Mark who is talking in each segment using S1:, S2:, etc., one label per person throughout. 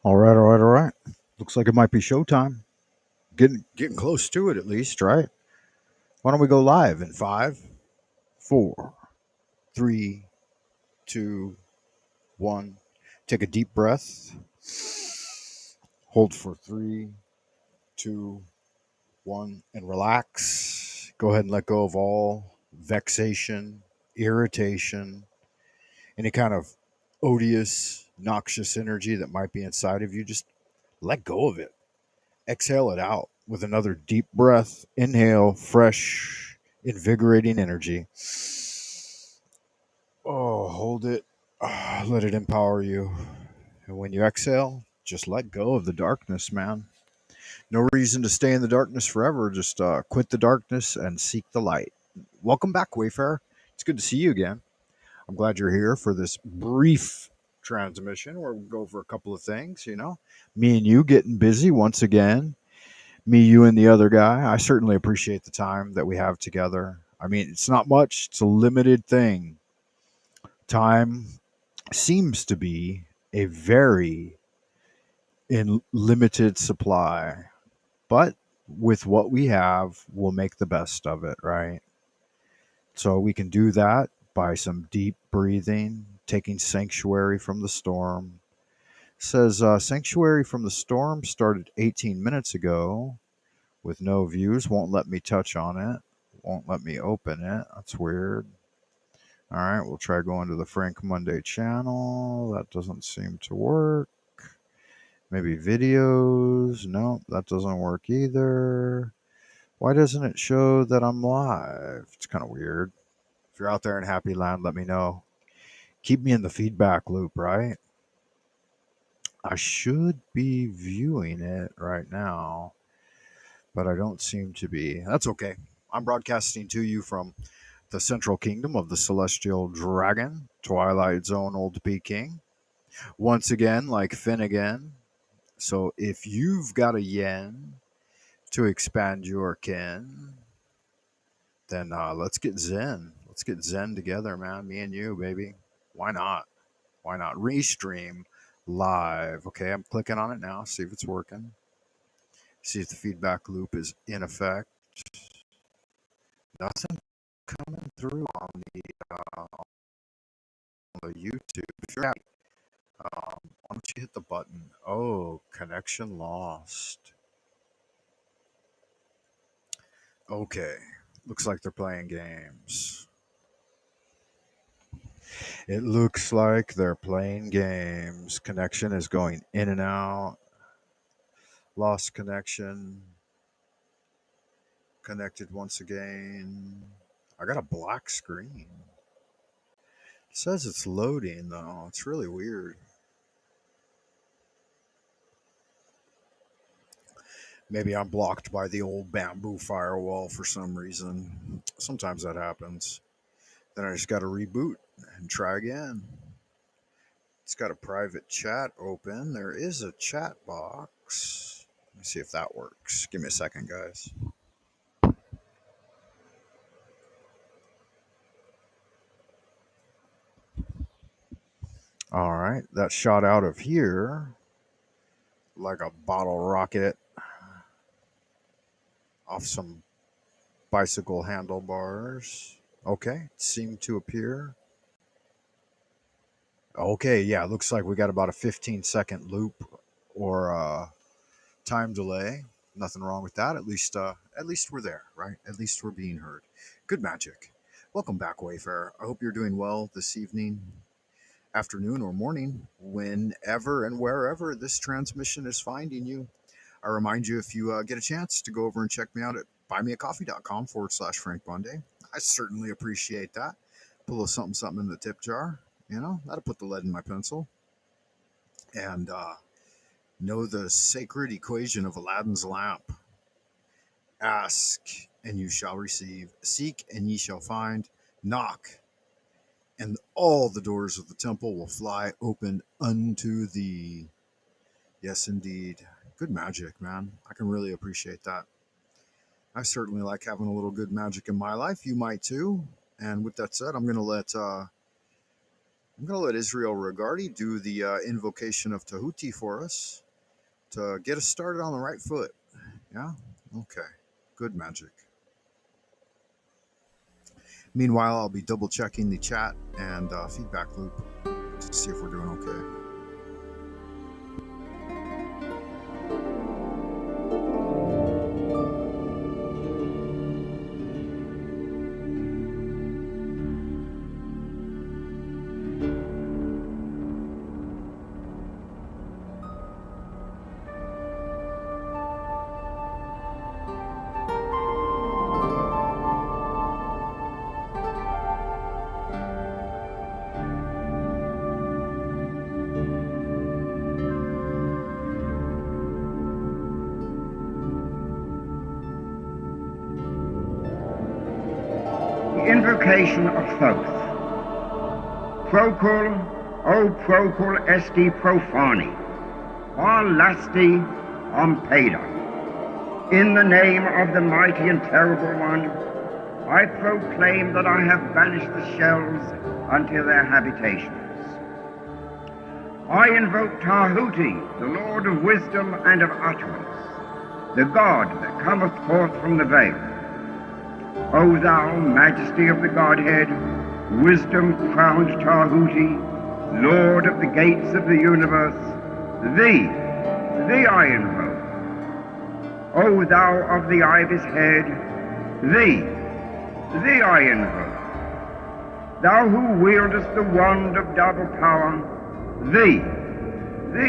S1: All right, all right, all right. Looks like it might be showtime. Getting close to it at least, right? Why don't we go live in five, four, three, two, one. Take a deep breath. Hold for three, two, one, and relax. Go ahead and let go of all vexation, irritation, any kind of odious, noxious energy that might be inside of you. Just let go of it. Exhale it out with another deep breath. Inhale fresh, invigorating energy. Oh, hold it. Let it empower you. And when you exhale, just let go of the darkness, man. No reason to stay in the darkness forever. Just quit the darkness and seek the light. Welcome back, Wayfarer. It's good to see you again. I'm glad you're here for this brief transmission where we'll go over a couple of things, Me and you getting busy once again. Me, you, and the other guy. I certainly appreciate the time that we have together. I mean, it's not much, it's a limited thing. Time seems to be a very in limited supply, but with what we have, we'll make the best of it, right? So we can do that by some deep breathing, taking sanctuary from the storm. It says sanctuary from the storm started 18 minutes ago with no views. Won't let me touch on it. Won't let me open it. That's weird. All right, we'll try going to the Frank Monday channel. That doesn't seem to work. Maybe videos. No, that doesn't work either. Why doesn't it show that I'm live? It's kind of weird. If you're out there in Happy Land, let me know. Keep me in the feedback loop, right? I should be viewing it right now, but I don't seem to be. That's okay. I'm broadcasting to you from the central kingdom of the celestial dragon, Twilight Zone Old Peking. Once again, like Finnegan. So if you've got a yen to expand your kin, then let's get zen. Let's get zen together, man. Me and you, baby. Why not? Why not? Restream live. Okay, I'm clicking on it now. See if it's working. See if the feedback loop is in effect. Nothing coming through on the YouTube. If you're happy, why don't you hit the button? Oh, connection lost. Okay, looks like they're playing games. It looks like they're playing games. Connection is going in and out. Lost connection. Connected once again. I got a black screen. It says it's loading though. It's really weird. Maybe I'm blocked by the old bamboo firewall for some reason. Sometimes that happens. Then I just got to reboot and try again. It's got a private chat open. There is a chat box. Let me see if that works. Give me a second, guys. All right, that shot out of here like a bottle rocket off some bicycle handlebars. Okay, seemed to appear. Okay, yeah, looks like we got about a 15-second loop or time delay. Nothing wrong with that. At least we're there, right? At least we're being heard. Good magic. Welcome back, Wayfarer. I hope you're doing well this evening, afternoon, or morning, whenever and wherever this transmission is finding you. I remind you, if you get a chance, to go over and check me out at buymeacoffee.com/Frank Bunday. I certainly appreciate that. Put a little something, something in the tip jar. That'll put the lead in my pencil. And know the sacred equation of Aladdin's lamp. Ask, and you shall receive. Seek, and ye shall find. Knock, and all the doors of the temple will fly open unto thee. Yes, indeed. Good magic, man. I can really appreciate that. I certainly like having a little good magic in my life. You might too. And with that said, I'm going to let I'm going to let Israel Regardi do the invocation of Tahuti for us to get us started on the right foot. Yeah? Okay. Good magic. Meanwhile, I'll be double checking the chat and feedback loop to see if we're doing okay.
S2: Invocation of Thoth. Procul, O procul esti profani, qual lasti ompeda. In the name of the mighty and terrible one, I proclaim that I have banished the shells unto their habitations. I invoke Tahuti, the Lord of wisdom and of utterance, the God that cometh forth from the veil. O thou majesty of the Godhead, wisdom-crowned Tahuti, Lord of the gates of the universe, thee I invoke. O thou of the ibis head, thee I invoke. Thou who wieldest the wand of double power, thee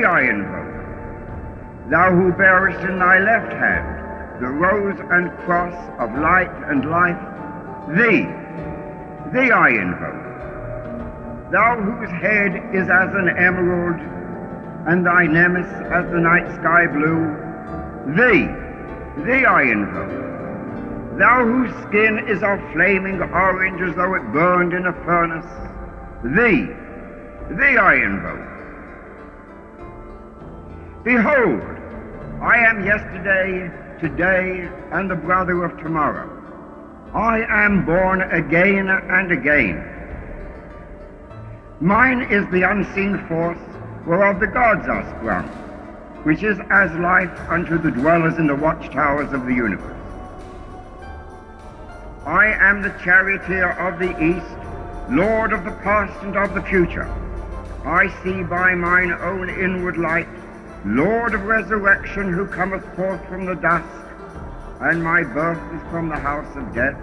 S2: I invoke. Thou who bearest in thy left hand the rose and cross of light and life, thee I invoke. Thou whose head is as an emerald, and thy nemesis as the night sky blue, thee I invoke. Thou whose skin is of flaming orange as though it burned in a furnace, thee I invoke. Behold, I am yesterday, today, and the brother of tomorrow. I am born again and again. Mine is the unseen force whereof the gods are sprung, which is as life unto the dwellers in the watchtowers of the universe. I am the charioteer of the east, Lord of the past and of the future. I see by mine own inward light, Lord of resurrection, who cometh forth from the dust, and my birth is from the house of death.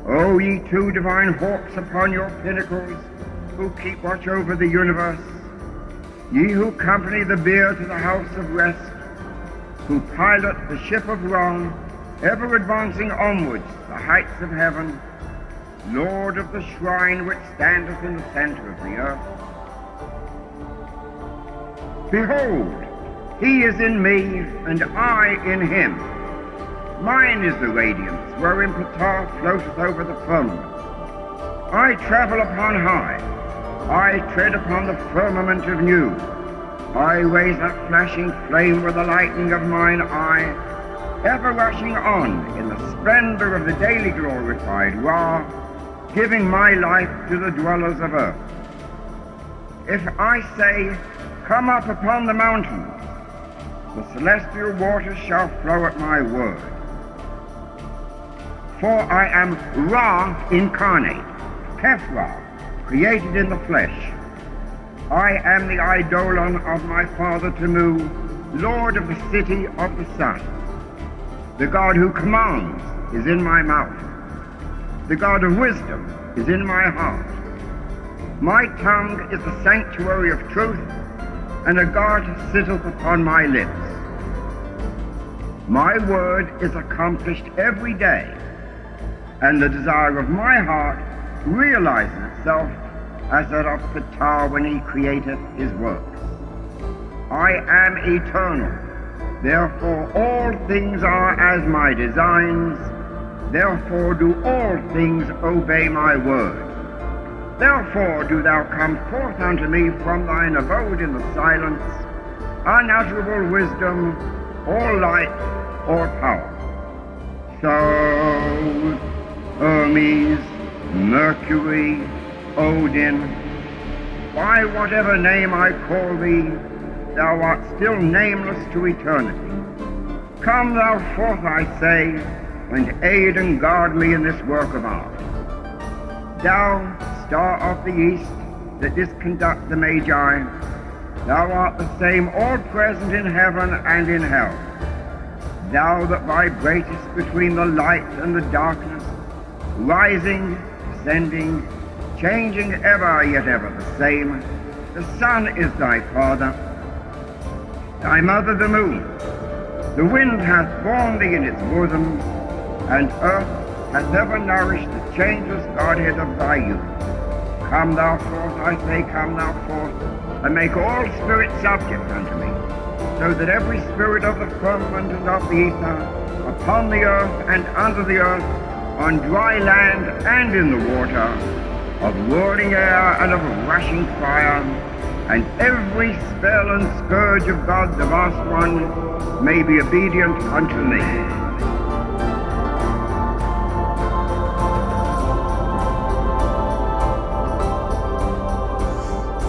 S2: O ye two divine hawks upon your pinnacles, who keep watch over the universe, ye who company the bier to the house of rest, who pilot the ship of wrong, ever advancing onwards the heights of heaven, Lord of the shrine which standeth in the center of the earth. Behold, he is in me, and I in him. Mine is the radiance wherein Ptah floateth over the firmament. I travel upon high. I tread upon the firmament of new. I raise up flashing flame with the lightning of mine eye, ever rushing on in the splendor of the daily glorified Ra, giving my life to the dwellers of earth. If I say, come up upon the mountains, the celestial waters shall flow at my word. For I am Ra incarnate, Kepra, created in the flesh. I am the eidolon of my father Tamu, Lord of the city of the sun. The God who commands is in my mouth. The God of wisdom is in my heart. My tongue is the sanctuary of truth, and a guard sitteth upon my lips. My word is accomplished every day, and the desire of my heart realizes itself as that of Ptah when he createth his works. I am eternal, therefore all things are as my designs, therefore do all things obey my word. Therefore do thou come forth unto me from thine abode in the silence, unutterable wisdom, or light, or power. So, Hermes, Mercury, Odin, By whatever name I call thee, thou art still nameless to eternity. Come thou forth, I say, and aid and guard me in this work of art. Thou, star of the east, that didst conduct the Magi, thou art the same all present in heaven and in hell. Thou that vibratest between the light and the darkness, rising, descending, changing ever, yet ever the same. The sun is thy father, thy mother the moon. The wind hath borne thee in its bosom, and earth hath ever nourished the changeless Godhead of thy youth. Come thou forth, I say, come thou forth, and make all spirits subject unto me, so that every spirit of the firmament and of the ether, upon the earth and under the earth, on dry land and in the water, of whirling air and of rushing fire, and every spell and scourge of God the vast one may be obedient unto me.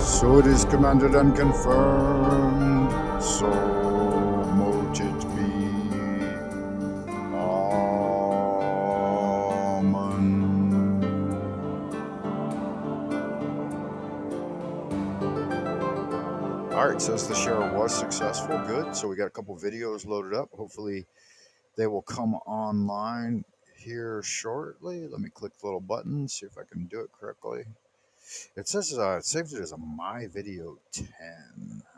S1: So it is commanded and confirmed, so mote it be. Amen. Alright, says the share was successful. Good. So we got a couple videos loaded up. Hopefully they will come online here shortly. Let me click the little button, see if I can do it correctly. It says it saved it as a My Video 10.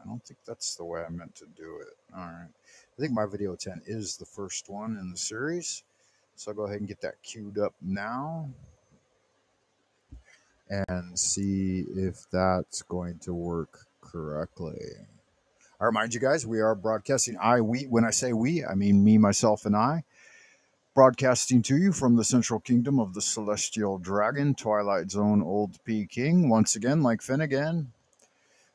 S1: I don't think that's the way I meant to do it. All right. I think My Video 10 is the first one in the series. So I'll go ahead and get that queued up now and see if that's going to work correctly. I remind you guys, we are broadcasting we. When I say we, I mean me, myself, and I. Broadcasting to you from the central kingdom of the celestial dragon, Twilight Zone Old Peking. Once again, like Finnegan,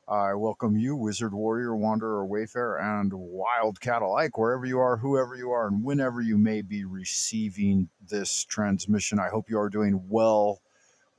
S1: I welcome you, Wizard, Warrior, Wanderer, Wayfarer, and Wildcat alike, wherever you are, whoever you are, and whenever you may be receiving this transmission. I hope you are doing well,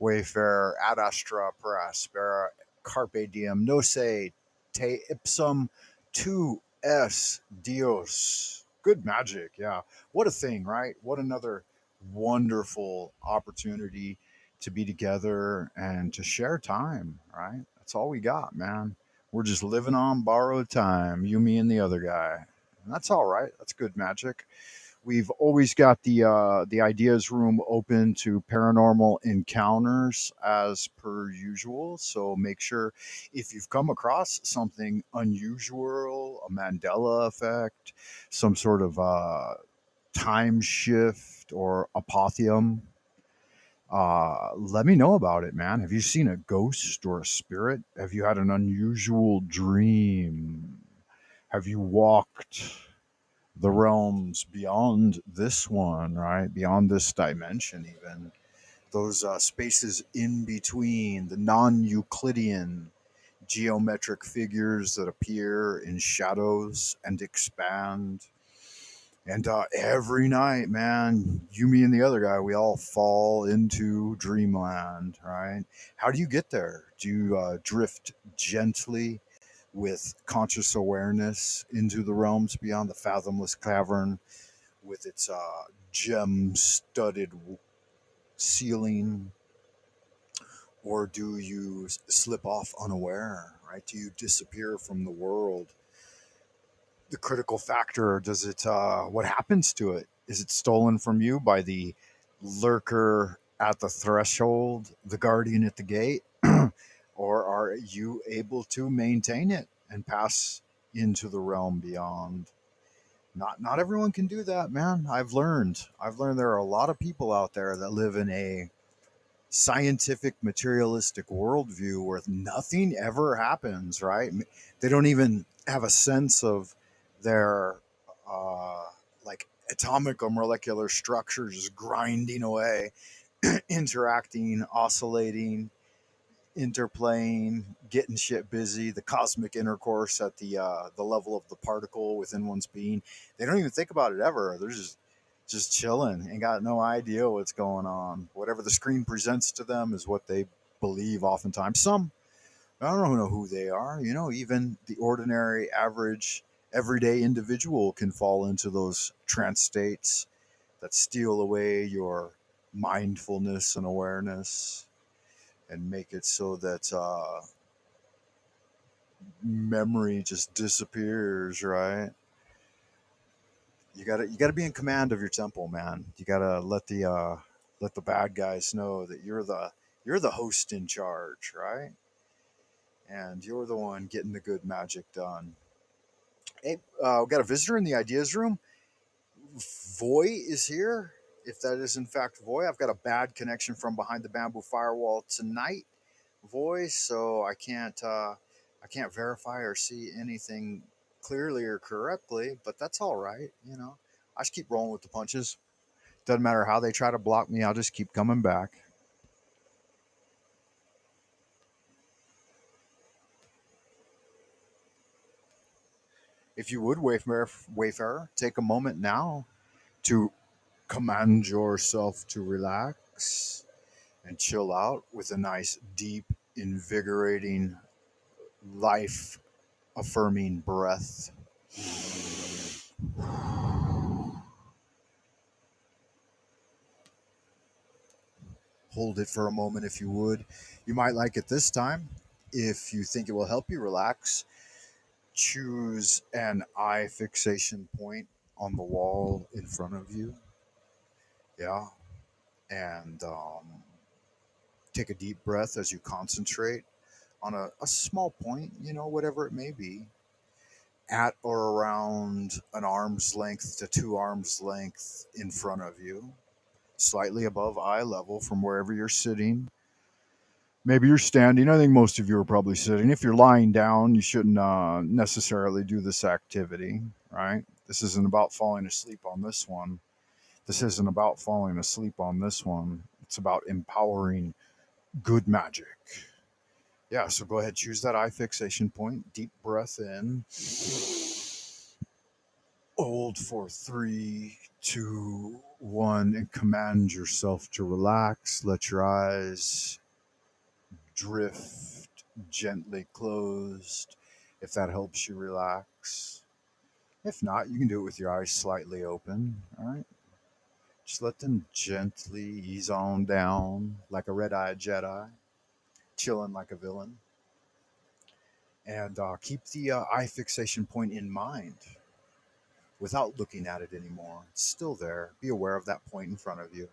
S1: Wayfarer, ad astra per aspera, carpe diem, nose, te ipsum, tu es Dios. Good magic, yeah. What a thing, right? What another wonderful opportunity to be together and to share time, right? That's all we got, man. We're just living on borrowed time, you, me, and the other guy. And that's all right. That's good magic. We've always got the ideas room open to paranormal encounters as per usual. So make sure if you've come across something unusual, a Mandela effect, some sort of time shift or apotheum, let me know about it, man. Have you seen a ghost or a spirit? Have you had an unusual dream? Have you walked the realms beyond this one, right? Beyond this dimension, even those spaces in between, the non Euclidean geometric figures that appear in shadows and expand. And every night, man, you, me, and the other guy, we all fall into Dreamland, right? How do you get there? Do you drift gently with conscious awareness into the realms beyond the Fathomless Cavern with its gem-studded ceiling, or do you slip off unaware? Right? Do you disappear from the world? The critical factor: does it? What happens to it? Is it stolen from you by the lurker at the threshold, the guardian at the gate, or are you able to maintain it and pass into the realm beyond? Not everyone can do that, man. I've learned there are a lot of people out there that live in a scientific materialistic worldview where nothing ever happens, right? They don't even have a sense of their uh, like atomic or molecular structure just grinding away, interacting, oscillating, interplaying, getting shit busy, the cosmic intercourse at the level of the particle within one's being. They don't even think about it ever. They're just chilling and got no idea what's going on. Whatever the screen presents to them is what they believe oftentimes. Some I don't know who they are. Even the ordinary, average, everyday individual can fall into those trance states that steal away your mindfulness and awareness and make it so that memory just disappears, right? You gotta be in command of your temple, man. You gotta let the bad guys know that you're the host in charge, right? And you're the one getting the good magic done. Hey, we got a visitor in the ideas room. Voy is here. If that is in fact Voy, I've got a bad connection from behind the bamboo firewall tonight, Voy. So I can't verify or see anything clearly or correctly. But that's all right. I just keep rolling with the punches. Doesn't matter how they try to block me. I'll just keep coming back. If you would, Wayfarer, take a moment now to command yourself to relax and chill out with a nice, deep, invigorating, life affirming breath. Hold it for a moment if you would. You might like it this time. If you think it will help you relax, choose an eye fixation point on the wall in front of you. Yeah. And take a deep breath as you concentrate on a small point, whatever it may be, at or around an arm's length to 2 arms length in front of you, slightly above eye level from wherever you're sitting. Maybe you're standing. I think most of you are probably sitting. If you're lying down, you shouldn't necessarily do this activity, right? This isn't about falling asleep on this one. This isn't about falling asleep on this one. It's about empowering good magic. Yeah, so go ahead, choose that eye fixation point. Deep breath in. Hold for 3, 2, 1, and command yourself to relax. Let your eyes drift gently closed if that helps you relax. If not, you can do it with your eyes slightly open. All right. Just let them gently ease on down like a red eyed Jedi, chilling like a villain. And keep the eye fixation point in mind without looking at it anymore. It's still there. Be aware of that point in front of you.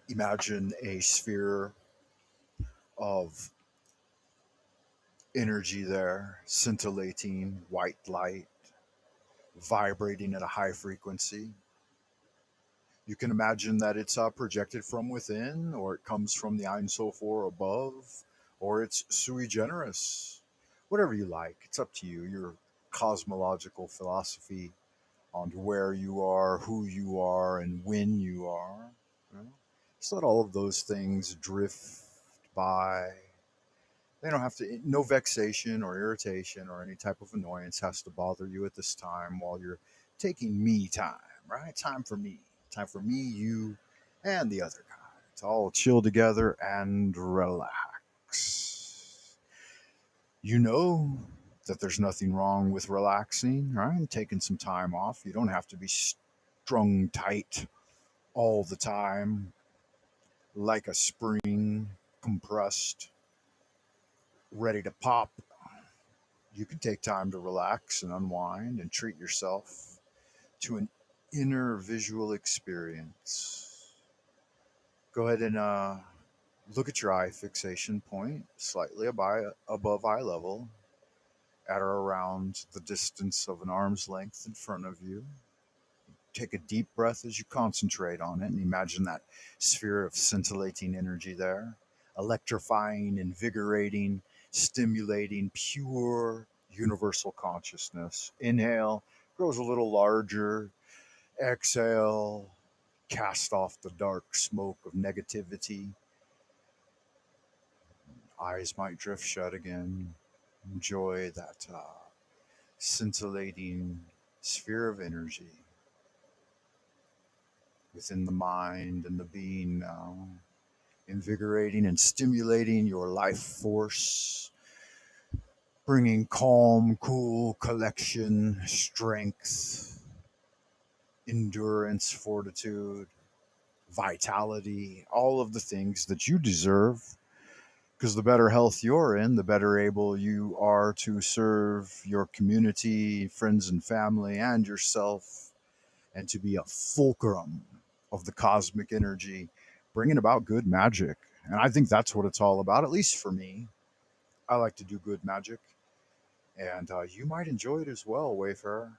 S1: Imagine a sphere of energy there, scintillating white light, vibrating at a high frequency. You can imagine that it's projected from within, or it comes from the Ein Sof or above, or it's sui generis. Whatever you like, it's up to you. Your cosmological philosophy on where you are, who you are, and when you are. You know? Just let all of those things drift by. They don't have to, no vexation or irritation or any type of annoyance has to bother you at this time while you're taking me time, right? Time for me. Time for me, you, and the other guy. To all chill together and relax. You know that there's nothing wrong with relaxing, right? Taking some time off. You don't have to be strung tight all the time like a spring, compressed, ready to pop. You can take time to relax and unwind and treat yourself to an inner visual experience. Go ahead and look at your eye fixation point slightly above eye level at or around the distance of an arm's length in front of you. Take a deep breath as you concentrate on it and imagine that sphere of scintillating energy there, electrifying, invigorating, stimulating, pure universal consciousness. Inhale, grows a little larger. Exhale, cast off the dark smoke of negativity. Eyes might drift shut again. Enjoy that scintillating sphere of energy within the mind and the being now. invigorating and stimulating your life force, bringing calm, cool, collection, strength, endurance, fortitude, vitality, all of the things that you deserve. Because the better health you're in, the better able you are to serve your community, friends and family, and yourself, and to be a fulcrum of the cosmic energy, bringing about good magic. And I think that's what it's all about, at least for me. I like to do good magic, and you might enjoy it as well, Wayfarer.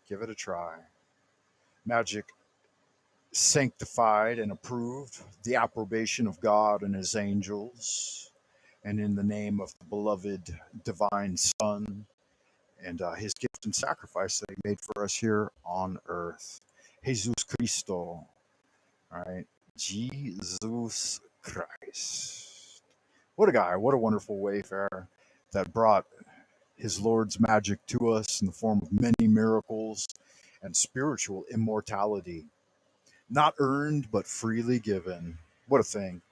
S1: Give it a try. Magic sanctified and approved, the approbation of God and his angels, and in the name of the beloved divine Son and his gift and sacrifice that he made for us here on earth. Jesus Christo, all right? Jesus Christ. What a guy, what a wonderful wayfarer that brought his Lord's magic to us in the form of many miracles and spiritual immortality. Not earned, but freely given. What a thing.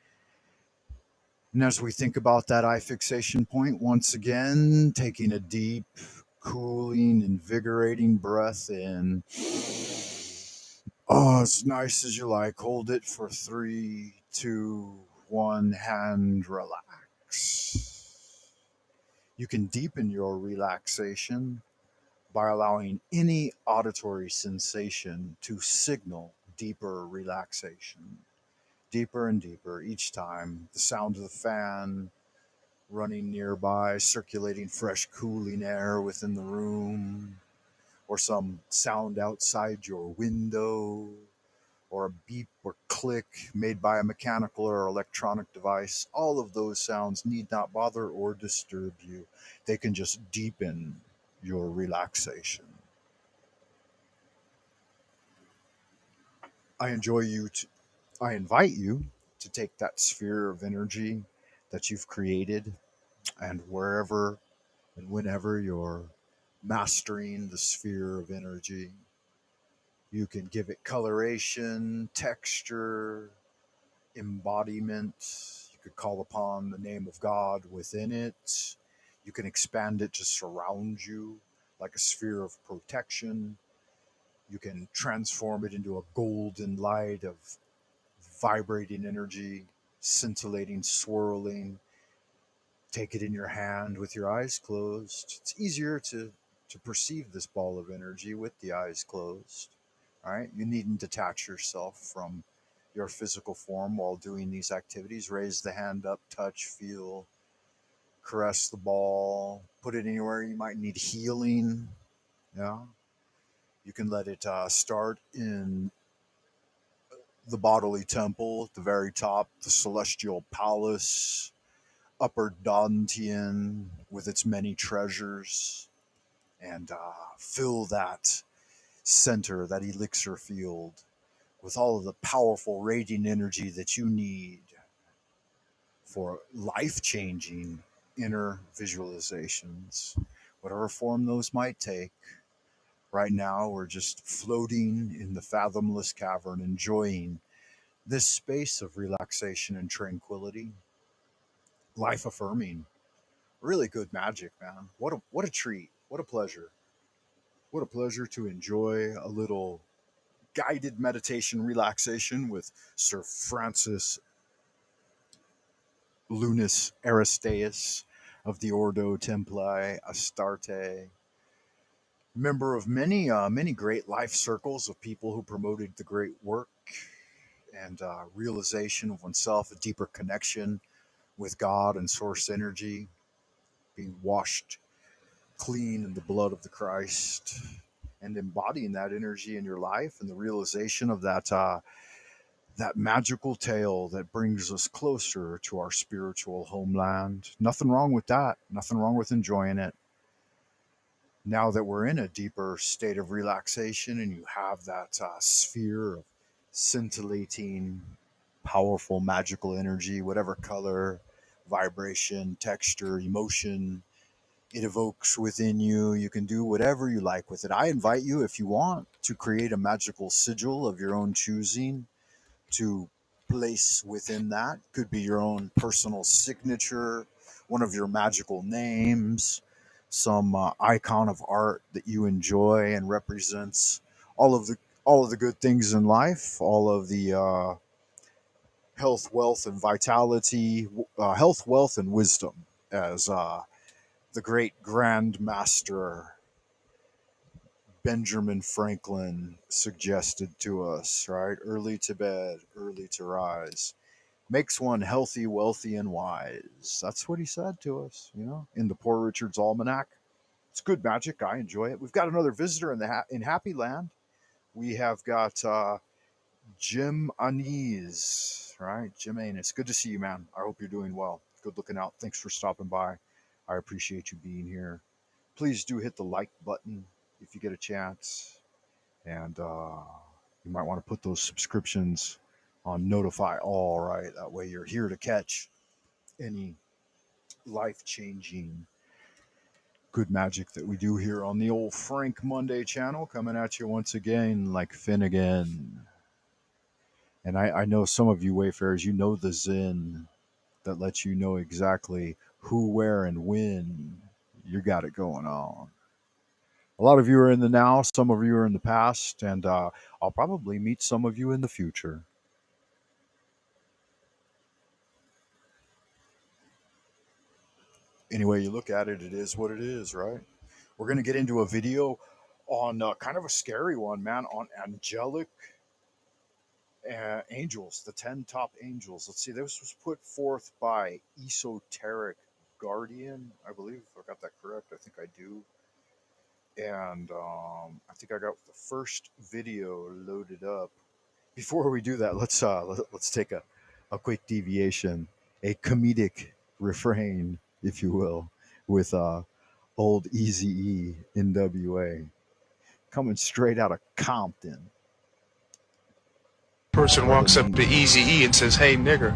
S1: And as we think about that eye fixation point, once again, taking a deep, cooling, invigorating breath in. Oh, as nice as you like. Hold it for 3, 2, 1, hand relax. You can deepen your relaxation by allowing any auditory sensation to signal deeper relaxation. Deeper and deeper each time. The sound of the fan running nearby, circulating fresh, cooling air within the room, or some sound outside your window, or a beep or click made by a mechanical or electronic device. All of those sounds need not bother or disturb you. They can just deepen your relaxation. I enjoy you to, I invite you to take that sphere of energy that you've created, and wherever and whenever you're mastering the sphere of energy, you can give it coloration, texture, embodiment. You could call upon the name of God within it. You can expand it to surround you like a sphere of protection. You can transform it into a golden light of vibrating energy, scintillating, swirling. Take it in your hand with your eyes closed. It's easier to perceive this ball of energy with the eyes closed. All right, you needn't detach yourself from your physical form while doing these activities. Raise the hand up, touch, feel, caress the ball, put it anywhere you might need healing. Yeah, you can let it start in the bodily temple at the very top, the celestial palace, upper Dantian with its many treasures, and fill that center, that elixir field, with all of the powerful radiant energy that you need for life changing inner visualizations, whatever form those might take. Right now, we're just floating in the fathomless cavern, enjoying this space of relaxation and tranquility, life affirming. Really good magic, man. What a treat. What a pleasure. What a pleasure to enjoy a little guided meditation relaxation with Sir Francis Lunis Aristeas of the Ordo Templi Astarte, member of many great life circles of people who promoted the great work and realization of oneself, a deeper connection with God and source energy, being washed clean in the blood of the Christ, and embodying that energy in your life, and the realization of that magical tale that brings us closer to our spiritual homeland. Nothing wrong with that. Nothing wrong with enjoying it. Now that we're in a deeper state of relaxation and you have that sphere of scintillating, powerful, magical energy, whatever color, vibration, texture, emotion it evokes within you, you can do whatever you like with it. I invite you, if you want, to create a magical sigil of your own choosing, to place within that. Could be your own personal signature, one of your magical names, some icon of art that you enjoy and represents all of the all of the good things in life, all of the health, wealth, and vitality, health, wealth, and wisdom, as the great Grand Master Benjamin Franklin suggested to us, right? Early to bed, early to rise. Makes one healthy, wealthy, and wise. That's what he said to us, in the Poor Richard's Almanac. It's good magic. I enjoy it. We've got another visitor in Happy Land. We have got Jim Anise, right? Jim Anise. Good to see you, man. I hope you're doing well. Good looking out. Thanks for stopping by. I appreciate you being here. Please do hit the like button if you get a chance. And you might want to put those subscriptions on notify all, right? That way you're here to catch any life changing good magic that we do here on the old Frank Monday channel, coming at you once again like Finnegan. And I know some of you Wayfarers, you know the Zen that lets you know exactly who, where, and when you got it going on. A lot of you are in the now, some of you are in the past, and I'll probably meet some of you in the future. Any way you look at it, it is what it is, right? We're going to get into a video on kind of a scary one, man, on angelic angels, the 10 top angels. Let's see, this was put forth by Esoteric Guardian, I believe. If I got that correct, I think I do. And I think I got the first video loaded up. Before we do that, let's take a quick deviation, a comedic refrain, if you will, with old Easy E NWA coming straight out of Compton.
S3: Person walks up to Easy E and says, "Hey, nigger."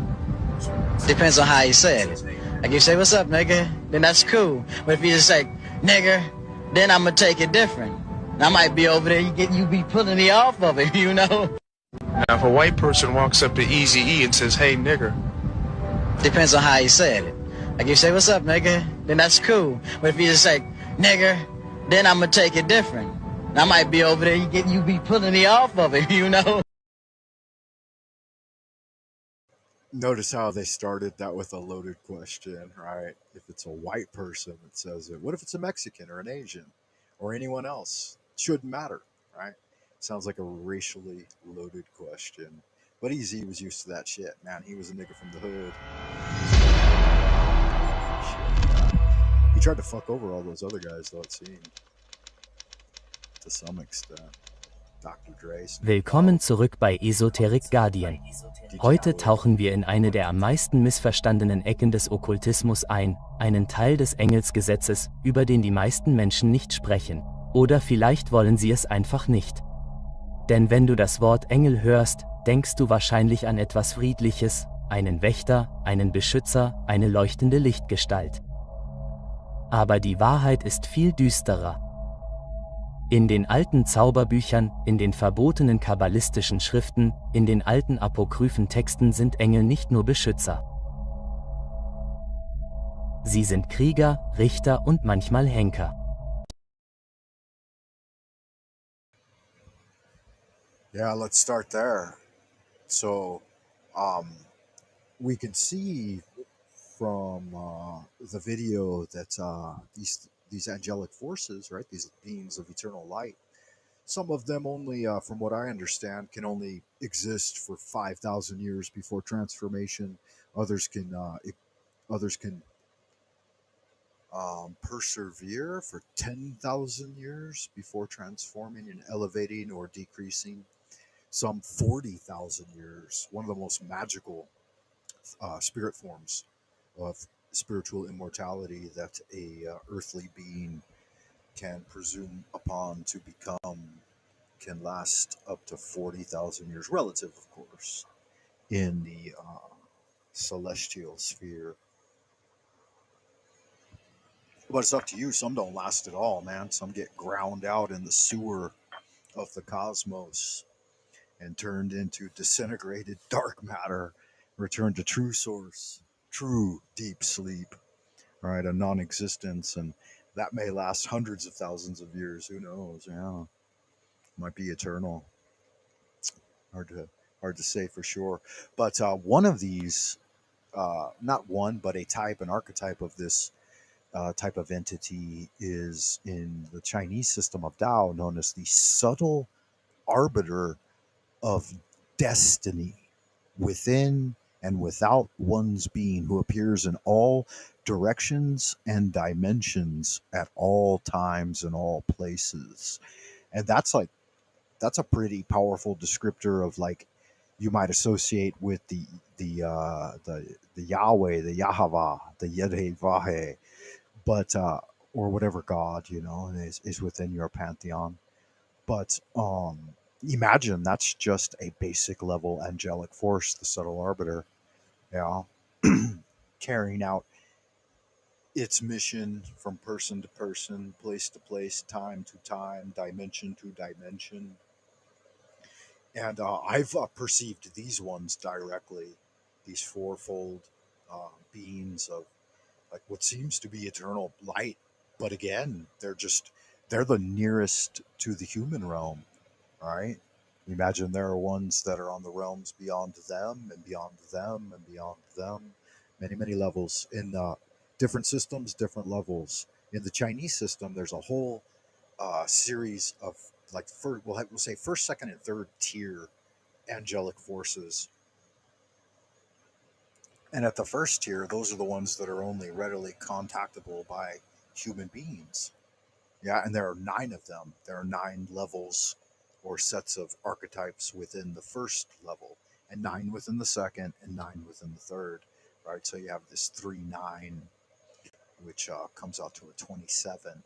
S4: Depends on how you said it. Like if you say, "What's up, nigga?" then that's cool. But if you just say, "Nigger," then I'm gonna take it different. I might be over there, you be pulling me off of it, you know?
S3: Now, if a white person walks up to Easy E and says, "Hey, nigger,"
S4: Depends on how you said it. Like if you say, "What's up, nigga?" then that's cool. But if you just say, "Nigger," then I'm gonna take it different. I might be over there, you be pulling me off of it, you know?
S1: Notice how they started that with a loaded question, right? If it's a white person that says it, what if it's a Mexican or an Asian or anyone else? Shouldn't matter, right? Sounds like a racially loaded question. But Easy was used to that shit, man. He was a nigga from the hood. Shit. He tried to fuck over all those other guys, though, it seemed. To some extent. Dr. Dre.
S5: Willkommen zurück bei Esoteric Guardian. Heute tauchen wir in eine der am meisten missverstandenen Ecken des Okkultismus ein, einen Teil des Engelsgesetzes, über den die meisten Menschen nicht sprechen. Oder vielleicht wollen sie es einfach nicht. Denn wenn du das Wort Engel hörst, denkst du wahrscheinlich an etwas Friedliches, einen Wächter, einen Beschützer, eine leuchtende Lichtgestalt. Aber die Wahrheit ist viel düsterer. In den alten Zauberbüchern, in den verbotenen kabbalistischen Schriften, in den alten apokryphen Texten sind Engel nicht nur Beschützer. Sie sind Krieger, Richter und manchmal Henker.
S1: Yeah, let's start there. So, we can see from the video that these angelic forces, right? These beings of eternal light. Some of them only, from what I understand, can only exist for 5,000 years before transformation. Others can persevere for 10,000 years before transforming and elevating or decreasing. Some 40,000 years. One of the most magical spirit forms of spiritual immortality that a earthly being can presume upon to become can last up to 40,000 years, relative, of course, in the celestial sphere. But it's up to you. Some don't last at all, man. Some get ground out in the sewer of the cosmos. and turned into disintegrated dark matter, returned to true source, true deep sleep, right? A non existence. And that may last hundreds of thousands of years. Who knows? Yeah. Might be eternal. Hard to hard to say for sure. But one of these, not one, but a type, an archetype of this type of entity is in the Chinese system of Tao, known as the subtle arbiter of destiny within and without one's being, who appears in all directions and dimensions at all times and all places. And that's a pretty powerful descriptor of, like, you might associate with the Yahweh, the Yahweh, the Yedhe, but or whatever god is within your pantheon. But imagine that's just a basic level angelic force, the subtle arbiter, yeah, carrying out its mission from person to person, place to place, time to time, dimension to dimension. And I've perceived these ones directly, these fourfold beings of, like, what seems to be eternal light. But again, they're the nearest to the human realm, right? Imagine there are ones that are on the realms beyond them and beyond them and beyond them. Many, many levels. In different systems, different levels. In the Chinese system, there's a whole series of, like, we'll say first, second, and third tier angelic forces. And at the first tier, those are the ones that are only readily contactable by human beings. Yeah, and there are 9 of them. There are 9 levels or sets of archetypes within the first level, and 9 within the second, and 9 within the third. Right, so you have this 3-9, which comes out to a 27.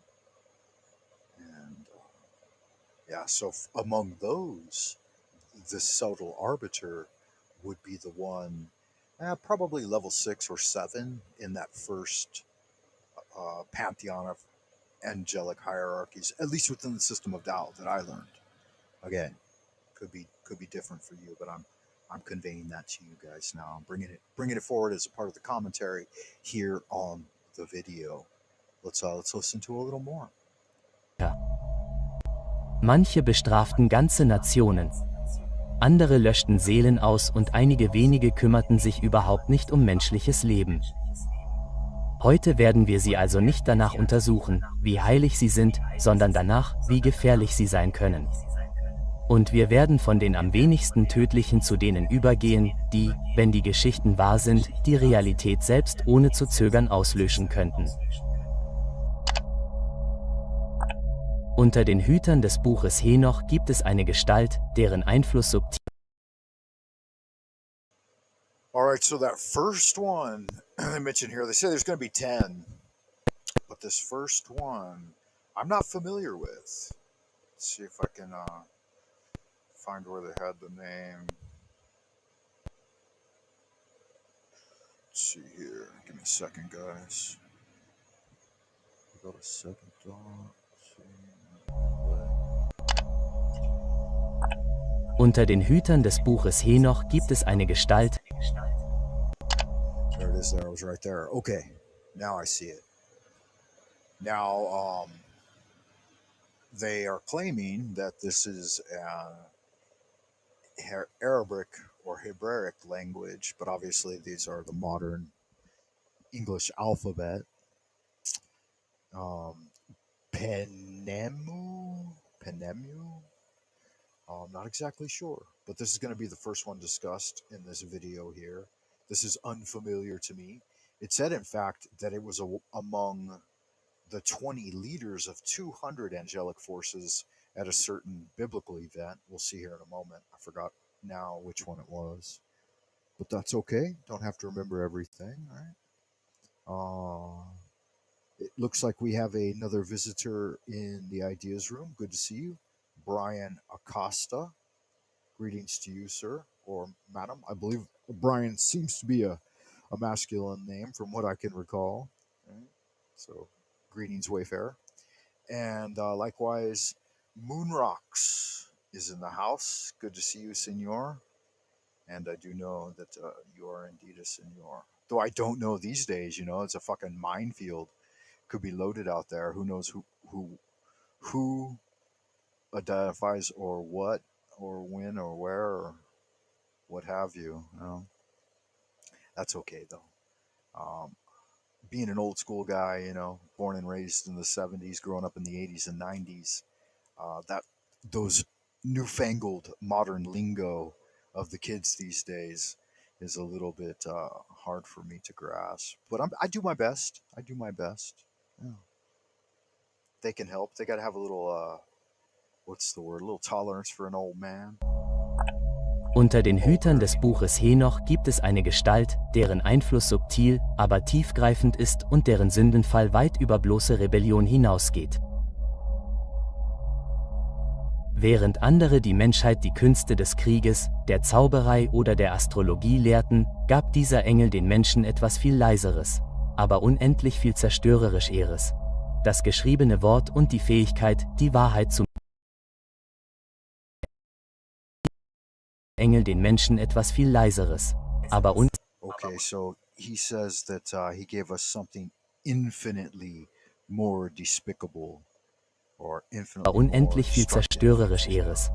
S1: And yeah, so among those, the subtle arbiter would be the one, probably level 6 or 7 in that first pantheon of angelic hierarchies, at least within the system of Tao that I learned. Again, could be different for you, but I'm conveying that to you guys now. I'm bringing it forward as a part of the commentary here on the video. Let's listen to a little more.
S5: Manche bestraften ganze Nationen. Andere löschten Seelen aus und einige wenige kümmerten sich überhaupt nicht um menschliches Leben. Heute werden wir sie also nicht danach untersuchen, wie heilig sie sind, sondern danach, wie gefährlich sie sein können. Und wir werden von den am wenigsten tödlichen zu denen übergehen, die, wenn die Geschichten wahr sind, die Realität selbst ohne zu zögern auslöschen könnten. Unter den Hütern des Buches Henoch gibt es eine Gestalt, deren Einfluss subtil.
S1: Alright, so that first one they mentioned here, they say there's going to be 10. But this first one, I'm not familiar with. Let's see if I can find where they had the name. Let's see here. Give me a second, guys. I got a second thought.
S5: Unter den Hütern des Buches Henoch gibt es eine Gestalt.
S1: There it is. There, it was right there. Okay, now I see it. Now, they are claiming that this is Arabic or Hebraic language, but obviously these are the modern English alphabet. Penemu? I'm not exactly sure, but this is going to be the first one discussed in this video here. This is unfamiliar to me. It said, in fact, that it was among the 20 leaders of 200 angelic forces at a certain biblical event. We'll see here in a moment. I forgot now which one it was, but that's okay. Don't have to remember everything, right? It looks like we have another visitor in the ideas room. Good to see you, Brian Acosta. Greetings to you, sir, or madam. I believe Brian seems to be a masculine name from what I can recall. Right? So, greetings, Wayfarer. And likewise, Moonrocks is in the house. Good to see you, Senor. And I do know that you are indeed a Senor. Though I don't know these days, it's a fucking minefield. Could be loaded out there. Who knows who identifies or what or when or where or what have you. That's okay though. Um, Being an old school guy, born and raised in the '70s, growing up in the '80s and '90s, that those newfangled modern lingo of the kids these days is a little bit hard for me to grasp. But I do my best. I do my best. Yeah. They can help. They got to have a little, what's the word? A little tolerance for an old man.
S5: Unter den Hütern des Buches Henoch gibt es eine Gestalt, deren Einfluss subtil, aber tiefgreifend ist und deren Sündenfall weit über bloße Rebellion hinausgeht. Während andere die Menschheit die Künste des Krieges, der Zauberei oder der Astrologie lehrten, gab dieser Engel den Menschen etwas viel Leiseres, aber unendlich viel Zerstörerischeres: das geschriebene Wort und die Fähigkeit, die Wahrheit zu Engel den Menschen etwas viel Leiseres, aber
S1: Okay, so he says that he gave us something infinitely more despicable or infinitely more
S5: unendlich viel
S1: destructive.
S5: Zerstörerischeres.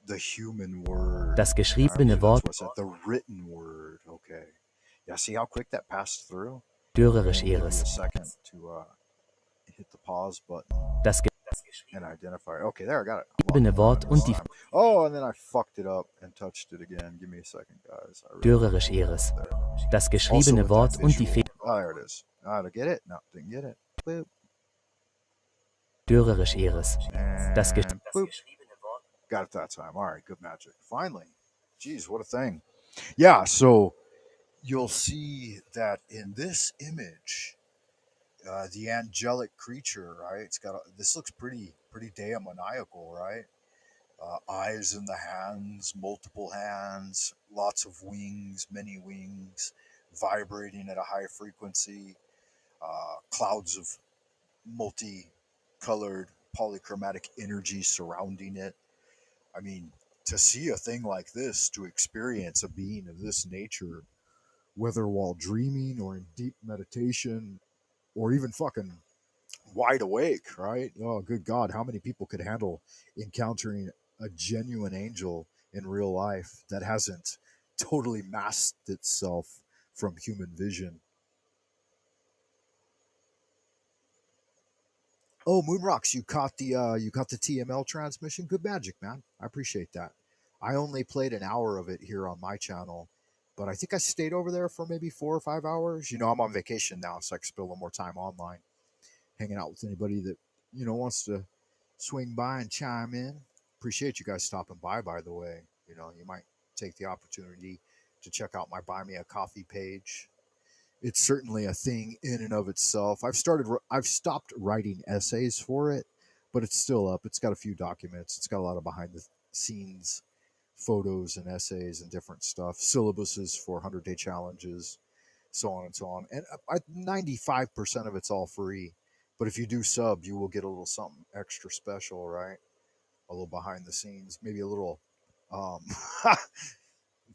S1: The human word.
S5: Das geschriebene Wort
S1: That's what I said, the written word. Okay. Yeah, see how quick that passed through?
S5: Zerstörerischeres.
S1: A second to hit the pause button
S5: Das
S1: and identify. Okay, there, I got it.
S5: geschriebene Wort und die
S1: Oh, and then I fucked it up and touched it again. Give me a second, guys.
S5: Zerstörerischeres. Das
S1: Also
S5: geschriebene
S1: with
S5: Wort
S1: that
S5: und die
S1: visual. Oh, there it is. Oh, did I get it? No, didn't get it. Boop.
S5: Zerstörerischeres. Das
S1: And boop. Got it that time. All right, good magic. Finally. Jeez, what a thing. Yeah, so you'll see that in this image, the angelic creature, right? This looks pretty demoniacal, right? Eyes in the hands, multiple hands, lots of wings, many wings, vibrating at a high frequency, clouds of multicolored polychromatic energy surrounding it. I mean, to see a thing like this, to experience a being of this nature, whether while dreaming or in deep meditation or even fucking wide awake, right? Oh, good God, how many people could handle encountering a genuine angel in real life that hasn't totally masked itself from human vision? Oh, Moonrocks, you caught the TML transmission. Good magic, man. I appreciate that. I only played an hour of it here on my channel, but I think I stayed over there for maybe 4 or 5 hours. I'm on vacation now, so I can spend a little more time online, hanging out with anybody that wants to swing by and chime in. Appreciate you guys stopping by the way. You might take the opportunity to check out my Buy Me a Coffee page. It's certainly a thing in and of itself. I've stopped writing essays for it, but it's still up. It's got a few documents. It's got a lot of behind the scenes photos and essays and different stuff, syllabuses for 100-day challenges, so on and so on. And 95% of it's all free. But if you do sub, you will get a little something extra special, right? A little behind the scenes, maybe a little um,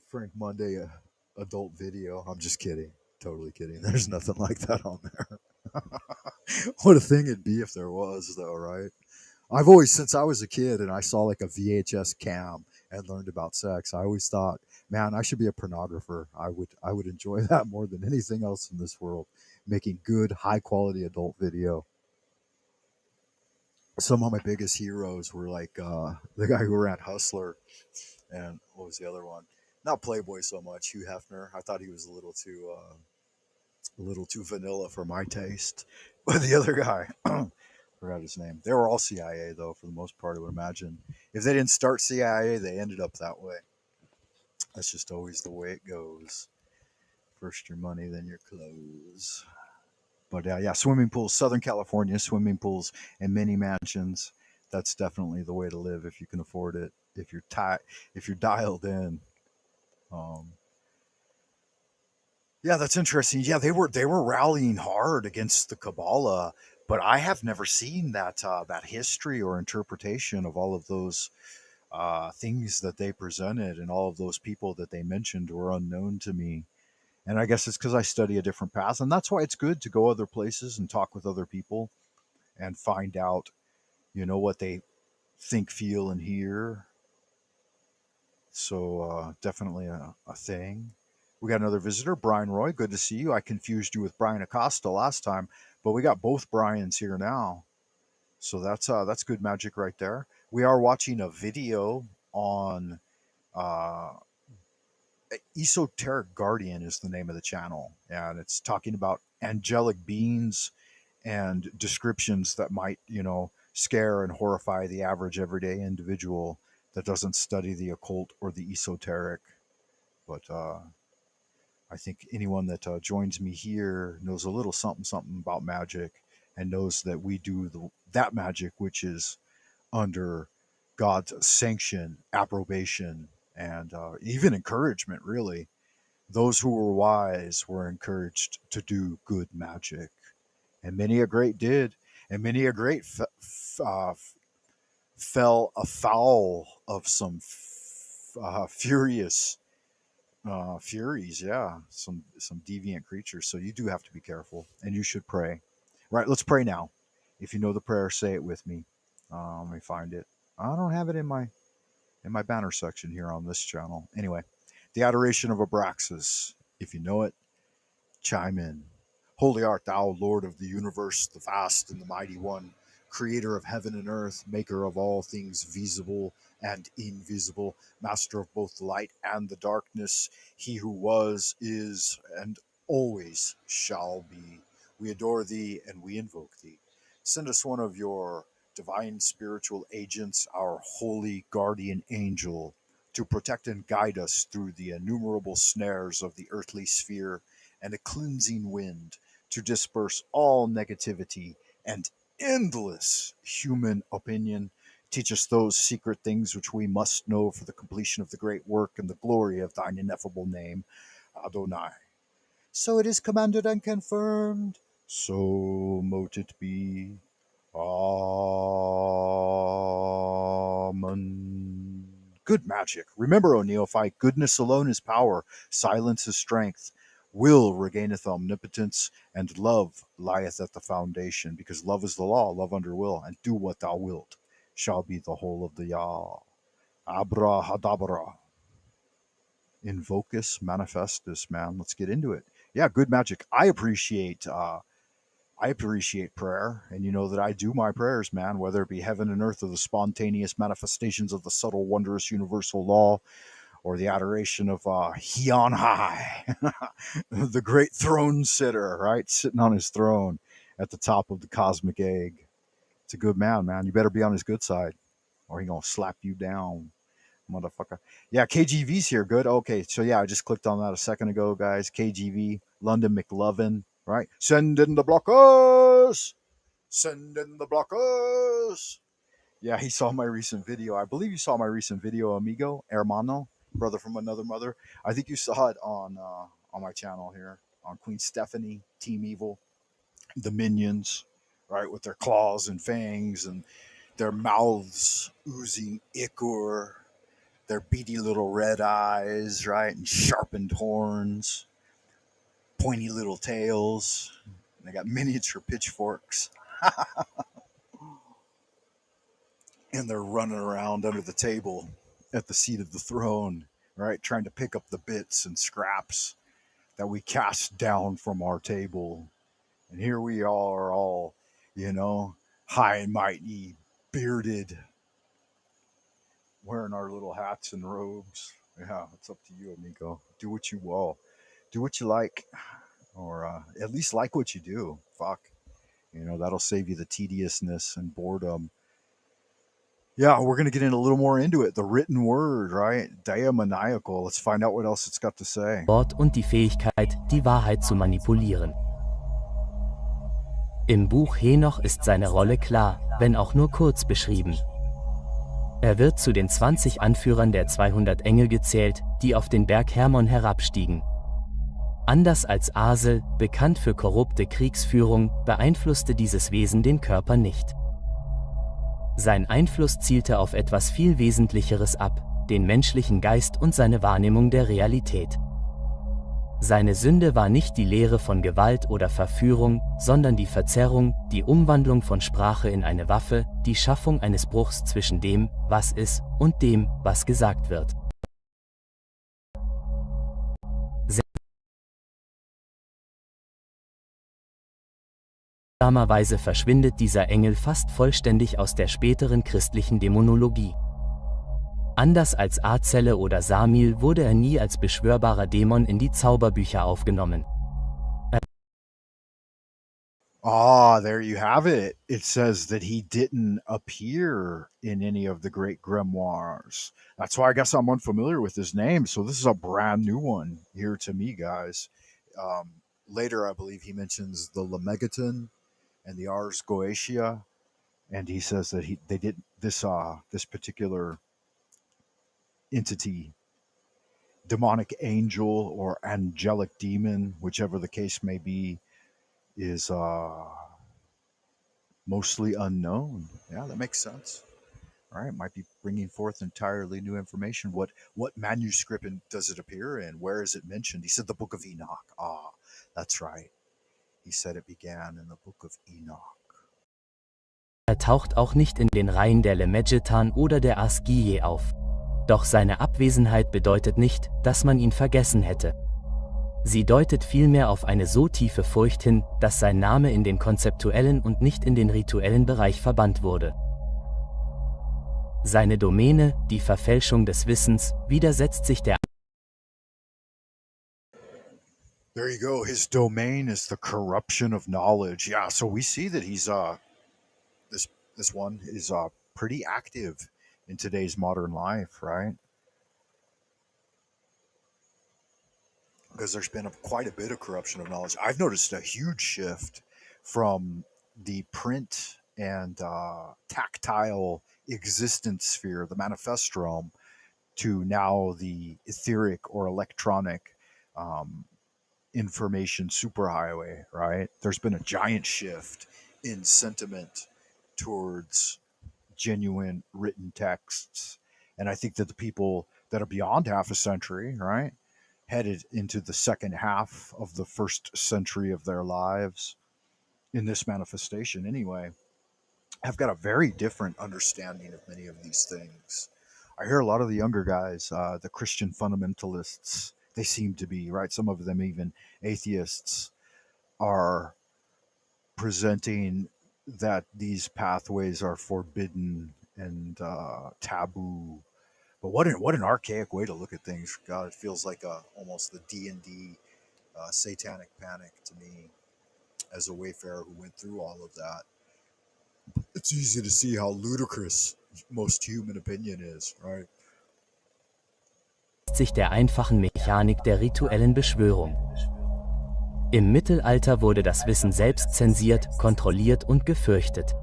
S1: Frank Monday adult video. I'm just kidding. Totally kidding. There's nothing like that on there. What a thing it'd be if there was, though, right? I've always, since I was a kid and I saw like a VHS cam and learned about sex, I always thought, man, I should be a pornographer. I would enjoy that more than anything else in this world, making good, high quality adult video. Some of my biggest heroes were like the guy who ran Hustler, and what was the other one? Not Playboy so much, Hugh Hefner. I thought he was a little too vanilla for my taste. But the other guy, forgot his name. They were all CIA though, for the most part. I would imagine if they didn't start CIA, they ended up that way. That's just always the way it goes. First your money, then your clothes. But yeah, swimming pools, Southern California, swimming pools and mini mansions. That's definitely the way to live if you can afford it. If you're dialed in. Yeah, that's interesting. Yeah, they were rallying hard against the Kabbalah, but I have never seen that history or interpretation of all of those things that they presented and all of those people that they mentioned were unknown to me. And I guess it's because I study a different path. And that's why it's good to go other places and talk with other people and find out, what they think, feel, and hear. So definitely a thing. We got another visitor, Brian Roy. Good to see you. I confused you with Brian Acosta last time, but we got both Brians here now. So that's good magic right there. We are watching a video on uh, Esoteric Guardian is the name of the channel, and it's talking about angelic beings and descriptions that might, scare and horrify the average everyday individual that doesn't study the occult or the esoteric. But I think anyone that joins me here knows a little something about magic and knows that we do that magic which is under God's sanction, approbation, and even encouragement, really. Those who were wise were encouraged to do good magic, and many a great did, and many a great fell afoul of some furious furies, yeah, some deviant creatures. So you do have to be careful, and you should pray. Right, let's pray now. If you know the prayer, say it with me. Let me find it. I don't have it in my banner section here on this channel. Anyway, the adoration of Abraxas. If you know it, chime in. Holy art thou, Lord of the universe, the vast and the mighty one, creator of heaven and earth, maker of all things visible and invisible, master of both the light and the darkness, he who was, is, and always shall be. We adore thee and we invoke thee. Send us one of your divine spiritual agents, our holy guardian angel, to protect and guide us through the innumerable snares of the earthly sphere, and a cleansing wind to disperse all negativity and endless human opinion. Teach us those secret things which we must know for the completion of the great work and the glory of thine ineffable name, Adonai. So it is commanded and confirmed. So mote it be. Amen. Good magic. Remember, O neophyte, goodness alone is power, silence is strength, will regaineth omnipotence, and love lieth at the foundation, because love is the law, love under will, and do what thou wilt shall be the whole of the Yah. Abra hadabra. Invocus manifestus, man. Let's get into it. Yeah, good magic. I appreciate prayer, and you know that I do my prayers, man, whether it be heaven and earth or the spontaneous manifestations of the subtle, wondrous universal law, or the adoration of He on high, the great throne sitter, right? Sitting on his throne at the top of the cosmic egg. It's a good man, man. You better be on his good side, or he gonna slap you down, motherfucker. Yeah, KGV's here. Good. Okay, so yeah, I just clicked on that a second ago, guys. KGV, London McLovin, right? Send in the blockers! Send in the blockers! Yeah, he saw my recent video. I believe you saw my recent video, amigo, hermano, brother from another mother. I think you saw it on my channel here, on Queen Stephanie, Team Evil, the minions, right, with their claws and fangs and their mouths oozing ichor, their beady little red eyes, right, and sharpened horns, pointy little tails. And they got miniature pitchforks. And they're running around under the table at the seat of the throne, right, trying to pick up the bits and scraps that we cast down from our table. And here we are, all, high and mighty, bearded, wearing our little hats and robes. Yeah, it's up to you, amigo. Do what you will. Do what you like, or at least like what you do. Fuck. That'll save you the tediousness and boredom. Yeah, we're going to get in a little more into it. The written word, right? Daemoniacal. Let's find out what else it's got to say.
S5: Wort und die Fähigkeit, die Wahrheit zu manipulieren. Im Buch Henoch ist seine Rolle klar, wenn auch nur kurz beschrieben. Er wird zu den 20 Anführern der 200 Engel gezählt, die auf den Berg Hermon herabstiegen. Anders als Asel, bekannt für korrupte Kriegsführung, beeinflusste dieses Wesen den Körper nicht. Sein Einfluss zielte auf etwas viel Wesentlicheres ab, den menschlichen Geist und seine Wahrnehmung der Realität. Seine Sünde war nicht die Lehre von Gewalt oder Verführung, sondern die Verzerrung, die Umwandlung von Sprache in eine Waffe, die Schaffung eines Bruchs zwischen dem, was ist, und dem, was gesagt wird. Seltsamerweise verschwindet dieser Engel fast vollständig aus der späteren christlichen Dämonologie. Anders als Azelle oder Samil wurde er nie als beschwörbarer Dämon in die Zauberbücher aufgenommen.
S1: Ah, there you have it. It says that he didn't appear in any of the great grimoires. That's why I guess I'm unfamiliar with his name. So this is a brand new one here to me, guys. Later, I believe he mentions the Lemegeton and the Ars Goetia, and he says that they did this particular entity, demonic angel or angelic demon, whichever the case may be, is mostly unknown. Yeah, that makes sense. All right, might be bringing forth entirely new information. What manuscript does it appear in? Where is it mentioned? He said the Book of Enoch. Ah, that's right. He said it began in the Book of Enoch.
S5: Er taucht auch nicht in den Reihen der Lemegetan oder der Asgiye auf. Doch seine Abwesenheit bedeutet nicht, dass man ihn vergessen hätte. Sie deutet vielmehr auf eine so tiefe Furcht hin, dass sein Name in den konzeptuellen und nicht in den rituellen Bereich verbannt wurde. Seine Domäne, die Verfälschung des Wissens, widersetzt sich der.
S1: There you go. His domain is the corruption of knowledge. Yeah, so we see that he's this one is pretty active in today's modern life, right? Because there's been quite a bit of corruption of knowledge. I've noticed a huge shift from the print and tactile existence sphere, the manifest realm, to now the etheric or electronic information superhighway, right? There's been a giant shift in sentiment towards genuine written texts. And I think that the people that are beyond half a century, right, headed into the second half of the first century of their lives in this manifestation anyway, have got a very different understanding of many of these things. I hear a lot of the younger guys, the Christian fundamentalists, they seem to be, right? Some of them, even atheists, are presenting that these pathways are forbidden and taboo. But what an archaic way to look at things. God, it feels like almost the D&D satanic panic to me as a wayfarer who went through all of that. It's easy to see how ludicrous most human opinion is, right?
S5: Sich der einfachen Mechanik der rituellen Beschwörung. Im Mittelalter wurde das Wissen selbst zensiert, kontrolliert und gefürchtet.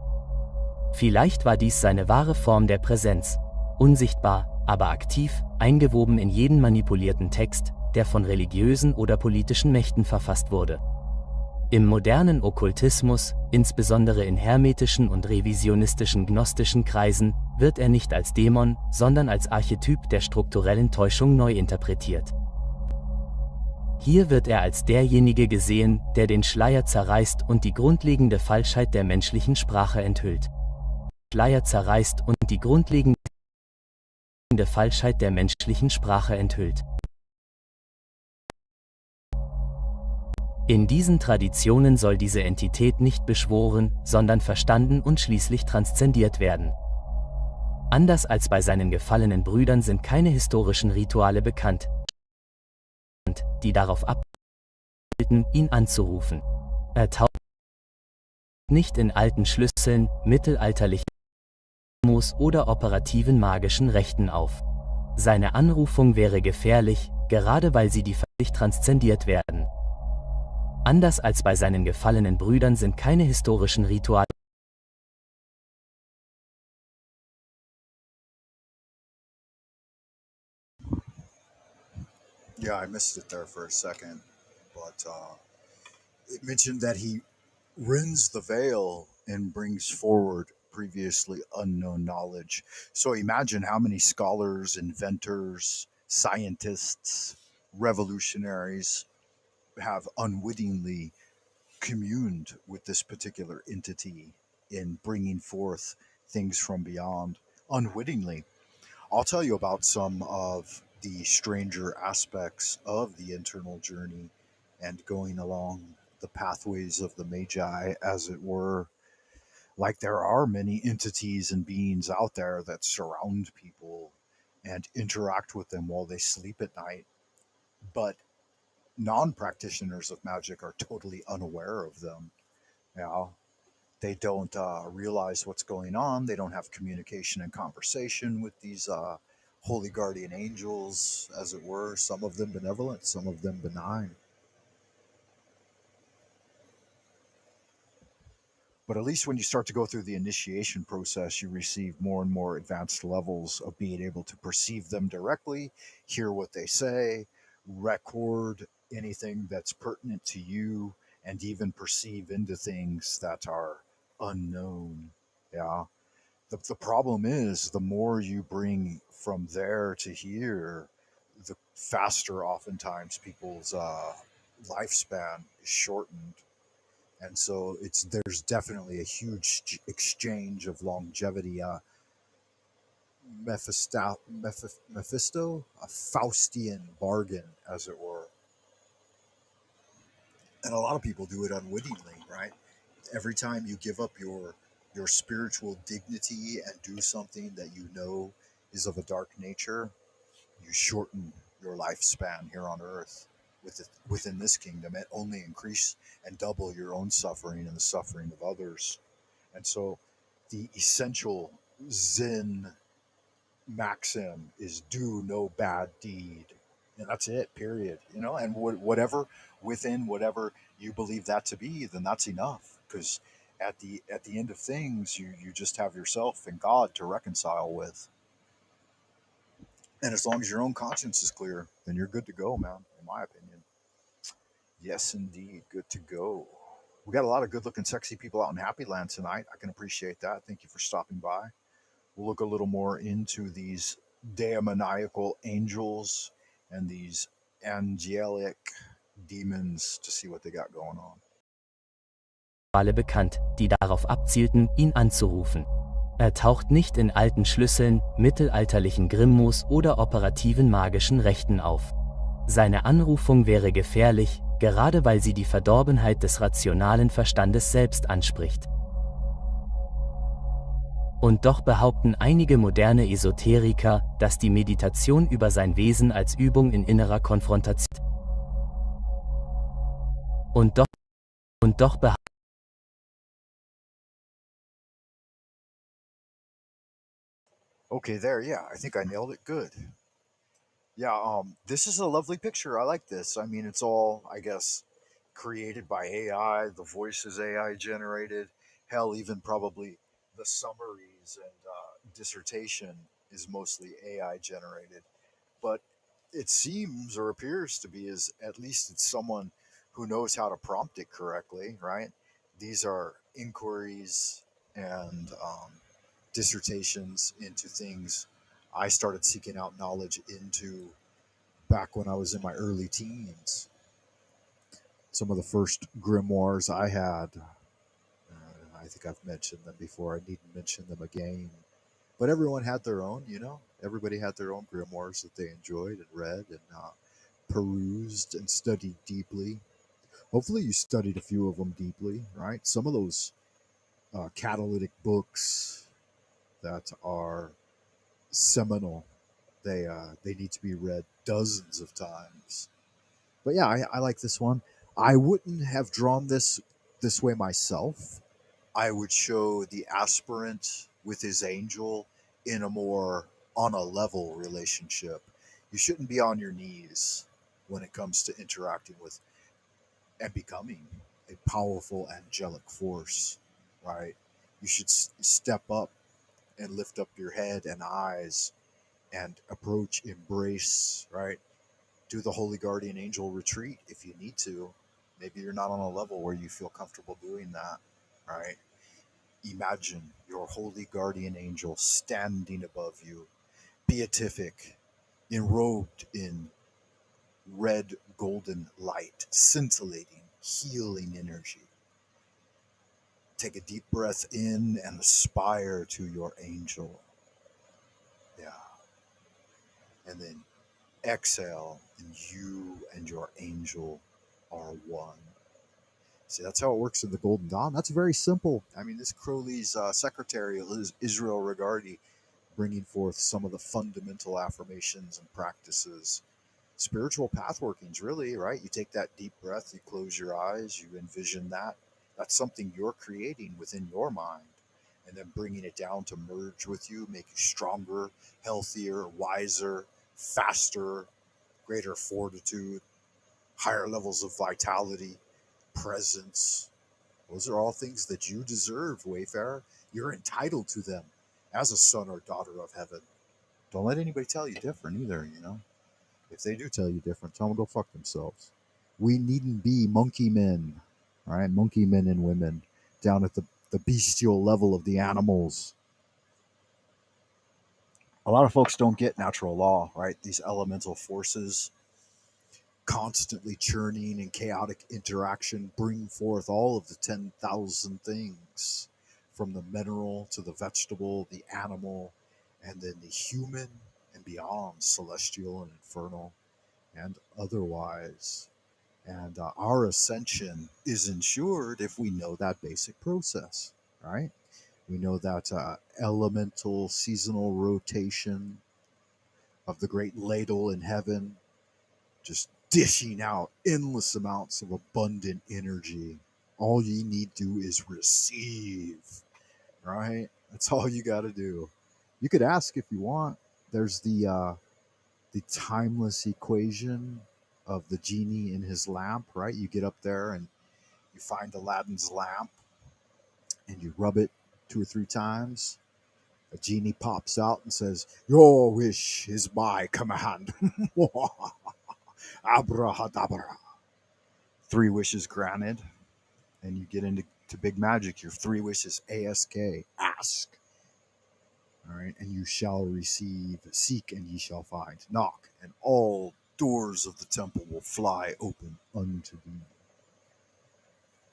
S5: Vielleicht war dies seine wahre Form der Präsenz, unsichtbar, aber aktiv, eingewoben in jeden manipulierten Text, der von religiösen oder politischen Mächten verfasst wurde. Im modernen Okkultismus, insbesondere in hermetischen und revisionistischen gnostischen Kreisen, wird er nicht als Dämon, sondern als Archetyp der strukturellen Täuschung neu interpretiert. Hier wird er als derjenige gesehen, der den Schleier zerreißt und die grundlegende Falschheit der menschlichen Sprache enthüllt. Schleier zerreißt und die grundlegende Falschheit der menschlichen Sprache enthüllt. In diesen Traditionen soll diese Entität nicht beschworen, sondern verstanden und schließlich transzendiert werden. Anders als bei seinen gefallenen Brüdern sind keine historischen Rituale bekannt, die darauf abhielten, ihn anzurufen. Er taucht nicht in alten Schlüsseln, mittelalterlichen oder operativen magischen Rechten auf. Seine Anrufung wäre gefährlich, gerade weil sie die völlig transzendiert werden. Anders als bei seinen gefallenen Brüdern sind keine historischen Rituale.
S1: Yeah, I missed it there for a second, but it mentioned that he rends the veil and brings forward previously unknown knowledge. So imagine how many scholars, inventors, scientists, revolutionaries have unwittingly communed with this particular entity in bringing forth things from beyond unwittingly. I'll tell you about some of the stranger aspects of the internal journey and going along the pathways of the Magi, as it were. Like, there are many entities and beings out there that surround people and interact with them while they sleep at night, but non practitioners of magic are totally unaware of them. Yeah, they don't realize what's going on. They don't have communication and conversation with these holy guardian angels, as it were. Some of them benevolent, some of them benign. But at least when you start to go through the initiation process, you receive more and more advanced levels of being able to perceive them directly, hear what they say, record anything that's pertinent to you, and even perceive into things that are unknown. Yeah. The problem is, the more you bring from there to here, the faster oftentimes people's lifespan is shortened. And so there's definitely a huge exchange of longevity. Mephisto, a Faustian bargain, as it were. And a lot of people do it unwittingly, right? Every time you give up your spiritual dignity and do something that you know is of a dark nature, you shorten your lifespan here on Earth within this kingdom, and only increase and double your own suffering and the suffering of others. And so the essential Zen maxim is do no bad deed. And that's it, period. And whatever within whatever you believe that to be, then that's enough. Because at the end of things, you just have yourself and God to reconcile with. And as long as your own conscience is clear, then you're good to go, man, in my opinion. Yes, indeed, good to go. We got a lot of good looking, sexy people out in Happy Land tonight. I can appreciate that. Thank you for stopping by. We'll look a little more into these demoniacal angels and these angelic demons to see what they got going on.
S5: Bekannt, die darauf abzielten, ihn anzurufen. Er taucht nicht in alten Schlüsseln, mittelalterlichen Grimmos oder operativen magischen Rechten auf. Seine Anrufung wäre gefährlich, gerade weil sie die Verdorbenheit des rationalen Verstandes selbst anspricht. Und doch behaupten einige moderne Esoteriker, dass die Meditation über sein Wesen als Übung in innerer Konfrontation. Und doch behaupten
S1: Okay, there, yeah, I think I nailed it good. Yeah, this is a lovely picture. I like this. I mean, it's all, I guess, created by AI. The voice is AI generated. Hell, even probably the summaries and dissertation is mostly AI generated. But it seems or appears to be, as at least it's someone who knows how to prompt it correctly, right? These are inquiries and dissertations into things I started seeking out knowledge into back when I was in my early teens. Some of the first grimoires I had, I think I've mentioned them before. I needn't mention them again. But everyone had their own. Everybody had their own grimoires that they enjoyed and read and perused and studied deeply. Hopefully, you studied a few of them deeply, right? Some of those catalytic books that are seminal, they need to be read dozens of times. But yeah, I like this one. I wouldn't have drawn this way myself. I would show the aspirant with his angel in a more on a level relationship. You shouldn't be on your knees when it comes to interacting with and becoming a powerful angelic force, right? You should step up and lift up your head and eyes and approach, embrace, right? Do the Holy Guardian Angel retreat if you need to. Maybe you're not on a level where you feel comfortable doing that, right? Imagine your holy guardian angel standing above you, beatific, enrobed in red golden light, scintillating, healing energy. Take a deep breath in and aspire to your angel. Yeah. And then exhale, and you and your angel are one. See, that's how it works in the Golden Dawn. That's very simple. I mean, this Crowley's secretary, Israel Regardi, bringing forth some of the fundamental affirmations and practices, spiritual path workings, really, right? You take that deep breath, you close your eyes, you envision that. That's something you're creating within your mind, and then bringing it down to merge with you, make you stronger, healthier, wiser, faster, greater fortitude, higher levels of vitality, presence. Those are all things that you deserve, Wayfarer. You're entitled to them as a son or daughter of heaven. Don't let anybody tell you different either, you know? If they do tell you different, tell them to go fuck themselves. We needn't be monkey men, all right? Monkey men and women down at the bestial level of the animals. A lot of folks don't get natural law, right? These elemental forces constantly churning and chaotic interaction bring forth all of the 10,000 things, from the mineral to the vegetable, the animal, and then the human and beyond, celestial and infernal and otherwise. And our ascension is ensured if we know that basic process, right? We know that elemental seasonal rotation of the great ladle in heaven, just dishing out endless amounts of abundant energy. All you need to do is receive, right? That's all you got to do. You could ask if you want. There's the timeless equation of the genie in his lamp, right? You get up there and you find Aladdin's lamp and you rub it 2 or 3 times. A genie pops out and says, "Your wish is my command." Abrahadabra. 3 wishes granted, and you get into big magic. Your 3 wishes, ASK, ask. All right, and you shall receive. Seek, and ye shall find. Knock, and all doors of the temple will fly open unto thee.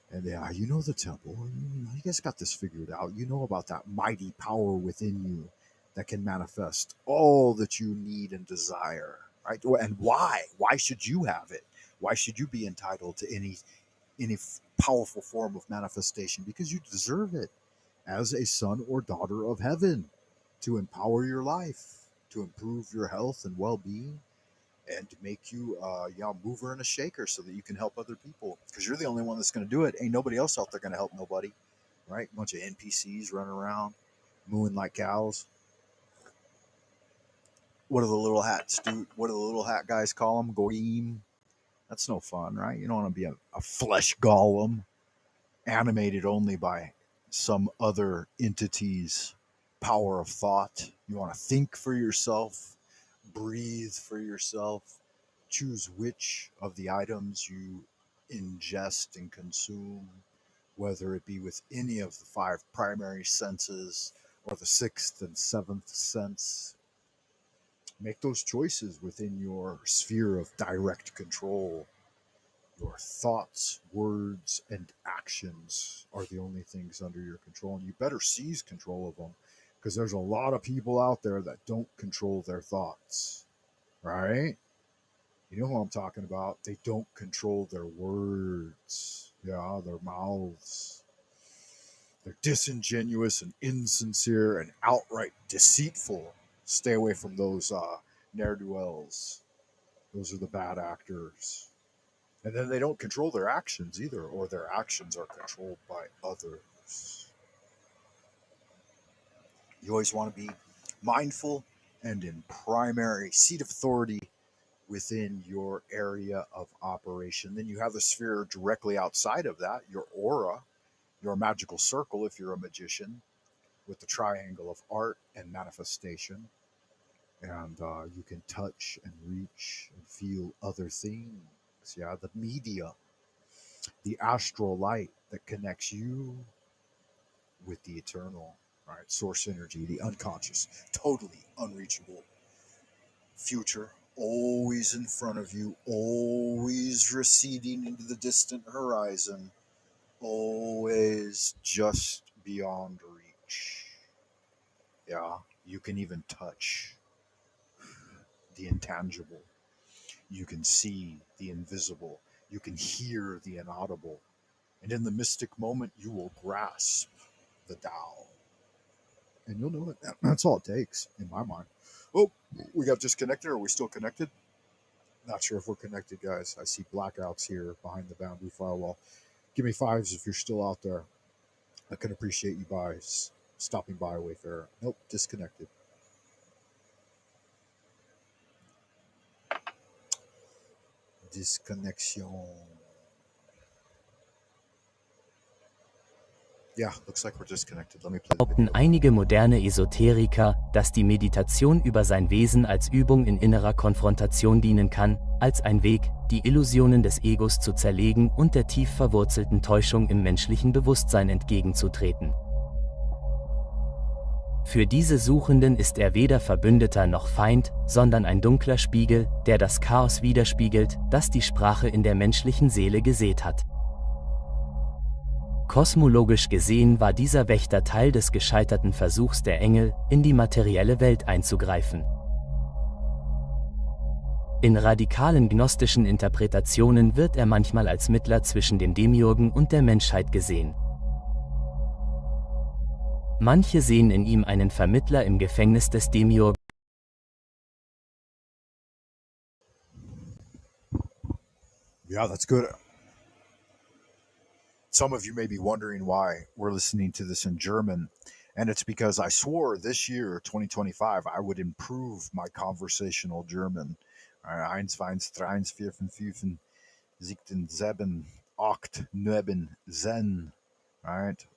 S1: And yeah, you know the temple. You guys got this figured out. You know about that mighty power within you that can manifest all that you need and desire, right? And why? Why should you have it? Why should you be entitled to any powerful form of manifestation? Because you deserve it as a son or daughter of heaven, to empower your life, to improve your health and well-being, and to make you a mover and a shaker so that you can help other people, because you're the only one that's going to do it. Ain't nobody else out there going to help nobody, right? Bunch of NPCs running around mooing like cows. What do the little hats do? What do the little hat guys call them? Goyim. That's no fun, right? You don't want to be a flesh golem animated only by some other entity's power of thought. You want to think for yourself, breathe for yourself, choose which of the items you ingest and consume, whether it be with any of the 5 primary senses or the 6th and 7th sense. Make those choices within your sphere of direct control. Your thoughts, words, and actions are the only things under your control, and you better seize control of them, because there's a lot of people out there that don't control their thoughts, right? You know who I'm talking about. They don't control their words, yeah, their mouths. They're disingenuous and insincere and outright deceitful. Stay away from those ne'er-do-wells. Those are the bad actors. And then they don't control their actions either, or their actions are controlled by others. You always want to be mindful and in primary seat of authority within your area of operation. Then you have the sphere directly outside of that, your aura, your magical circle if you're a magician, with the triangle of art and manifestation. And you can touch and reach and feel other things. Yeah, the media, the astral light that connects you with the eternal, right? Source energy, the unconscious, totally unreachable. Future, always in front of you, always receding into the distant horizon, always just beyond reach. Yeah, you can even touch the intangible. You can see the invisible. You can hear the inaudible. And in the mystic moment, you will grasp the Tao. And you'll know it. That's all it takes, in my mind. Oh, we got disconnected. Are we still connected? Not sure if we're connected, guys. I see blackouts here behind the boundary firewall. Give me fives if you're still out there. I can appreciate you guys stopping by, Wayfarer. Nope, disconnected. Disconnection. Yeah, looks like we're disconnected. Let me play the
S5: Behaupten
S1: video.
S5: einige moderne Esoteriker, dass die Meditation über sein Wesen als Übung in innerer Konfrontation dienen kann, als ein Weg, die Illusionen des Egos zu zerlegen und der tief verwurzelten Täuschung im menschlichen Bewusstsein entgegenzutreten. Für diese Suchenden ist er weder Verbündeter noch Feind, sondern ein dunkler Spiegel, der das Chaos widerspiegelt, das die Sprache in der menschlichen Seele gesät hat. Kosmologisch gesehen war dieser Wächter Teil des gescheiterten Versuchs der Engel, in die materielle Welt einzugreifen. In radikalen gnostischen Interpretationen wird er manchmal als Mittler zwischen dem Demiurgen und der Menschheit gesehen. Manche sehen in ihm einen Vermittler im Gefängnis des Demiurgen.
S1: Yeah, that's good. Some of you may be wondering why we're listening to this in German, and it's because I swore this year, 2025, I would improve my conversational German. 1, 2, 3, 4, 5, 6, 7, 8, 9, 10. All right.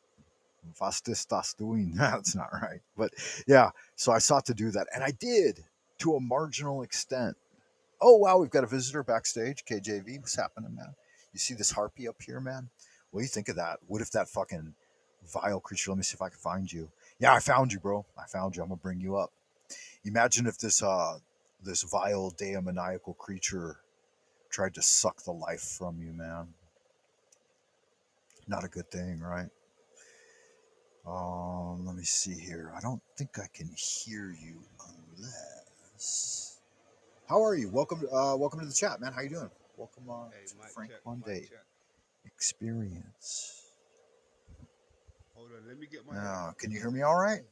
S1: Was ist das doing? That's not right. But yeah, so I sought to do that, and I did to a marginal extent. Oh, wow, we've got a visitor backstage. KJV, what's happening, man? You see this harpy up here, man? What do you think of that? What if that fucking vile creature, let me see if I can find you. Yeah, I found you, bro. I found you. I'm going to bring you up. Imagine if this vile demoniacal creature tried to suck the life from you, man. Not a good thing, right? Let me see here. I don't think I can hear you unless. How are you? Welcome to the chat, man. How you doing? Welcome to Frank Monday Experience.
S6: Hold on, let me get my.
S1: Can you hear me all right?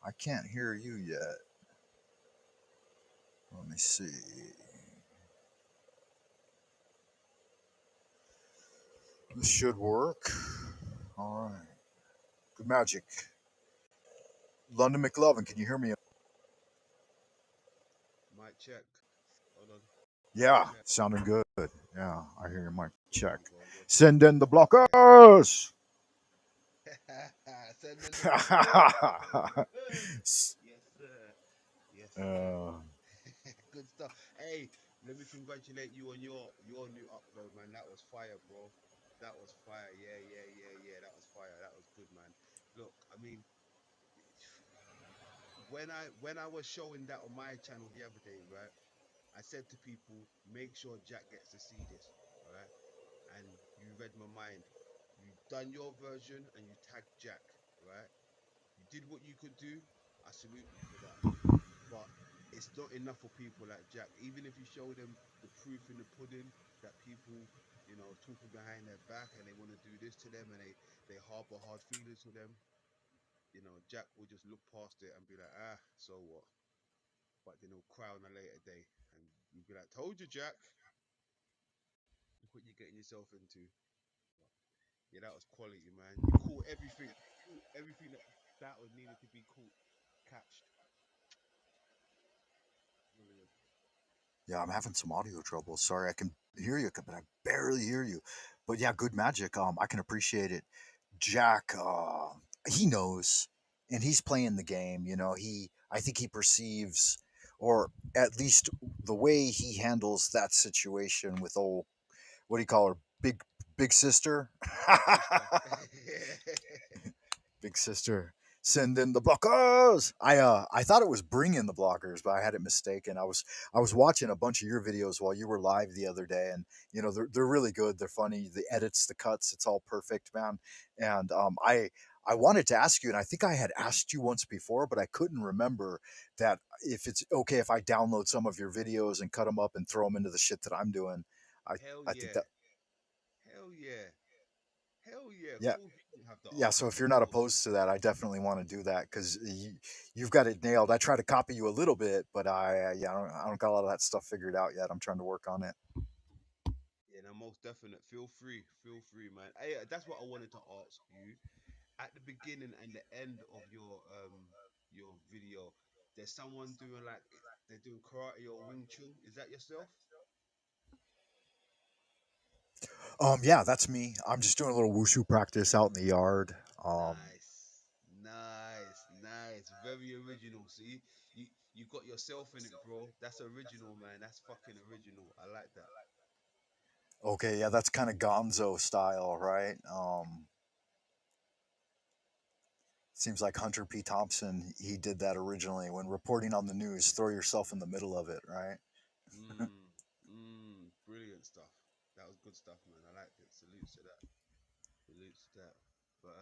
S1: I can't hear you yet. Let me see. This should work. All right. Good magic. London McLovin, can you hear me?
S6: Mic check. Hold on.
S1: Yeah, sounding good. Yeah, I hear your mic check. Send in the blockers.
S6: Send in the blockers. Yes, sir. Yes, sir. Good stuff. Hey, let me congratulate you on your new upload, man. That was fire, bro. That was fire. Yeah. That was fire. That was good, man. Look, I mean, when I was showing that on my channel the other day, right? I said to people, make sure Jack gets to see this, all right? And you read my mind. You done your version and you tagged Jack, right? You did what you could do. I salute you for that. But it's not enough for people like Jack. Even if you show them the proof in the pudding that people, talking behind their back and they want to do this to them and they harbor hard feelings for them, Jack will just look past it and be like, so what? But then he'll cry on a later day and you'll be like, told you, Jack. Look what you're getting yourself into. But yeah, that was quality, man. You caught everything. Everything that was needed to be caught, catched. Brilliant.
S1: Yeah, I'm having some audio trouble. Sorry, I can hear you, but I barely hear you. But yeah, good magic. I can appreciate it. Jack, he knows, and he's playing the game. I think he perceives, or at least the way he handles that situation with old, what do you call her, big sister?
S6: Sister.
S1: Big sister, send in the blockers. I thought it was bring in the blockers, but I had it mistaken. I was watching a bunch of your videos while you were live the other day, and they're really good. They're funny. The edits, the cuts, it's all perfect, man. And I wanted to ask you, and I think I had asked you once before, but I couldn't remember that if it's okay if I download some of your videos and cut them up and throw them into the shit that I'm doing. I
S6: Hell
S1: I think
S6: yeah.
S1: that
S6: Hell yeah. Hell yeah. Of
S1: yeah.
S6: course you can have the
S1: Yeah,
S6: art,
S1: so if
S6: of
S1: you're not
S6: course.
S1: opposed to that, I definitely want to do that because you've got it nailed. I try to copy you a little bit, but yeah, I don't got a lot of that stuff figured out yet. I'm trying to work on it.
S6: Yeah, no, most definite. Feel free, man. Hey, that's what I wanted to ask you. At the beginning and the end of your video, there's someone doing like they're doing karate or Wing Chun. Is that yourself?
S1: Yeah, that's me. I'm just doing a little wushu practice out in the yard.
S6: Nice, nice. Very original. See, you got yourself in it, bro. That's original, man. That's fucking original. I like that.
S1: Okay, yeah, that's kind of Gonzo style, right? Seems like Hunter P. Thompson, he did that originally when reporting on the news. Throw yourself in the middle of it, right?
S6: Brilliant stuff. That was good stuff, man. I liked it. Salutes to that. Salutes to that. But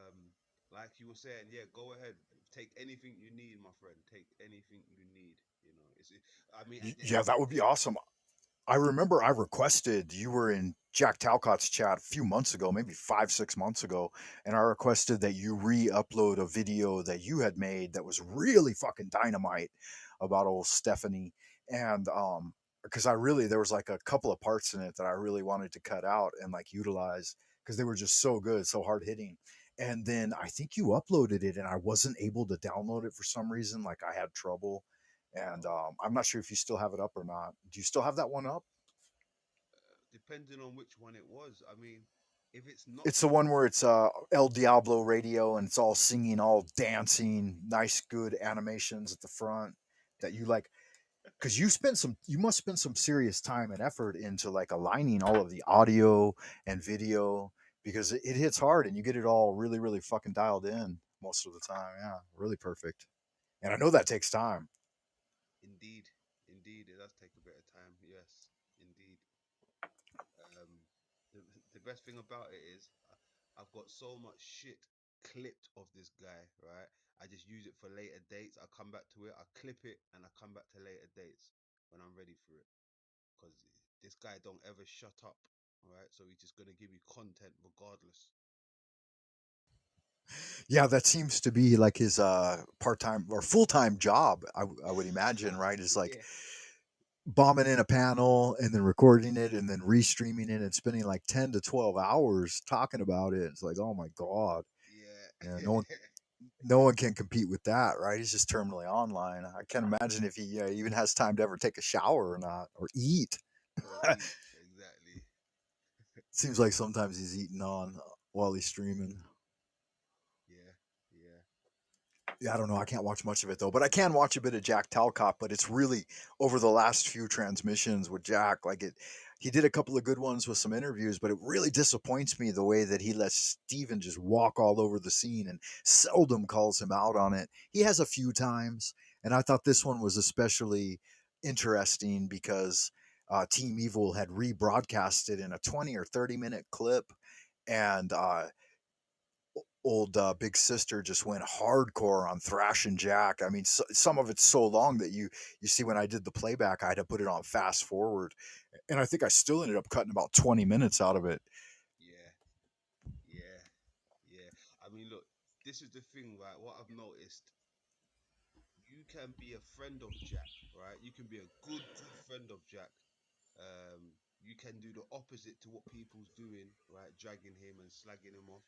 S6: like you were saying, yeah, go ahead. Take anything you need, my friend. Take anything you need. You know, I mean, at the end
S1: Yeah,
S6: of the
S1: that would be
S6: day,
S1: awesome. I remember I requested you were in Jack Talcott's chat a few months ago, maybe 5, 6 months ago, and I requested that you re-upload a video that you had made that was really fucking dynamite about old Stephanie, and because I really there was like a couple of parts in it that I really wanted to cut out and like utilize because they were just so good, so hard hitting. And then I think you uploaded it, and I wasn't able to download it for some reason. Like I had trouble, and
S6: oh,
S1: I'm not sure if you still have it up or not. Do you still have that one up?
S6: depending on which one it was. I mean, if it's not
S1: It's the
S6: the
S1: one where it's El Diablo radio and it's all singing, all dancing, nice, good animations at the front that you like. Because you must spend some serious time and effort into like aligning all of the audio and video because it hits hard and you get it all really, really fucking dialed in most of the time. Yeah, really perfect. And I know that takes time.
S6: indeed, indeed, it does take a bit of time. Yes, indeed. Um, the best thing about it is I've got so much shit clipped of this guy, right? I just use it for later dates. I come back to it, I clip it, and I come back to later dates when I'm ready for it. Because this guy don't ever shut up, right? So he's just gonna give you content regardless.
S1: Yeah, that seems to be like his part-time or full-time job. I would imagine, right? Is like
S6: Yeah,
S1: bombing in a panel and then recording it and then restreaming it and spending like 10 to 12 hours talking about it. It's like, oh my god. Yeah,
S6: yeah.
S1: no one can compete with that, right? He's just terminally online. I can't imagine if he even has time to ever take a shower or not or eat.
S6: Or eat exactly.
S1: Seems like sometimes he's eating on while he's streaming.
S6: Yeah, yeah.
S1: Yeah, I don't know. I can't watch much of it though, but I can watch a bit of Jack Talcott. But it's really over the last few transmissions with Jack. Like it, he did a couple of good ones with some interviews, but it really disappoints me the way that he lets Steven just walk all over the scene and seldom calls him out on it. He has a few times, and I thought this one was especially interesting because Team Evil had rebroadcasted in a 20 or 30 minute clip, and old big sister just went hardcore on thrashing Jack. I mean, some of it's so long that you see when I did the playback, I had to put it on fast forward, and I think I still ended up cutting about 20 minutes out of it.
S6: Yeah, yeah, yeah. I mean, look, this is the thing, right? What I've noticed, you can be a friend of Jack, right? You can be a good friend of Jack. You can do the opposite to what people's doing, right? Dragging him and slagging him off.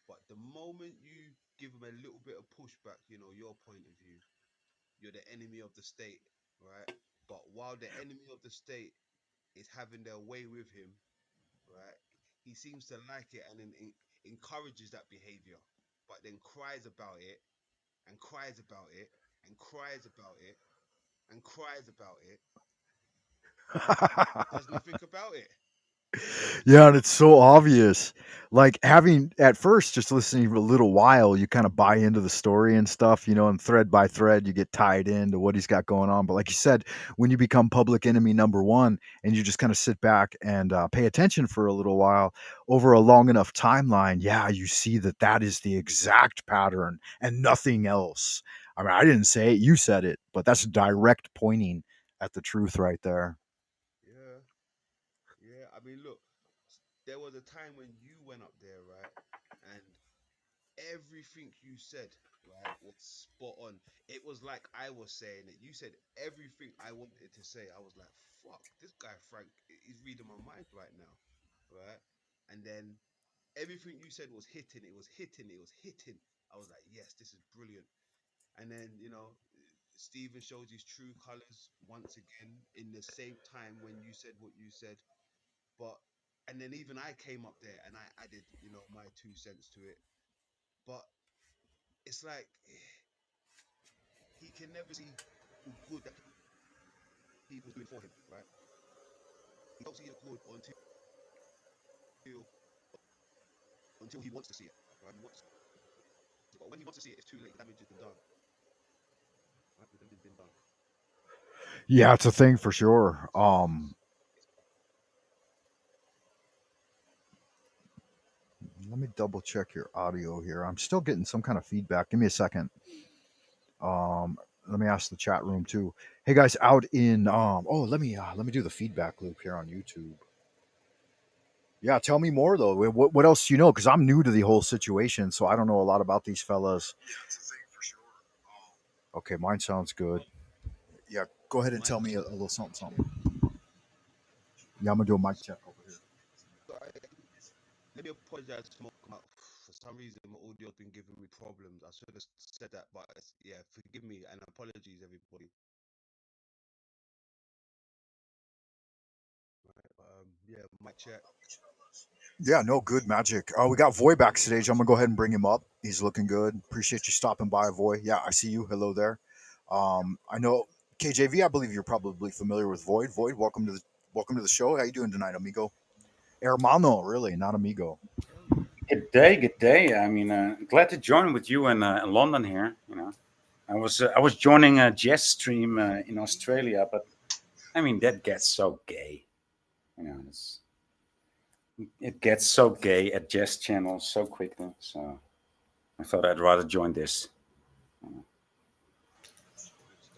S6: But the moment you give him a little bit of pushback, your point of view, you're the enemy of the state, right? But while the enemy of the state is having their way with him, right? He seems to like it and then encourages that behavior, but then cries about it and cries about it and cries about it and cries about it and does nothing about it.
S1: Yeah, and it's so obvious. Like having at first just listening for a little while, you kind of buy into the story and stuff, and thread by thread you get tied into what he's got going on. But like you said, when you become public enemy number one and you just kind of sit back and pay attention for a little while over a long enough timeline, yeah, you see that that is the exact pattern and nothing else. I mean, I didn't say it, you said it, but that's direct pointing at the truth right there.
S6: Yeah, yeah. I mean, look, there was a time when you went up there, right? And everything you said, right, was spot on. It was like I was saying it. You said everything I wanted to say. I was like, fuck, this guy Frank is reading my mind right now, right? And then everything you said was hitting. It was hitting. It was hitting. I was like, yes, this is brilliant. And then Stephen shows his true colors once again in the same time when you said what you said. But and then even I came up there and I added my 2 cents to it. But it's like he can never see the good that people's doing for him, right? He don't see the good until he wants to see it, right? He wants to, but when he wants to see it, it's too late. The damage has been done, right? The damage has been done.
S1: Yeah, it's a thing for sure.
S6: It's
S1: Let me double check your audio here. I'm still getting some kind of feedback. Give me a second. Um, Let me ask the chat room too. Hey guys, out in let me do the feedback loop here on YouTube. Yeah, tell me more though. What else do you know? Because I'm new to the whole situation, so I don't know a lot about these fellas. Yeah, it's a thing for sure. Okay, mine sounds good. Yeah, go ahead and
S6: mic
S1: tell me
S6: check,
S1: a little
S6: mic
S1: something,
S6: check.
S1: something. Yeah, I'm gonna do a mic check over here.
S6: So let me apologize for some reason my audio's been giving me problems. I should have said that, but yeah, forgive me and apologies, everybody. Right, yeah, mic check.
S1: Yeah, no, good magic. We got Voy backstage. I'm gonna go ahead and bring him up. He's looking good. Appreciate you stopping by, Voy. Yeah, I see you. Hello there. I know KJV. I believe you're probably familiar with Void. Void, welcome to the show. How you doing tonight, amigo? Hermano, really, not amigo.
S6: Hell yeah.
S7: Good day, good day. I mean, glad to join with you in London here. I was joining a jazz stream in Australia, but I mean that gets so gay. It gets so gay at jazz channels so quickly. So I thought I'd rather join this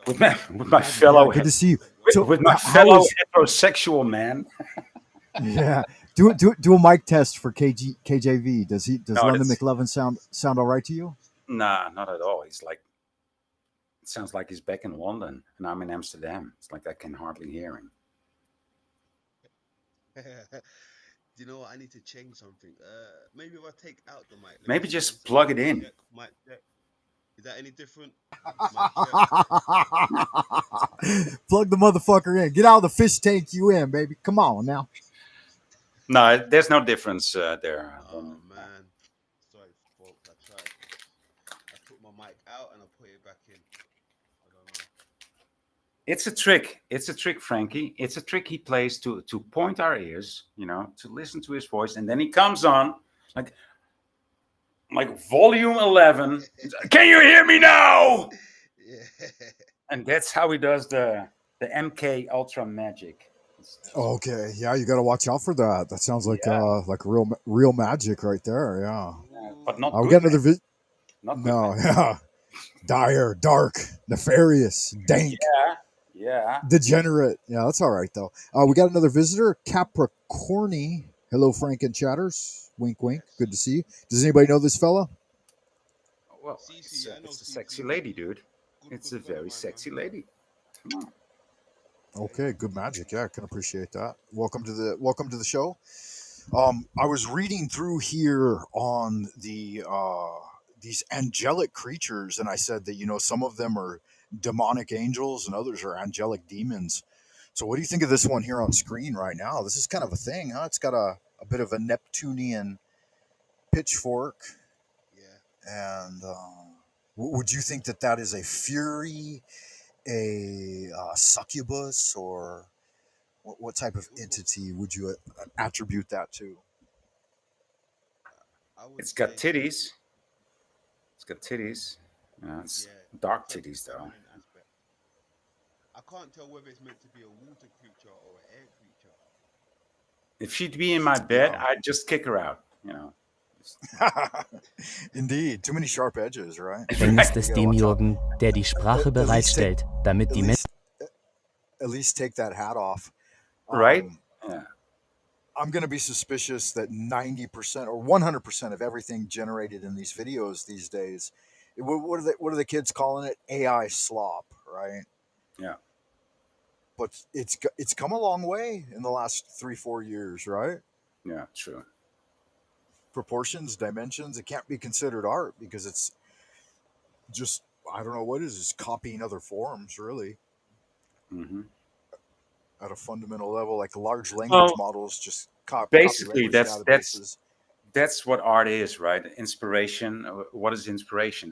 S6: Good stuff.
S7: with my
S1: Yeah,
S7: fellow
S1: good to see you. So,
S7: with my
S1: how
S7: fellow
S1: is
S7: heterosexual man.
S1: yeah? Do a mic test for KJV. Does
S7: No,
S1: London
S7: that's
S1: McLovin sound all right to you?
S7: nah, not at all. It sounds like he's back in London and I'm in Amsterdam. It's like I can hardly hear him.
S6: Do you know what? I need to change something. Maybe if I take out the mic, let me
S7: Maybe
S6: see.
S7: just
S6: 1 second.
S7: plug it in.
S6: Mic check. Is that any different? Mic check.
S1: Plug the motherfucker in. Get out of the fish tank you in, baby. Come on now.
S7: No, there's no difference there.
S6: Oh man, sorry, folks. I tried. I took my mic out and I put it back in. I don't know.
S7: It's a trick. It's a trick, Frankie. It's a trick he plays to point our ears, to listen to his voice, and then he comes on like volume 11. Can you hear me now?
S6: Yeah.
S7: And that's how he does the MK Ultra magic.
S1: Okay, yeah, you got to watch out for that. That sounds
S7: Yeah,
S1: like real magic right there. Yeah.
S7: but not
S1: We
S7: good
S1: got another
S7: magic. Not good
S1: No,
S7: magic.
S1: yeah, dire, dark, nefarious, dank,
S7: Yeah, yeah.
S1: degenerate. Yeah, that's all right though. We got another visitor, Capricorny. Hello, Frank and Chatters. Wink, wink. Good to
S6: Yes.
S1: see you. Does anybody know this fella?
S7: Well,
S6: CC, I know
S7: it's a
S6: CC,
S7: sexy
S6: man.
S7: lady, dude. It's
S6: Good
S7: a
S6: friend of
S7: very
S6: mine, man.
S7: sexy lady. Come on.
S6: Yeah,
S1: Okay, good magic. Yeah, I can appreciate that. Welcome to the show. I was reading through here on these angelic creatures, and I said that some of them are demonic angels and others are angelic demons. So, what do you think of this one here on screen right now? This is kind of a thing, huh? It's got a bit of a Neptunian pitchfork,
S6: yeah.
S1: and would you think that is a fury, a succubus, or What type of entity would you attribute that to?
S6: I would
S7: It's got
S6: say
S7: titties. It's got titties. It's
S6: yeah,
S7: dark
S6: fe-
S7: titties though.
S6: feminine aspect. I can't tell whether it's meant to be a water creature or an air creature.
S7: If she'd be in my bed,
S1: Yeah.
S7: I'd just kick her out.
S1: Indeed, too many sharp edges, right?
S5: Wenn ist
S7: Right.
S5: es
S1: You gotta watch out.
S5: demjenigen, der die Sprache
S1: At least take
S5: bereitstellt, damit
S1: at
S5: die Menschen
S1: least take that hat off.
S7: Right? Yeah.
S1: I'm going to be suspicious that 90% or 100% of everything generated in these videos these days, what are the kids calling it? AI slop, right?
S7: Yeah.
S1: But it's come a long way in the last 3-4 years, right?
S7: Yeah. True.
S1: Proportions, dimensions, it can't be considered art because it's just, I don't know what it is, it's copying other forms, really,
S7: Hmm.
S1: at a fundamental level. Like large language
S7: Well,
S1: models just copy
S7: basically,
S1: language
S7: that's what art is, right? Inspiration. What is inspiration?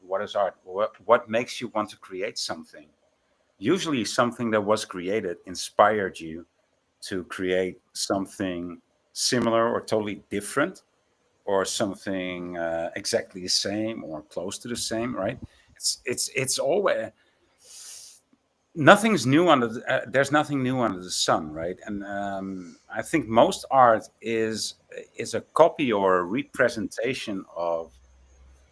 S7: What is art? What makes you want to create something? Usually, something that was created inspired you to create something similar or totally different, or something exactly the same or close to the same, right? It's always nothing's new under there's nothing new under the sun, right? And I think most art is a copy or a representation of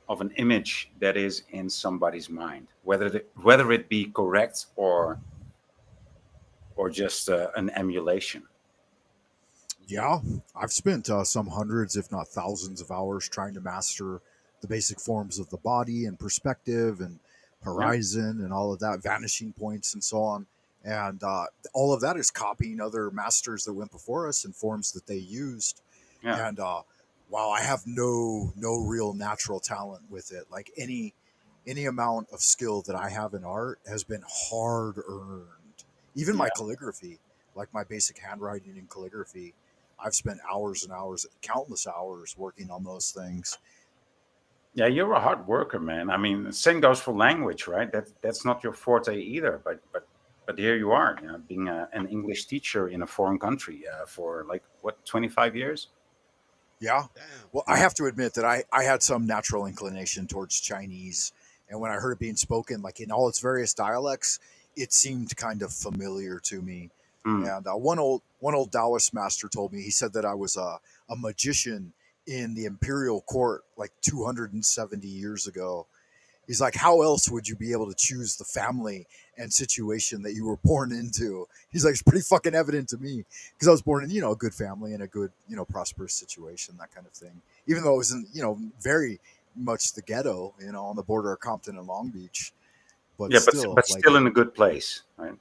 S7: an image that is in somebody's mind, whether it be correct or just an emulation.
S1: Yeah, I've spent some hundreds, if not thousands, of hours trying to master the basic forms of the body and perspective and
S7: Yeah,
S1: horizon and all of that, vanishing points and so on. And all of that is copying other masters that went before us and forms that they used.
S7: yeah,
S1: And while I have no real natural talent with it, like any amount of skill that I have in art has been hard earned. Even my
S7: yeah.
S1: calligraphy, like my basic handwriting and calligraphy, I've spent hours and hours, countless hours working on those things.
S7: Yeah, you're a hard worker, man. I mean, same goes for language, right? That's not your forte either. But here you are, being an English teacher in a foreign country for like what 25 years.
S1: Yeah.
S6: Damn.
S1: Well, I
S7: Yeah,
S1: have to admit that I had some natural inclination towards Chinese. And when I heard it being spoken, like in all its various dialects, it seemed kind of familiar to me.
S7: mm,
S1: And one old Taoist master told me, he said that I was a magician in the imperial court like 270 years ago. He's like, how else would you be able to choose the family and situation that you were born into? He's like, it's pretty fucking evident to me because I was born in, a good family and a good, prosperous situation, that kind of thing. Even though it was in, very much the ghetto, on the border of Compton and Long Beach, but
S7: yeah,
S1: still,
S7: but
S1: like,
S7: still in a good place, right?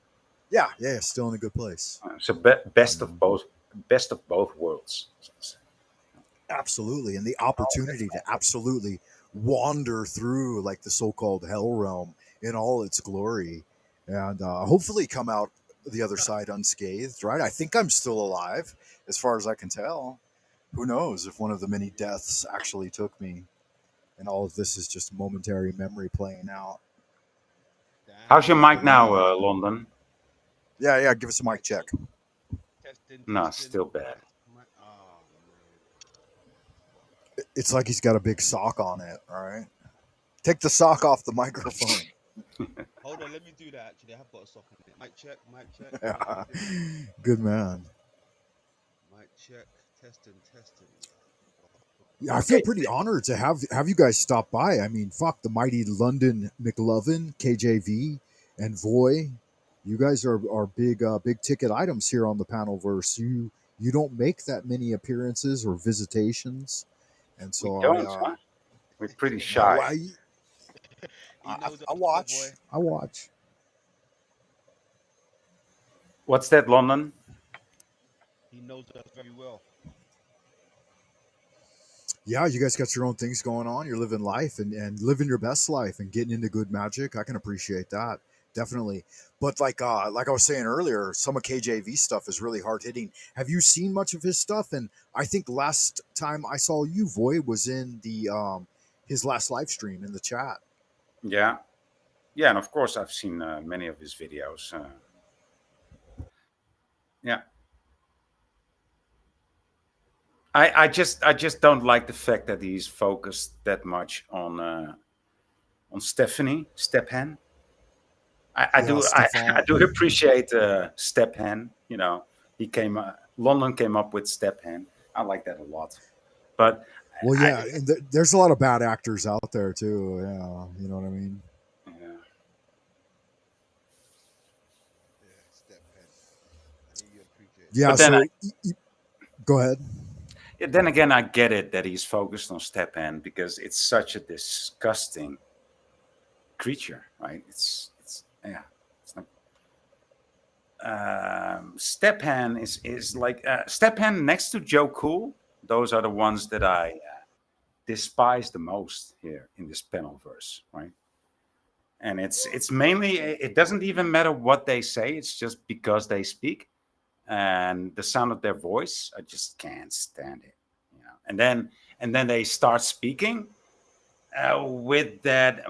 S1: yeah, still in a good place.
S7: So best of both worlds. So to say.
S1: Absolutely, and the
S7: Oh, that's
S1: opportunity to
S7: nice.
S1: absolutely wander through like the so-called hell realm in all its glory, and hopefully come out the other side unscathed. Right? I think I'm still alive, as far as I can tell. Who knows if one of the many deaths actually took me, and all of this is just momentary memory playing out.
S7: How's your
S6: Damn.
S1: But
S7: mic now,
S1: yeah,
S7: London?
S1: yeah. Give us a mic
S6: Mic
S1: check.
S6: check. Testing,
S7: No,
S6: testing.
S7: still bad.
S6: Oh man.
S1: It's like he's got a big sock on it. All right, take the sock off the microphone.
S6: Hold on, let me do that. Actually, I have got a sock on it. Mic check, mic check.
S1: Yeah,
S6: Testing.
S1: good man.
S6: Mic check. Testing, testing.
S1: Yeah, I feel
S7: Okay.
S1: pretty honored to have you guys stop by. I mean, fuck the mighty London McLovin, KJV, and Voy. You guys are big ticket items here on the panel verse. You don't make that many appearances or visitations, and
S7: We
S1: so
S7: don't, huh? We're pretty
S1: no,
S7: shy.
S6: He knows
S1: I
S6: us well, boy.
S1: watch. I watch.
S7: What's that, London?
S6: He knows us very well.
S1: Yeah, you guys got your own things going on. You're living life and living your best life and getting into good magic. I can appreciate that. Definitely. But like I was saying earlier, some of KJV stuff is really hard hitting. Have you seen much of his stuff? And I think last time I saw you, Voy, was in the his last live stream in the chat.
S7: Yeah, yeah, and of course I've seen many of his videos. Yeah. I just don't like the fact that he's focused that much on Stephen. I
S1: Yeah,
S7: do I
S1: Stefan.
S7: do appreciate Stephen. You know, London came up with Stephen. I like that a lot. But
S1: Well,
S7: I,
S1: yeah, and there's a lot of bad actors out there too. Yeah, you know what I mean.
S7: yeah.
S6: Yeah, step pen. I hear you appreciate that.
S1: Yeah.
S7: But then
S1: So go ahead.
S7: then again, I get it that he's focused on Stephen because it's such a disgusting creature, right? It's yeah. It's like Stephen is like Stephen next to Joe Cool. Those are the ones that I despise the most here in this panel verse, right? And it's mainly it doesn't even matter what they say. It's just because they speak and the sound of their voice. I just can't stand it, you know. And then they start speaking with that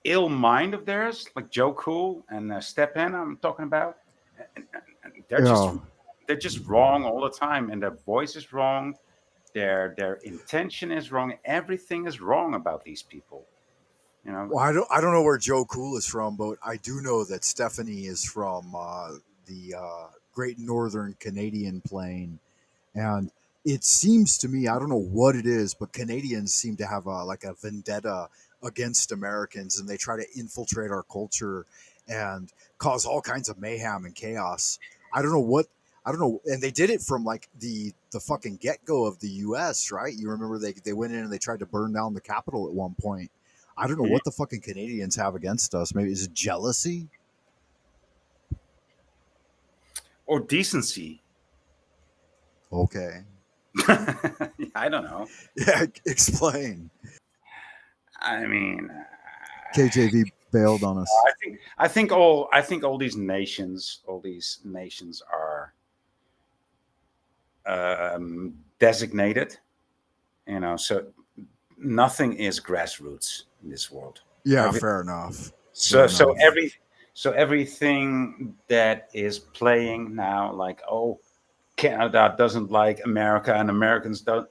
S7: ill mind of theirs, like Joe Cool and Stepan. I'm talking about, and
S1: Yeah.
S7: they're just wrong all the time, and their voice is wrong. Their intention is wrong. Everything is wrong about these people. You know.
S1: Well, I don't know where Joe Cool is from, but I do know that Stephanie is from the Great Northern Canadian Plain, and it seems to me, I don't know what it is, but Canadians seem to have like a vendetta against Americans, and they try to infiltrate our culture and cause all kinds of mayhem and chaos. I don't know what. I don't know, and they did it from like the fucking get go of the U.S. Right? You remember they went in and they tried to burn down the Capitol at one point. I don't know what the fucking Canadians have against us. Maybe is it jealousy?
S7: Or decency.
S1: Okay.
S7: I don't know.
S1: Yeah, explain.
S7: I mean,
S1: KJV bailed on us.
S7: I think all these nations are designated. You know, so nothing is grassroots in this world.
S1: Yeah, fair enough.
S7: So
S1: Fair enough.
S7: everything that is playing now, like Canada doesn't like America and Americans don't.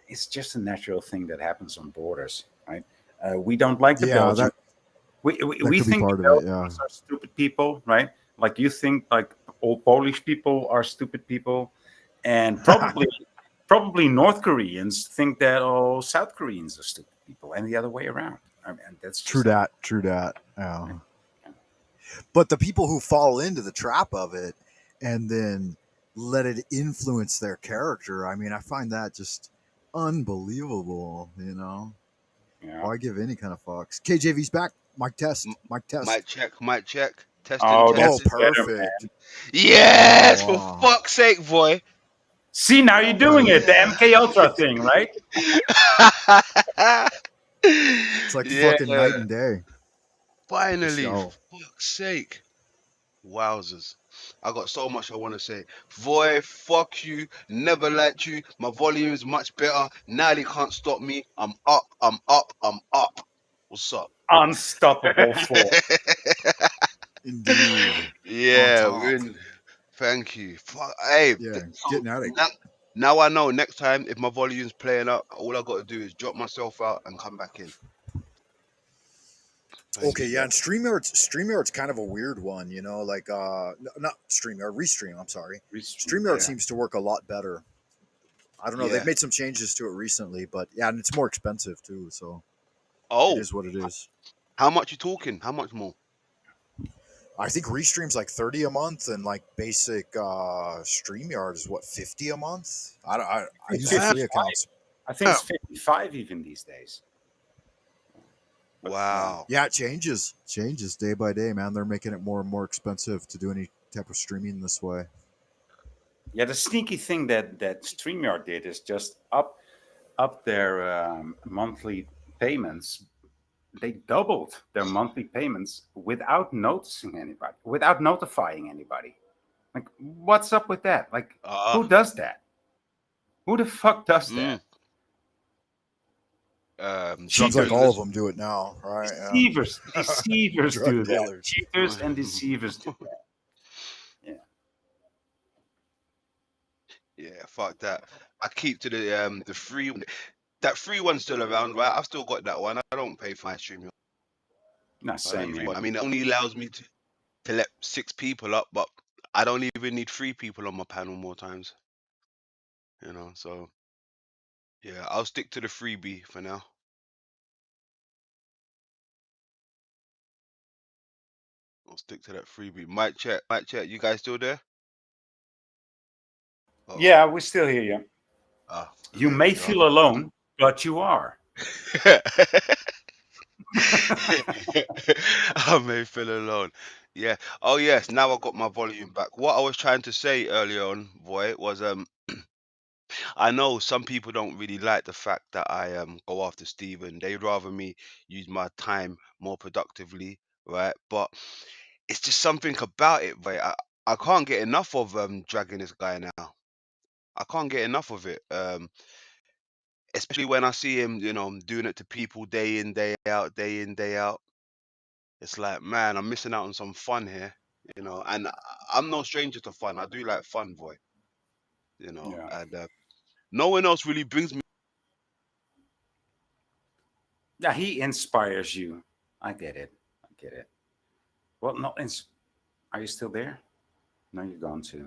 S7: It's just a natural thing that happens on borders, right? We don't like the
S1: Yeah,
S7: Belgians.
S1: that
S7: We
S1: could be
S7: think the
S1: part of it. Yeah.
S7: Belgians are stupid people, right? Like you think like all Polish people are stupid people, and probably North Koreans think that all South Koreans are stupid people, and the other way around. I mean, that's
S1: True
S7: just
S1: that. True that. Yeah. But the people who fall into the trap of it and then let it influence their character, I mean, I find that just unbelievable. You know,
S7: yeah.
S1: why give any kind of fucks? KJV's back. Mic test. Mic test.
S6: Mic check. Testing,
S7: Oh,
S1: Oh,
S7: that's
S6: testing.
S7: better,
S1: perfect.
S7: man.
S6: Yes, for
S1: Wow.
S6: fuck's sake, boy.
S7: See, now you're doing it, the MK Ultra thing, right?
S1: It's like fucking night
S6: Yeah,
S1: and day.
S6: finally,
S1: Show.
S6: for fuck's sake. Wowzers. I got so much I want to say. Voy, fuck you. Never liked you. My volume is much better. Now they can't stop me. I'm up. What's up?
S7: Unstoppable force.
S1: Indeed.
S6: Yeah,
S1: On top.
S6: thank you. Hey,
S1: Yeah,
S6: so
S1: getting at it.
S6: now I know next time if my volume's playing up, all I got to do is drop myself out and come back in. Thank
S1: Okay,
S6: you.
S1: yeah, and StreamYard's kind of a weird one, you know, like not StreamYard, Restream, I'm sorry. StreamYard
S6: Yeah.
S1: seems to work a lot better. I don't know,
S6: Yeah.
S1: they've made some changes to it recently, but yeah, and it's more expensive too, so
S6: Oh,
S1: it is what it is.
S6: how much you talking? How much more?
S1: I think Restream's like 30 a month and like basic StreamYard is what 50 a month? I use the free accounts.
S7: I think it's 55 even these days. But,
S6: Wow.
S1: Yeah, it changes day by day, man. They're making it more and more expensive to do any type of streaming this way.
S7: Yeah, the sneaky thing that StreamYard did is just up their monthly payments. They doubled their monthly payments without notifying anybody. Like, what's up with that? Like, who does that? Who the fuck does that?
S1: Seems like all of them do it now, right?
S7: Deceivers
S1: Drug
S7: do that.
S1: dealers.
S7: Cheaters and deceivers do that. Yeah.
S6: Yeah, fuck that. I keep to the free. That free one's still around, right? I've still got that one. I don't pay for my stream.
S7: No, same here.
S6: I mean, it only allows me to let 6 people up, but I don't even need 3 people on my panel more times. So yeah, I'll stick to the freebie for now. I'll stick to that freebie. Mic check, you guys still there?
S7: Yeah, we still hear you. You
S6: there
S7: may
S6: we go.
S7: feel alone, but you are.
S6: I may feel alone. Yeah. Oh yes. Now I got my volume back. What I was trying to say earlier on, boy, was I know some people don't really like the fact that I go after Steven. They'd rather me use my time more productively, right? But it's just something about it, boy. I can't get enough of dragging this guy now. I can't get enough of it. Especially when I see him, doing it to people day in, day out, day in, day out. It's like, man, I'm missing out on some fun here, and I'm no stranger to fun. I do like fun, boy,
S7: Yeah.
S6: and no one else really brings me.
S7: Yeah, he inspires you. I get it. Well, not are you still there? No, you're gone too.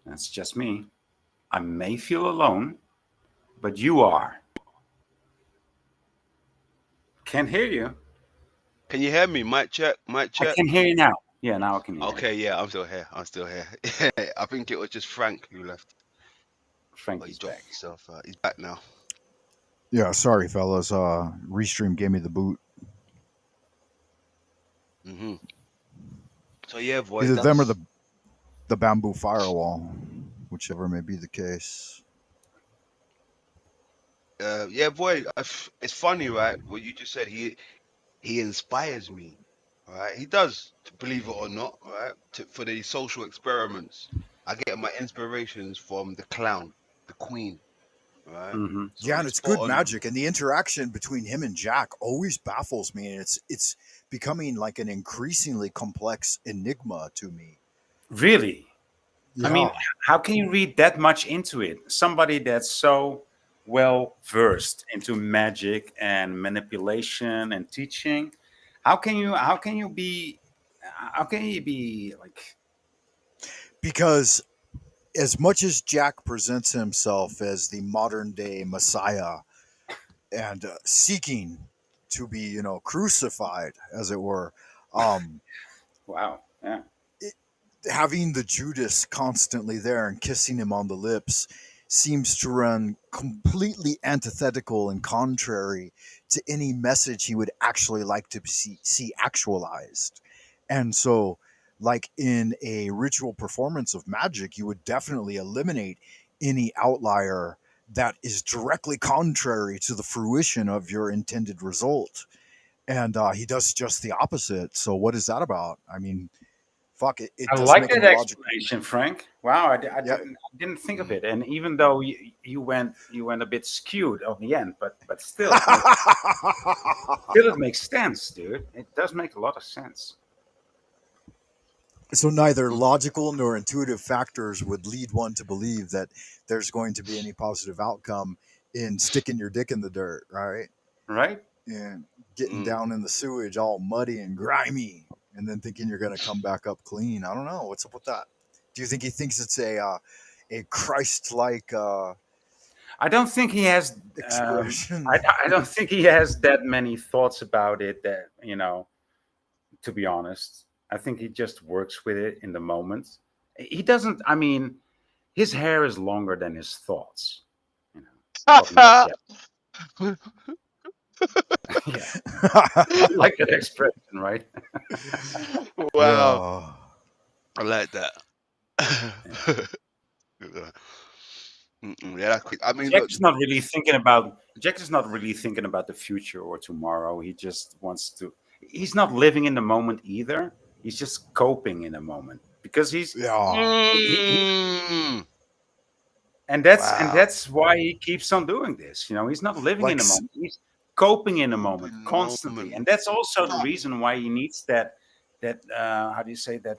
S7: That's just me. I may feel alone, but you are. Can't hear you.
S6: Can you hear me? Mic check, mic
S7: I
S6: check.
S7: can hear you now. Yeah, now I can hear you.
S6: Okay, yeah, I'm still here. I think it was just Frank who left. But he
S7: Frankie's
S6: dropped
S7: back.
S6: himself. He's back now.
S1: Yeah, sorry, fellas. Restream gave me the boot.
S6: So yeah, boy,
S1: Either them or
S6: that's
S1: the bamboo firewall, whichever may be the case.
S6: yeah, boy. It's funny, right? What you just said. He inspires me, right? He does, believe it or not, right? For the social experiments, I get my inspirations from the clown, the queen, right?
S7: Mm-hmm.
S6: So
S1: Yeah, and
S6: he's
S1: it's
S6: spot
S1: good
S6: on.
S1: magic, and the interaction between him and Jack always baffles me, and it's becoming like an increasingly complex enigma to me.
S7: Really? I mean,
S1: Yeah,
S7: how can you read that much into it? Somebody that's so well versed into magic and manipulation and teaching, how can you be like,
S1: because as much as Jack presents himself as the modern day Messiah and seeking to be, crucified, as it were, um,
S7: wow, yeah.
S1: it, having the Judas constantly there and kissing him on the lips seems to run completely antithetical and contrary to any message he would actually like to see actualized. And so, like in a ritual performance of magic, you would definitely eliminate any outlier that is directly contrary to the fruition of your intended result. And he does just the opposite. So, what is that about? I mean, fuck it, it
S7: I
S1: does
S7: like
S1: make
S7: that
S1: any logic.
S7: explanation, Frank. Wow,
S1: Yeah,
S7: I didn't think of it. And even though you went a bit skewed on the end, but still it makes sense, dude. It does make a lot of sense.
S1: so neither logical nor intuitive factors would lead one to believe that there's going to be any positive outcome in sticking your dick in the dirt, right?
S7: Right?
S1: And getting
S6: Mm.
S1: down in the sewage all muddy and grimy and then thinking you're going to come back up clean. I don't know. What's up with that? Do you think he thinks it's a Christ-like
S7: I don't think he has.
S1: expression?
S7: I don't think he has that many thoughts about it. That to be honest, I think he just works with it in the moment. He doesn't. I mean, his hair is longer than his thoughts. You know, talking about that. Yeah, you like that expression, right?
S6: Wow,
S1: Yeah.
S6: I like that. Yeah, that's quick. I mean,
S7: Jack
S6: look,
S7: is not really thinking about. Jack is not really thinking about the future or tomorrow. He just wants to. He's not living in the moment either. He's just coping in the moment because
S1: Yeah.
S7: he
S6: mm,
S7: and
S6: wow,
S7: that's why he keeps on doing this. He's not living in
S1: Like
S7: the moment. He's coping in the moment
S6: open the
S7: constantly,
S6: moment.
S7: and that's also the reason why he needs that how do you say that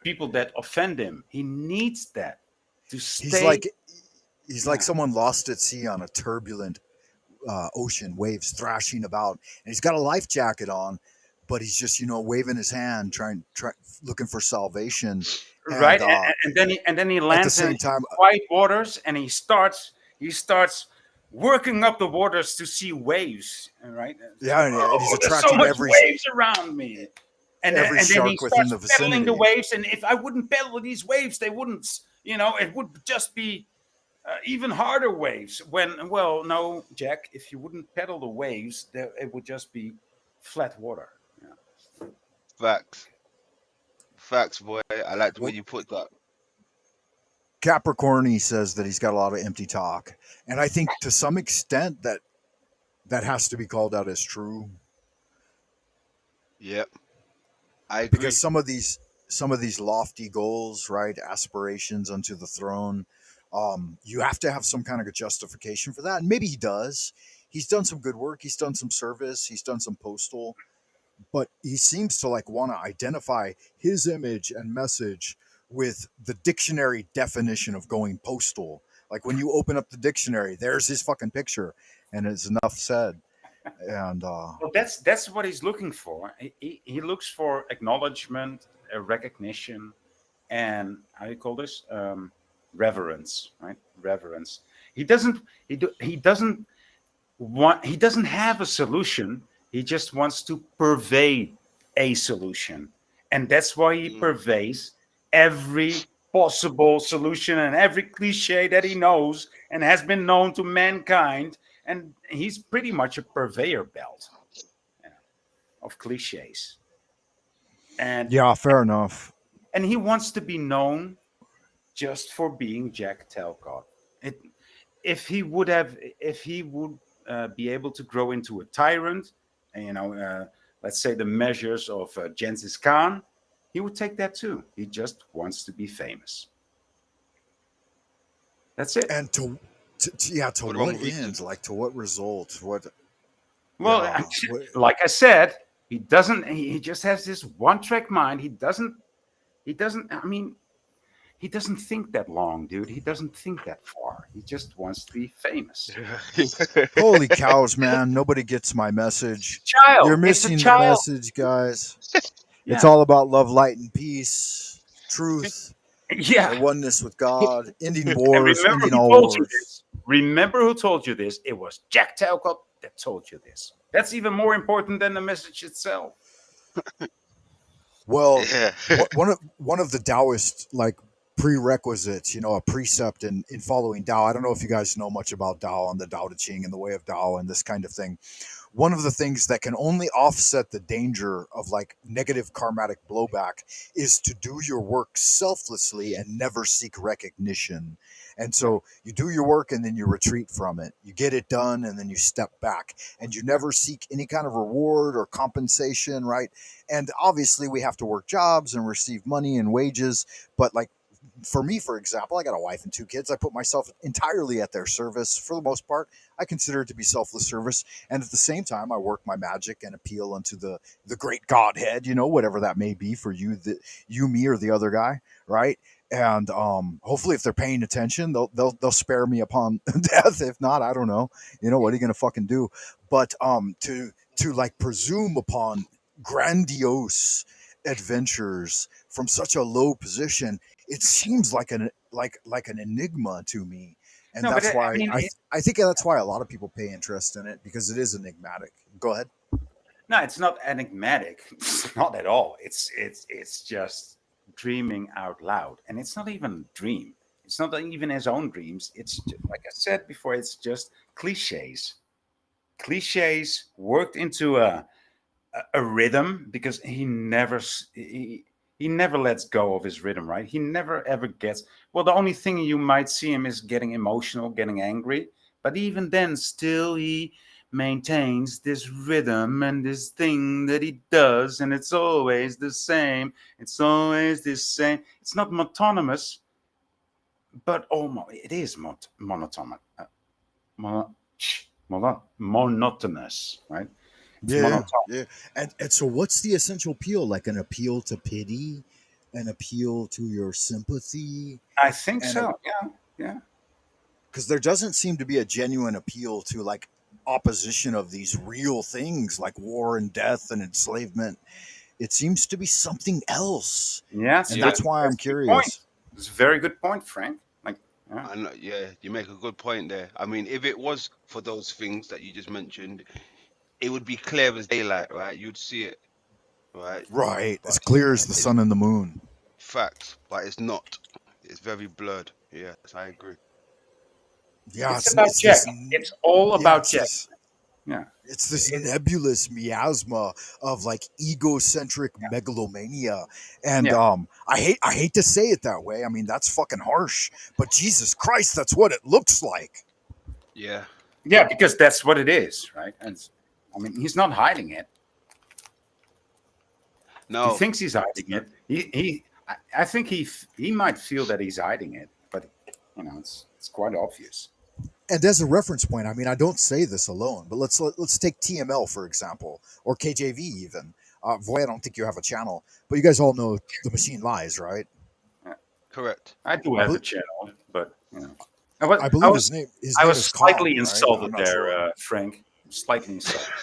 S7: people that offend him. He needs that to
S1: He's
S7: stay.
S1: like he's like
S7: Yeah.
S1: someone lost at sea on a turbulent ocean, waves thrashing about, and he's got a life jacket on, but he's just waving his hand, looking for salvation,
S7: Right,
S1: and
S7: and then he
S1: at the
S7: lands in
S1: same time,
S7: quiet waters, and he starts working up the waters to see waves. Right,
S1: yeah, and he's
S7: oh, there's so
S1: attracting
S7: much waves around me, and then he
S1: shark within
S7: starts
S1: the
S7: pedaling the
S1: vicinity.
S7: waves. And if I wouldn't pedal these waves, they wouldn't. It would just be even harder waves. Well, no, Jack, if you wouldn't pedal the waves, it would just be flat water. Yeah.
S6: Facts. Facts, boy. I like the way
S1: Well,
S6: you put that.
S1: Capricorn says that he's got a lot of empty talk, and I think to some extent that has to be called out as true,
S6: Yep. I
S1: because
S6: agree.
S1: some of these lofty goals, right, aspirations unto the throne, you have to have some kind of a justification for that, and maybe he does. He's done some good work, he's done some service, he's done some postal, but he seems to like want to identify his image and message with the dictionary definition of going postal. Like when you open up the dictionary, there's his fucking picture, and it's enough said. And
S7: Well, that's what he's looking for. He looks for acknowledgement, recognition, and how you call this, reverence, right? Reverence. He doesn't. He doesn't want. He doesn't have a solution. He just wants to pervade a solution, and that's why he
S6: Mm.
S7: pervades every possible solution and every cliche that he knows and has been known to mankind. And he's pretty much a purveyor belt of cliches, and
S1: yeah, fair enough.
S7: and he wants to be known just for being Jack Talcott. It, if he would be able to grow into a tyrant, and let's say the measures of Genghis Khan, he would take that too. He just wants to be famous. That's it.
S1: And to
S6: What wrong
S1: what
S6: with
S1: end?
S6: Ethan?
S1: Like to what result? What?
S7: Well,
S1: Yeah. What,
S7: like I said, he doesn't. He just has this one-track mind. He doesn't. He doesn't. I mean, he doesn't think that long, dude. He doesn't think that far. He just wants to be famous.
S1: holy cows, man! Nobody gets my message. You're
S7: Child, it's a
S1: missing the
S7: child.
S1: message, guys. It's
S7: Yeah,
S1: all about love, light, and peace, truth,
S7: yeah.
S1: oneness with God, ending
S7: And
S1: wars,
S7: remember
S1: ending
S7: who
S1: all
S7: told you
S1: wars.
S7: this? Remember who told you this? It was Jack Talcott that told you this. That's even more important than the message itself.
S1: Well,
S6: Yeah.
S1: one of the Taoist like prerequisites, a precept in following Tao. I don't know if you guys know much about Tao and the Tao Te Ching and the way of Tao and this kind of thing. One of the things that can only offset the danger of like negative karmatic blowback is to do your work selflessly and never seek recognition. And so you do your work and then you retreat from it. You get it done and then you step back and you never seek any kind of reward or compensation, right? And obviously we have to work jobs and receive money and wages, but like for me, for example, I got a wife and two kids. I put myself entirely at their service for the most part. I consider it to be selfless service, and at the same time, I work my magic and appeal unto the great Godhead, whatever that may be for you, you, me, or the other guy, right? And hopefully, if they're paying attention, they'll spare me upon death. If not, I don't know. What are you gonna fucking do? But to like presume upon grandiose adventures from such a low position, it seems like an enigma to me, and
S7: No, but
S1: that's
S7: I
S1: why
S7: mean,
S1: I think that's why a lot of people pay interest in it, because it is enigmatic. Go ahead.
S7: no, it's not enigmatic. It's not at all. It's just dreaming out loud, and it's not even a dream. It's not even his own dreams. It's like I said before. It's just cliches. Cliches worked into a rhythm, because he never lets go of his rhythm, right? He never ever gets. Well, the only thing you might see him is getting emotional, getting angry, but even then still he maintains this rhythm and this thing that he does, and it's always the same. It's always the same. It's not monotonous, but almost it is monotonous. Mono, monotonous, right? It's
S1: Yeah,
S7: monotonous.
S1: yeah. And so what's the essential appeal? Like an appeal to pity, an appeal to your sympathy,
S7: I think
S1: and
S7: so. Yeah.
S1: because there doesn't seem to be a genuine appeal to like opposition of these real things like war and death and enslavement. It seems to be something else,
S7: Yeah,
S1: and
S6: Yeah.
S1: that's why I'm
S7: that's a good point.
S1: curious.
S7: It's a very good point, Frank. Like, yeah.
S6: I know, yeah, you make a good point there. I mean, if it was for those things that you just mentioned, it would be clear as daylight, right? You'd see it, right?
S1: Right, as
S6: But
S1: clear as the
S6: it's
S1: sun and the moon.
S6: facts, but it's not. It's very blurred. Yes, I agree.
S1: Yeah,
S7: It's about
S1: it's
S7: Jack.
S1: this.
S7: It's all
S1: Yeah,
S7: about
S1: it's
S7: Jack.
S1: this.
S7: Yeah.
S1: It's this
S7: It,
S1: nebulous miasma of like egocentric megalomania, and
S7: yeah.
S1: I hate to say it that way. I mean that's fucking harsh, but Jesus Christ, that's what it looks like.
S6: Yeah.
S7: Yeah, because that's what it is, right? And I mean, he's not hiding it. He
S6: No.
S7: thinks he's hiding it. I think he might feel that he's hiding it, but it's quite obvious.
S1: And as a reference point, I mean I don't say this alone, but let's take TML for example, or KJV even. Voy, I don't think you have a channel, but you guys all know the machine lies, right?
S6: Correct.
S7: I do
S1: I,
S7: have
S1: bel
S7: a channel, but I was
S1: I
S7: I
S1: believe
S7: was
S1: his
S7: I
S1: name
S7: was
S1: is
S7: slightly
S1: Kong, right? I'm
S7: insulted
S1: not
S7: there,
S1: sure.
S7: Frank. Slightly insulted.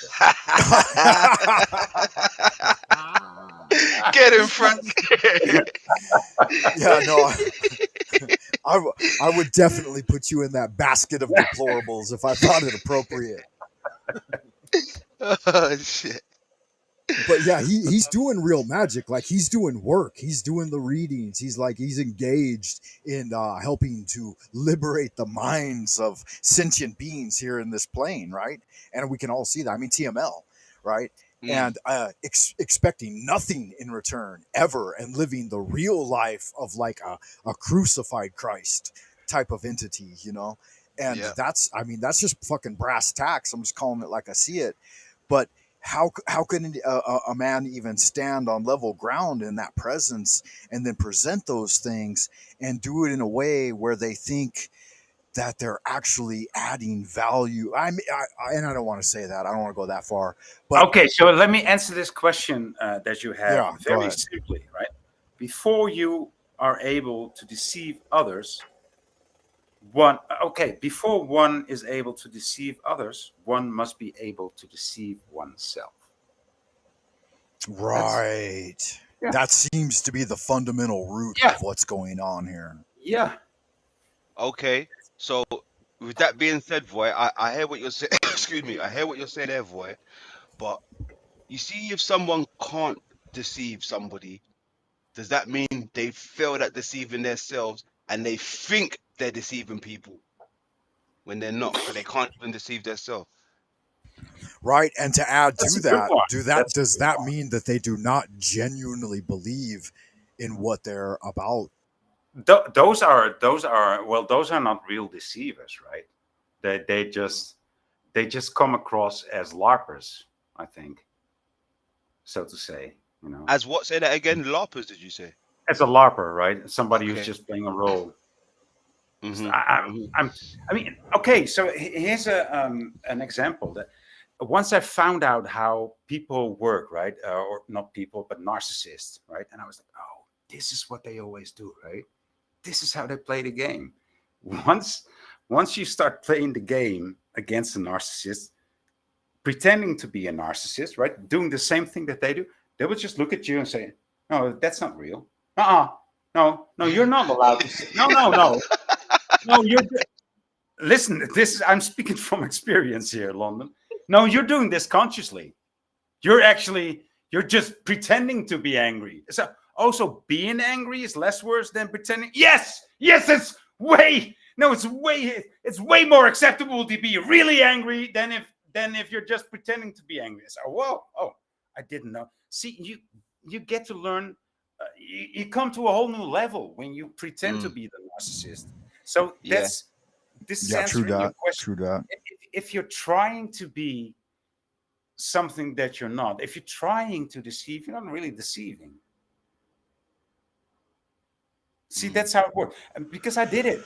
S6: Get him, Frank.
S1: Yeah, no, I would definitely put you in that basket of deplorables if I thought it appropriate.
S6: Oh shit.
S1: But yeah, he's doing real magic. Like he's doing work. He's doing the readings. He's engaged in helping to liberate the minds of sentient beings here in this plane, right? And we can all see that. I mean, TML, right?
S6: Mm,
S1: And expecting nothing in return ever, and living the real life of like a crucified Christ type of entity, you know. And
S6: yeah.
S1: I mean, that's just fucking brass tacks. I'm just calling it like I see it. But how can a man even stand on level ground in that presence and then present those things and do it in a way where they think that they're actually adding value? And I don't want to say that. I don't want to go that far. But
S7: Okay, so let me answer this question that you have
S1: yeah, go
S7: very
S1: ahead.
S7: simply, right? Before you are able to deceive others, before one is able to deceive others, one must be able to deceive oneself. That's
S1: Right.
S7: yeah,
S1: That seems to be the fundamental root
S7: yeah,
S1: of what's going on here.
S7: yeah.
S6: Okay. So with that being said, Voy, I hear what you're saying. Excuse me. I hear what you're saying there, Voy. But you see, if someone can't deceive somebody, does that mean they failed at deceiving themselves and they think they're deceiving people when they're not, because they can't even deceive themselves?
S1: Right. And to add
S7: That's
S1: to
S7: a good
S1: that,
S7: one. That's a
S1: does
S7: good
S1: that
S7: one.
S1: mean that they do not genuinely believe in what they're about?
S7: Those are not real deceivers, right? They just come across as larpers, I think, so to say.
S6: As what? Say that again. LARPers, did you say?
S7: As a larper, right? Somebody who's
S6: Okay.
S7: just playing a role.
S6: Mm-hmm.
S7: I,
S6: Mm-hmm.
S7: I mean, okay. So here's an example that once I found out how people work, right, or not people, but narcissists, right, and I was like, oh, this is what they always do, right? This is how they play the game. Once, once you start playing the game against a narcissist, pretending to be a narcissist, right, doing the same thing that they would just look at you and say, no, that's not real. No, no, you're not allowed to say, no, listen, I'm speaking from experience here, London. No, you're doing this consciously. You're just pretending to be angry. So also being angry is less worse than pretending. Yes, it's way more acceptable to be really angry than if you're just pretending to be angry. So, whoa, oh, I didn't know. See, you get to learn. You come to a whole new level when you pretend to
S6: Mm.
S7: be the narcissist. So
S6: Yeah.
S7: this is
S1: Yeah, true
S7: answering your
S1: that.
S7: question.
S1: True that.
S7: If you're trying to be something that you're not, if you're trying to deceive, you're not really deceiving. See, that's how it works. Because I did it.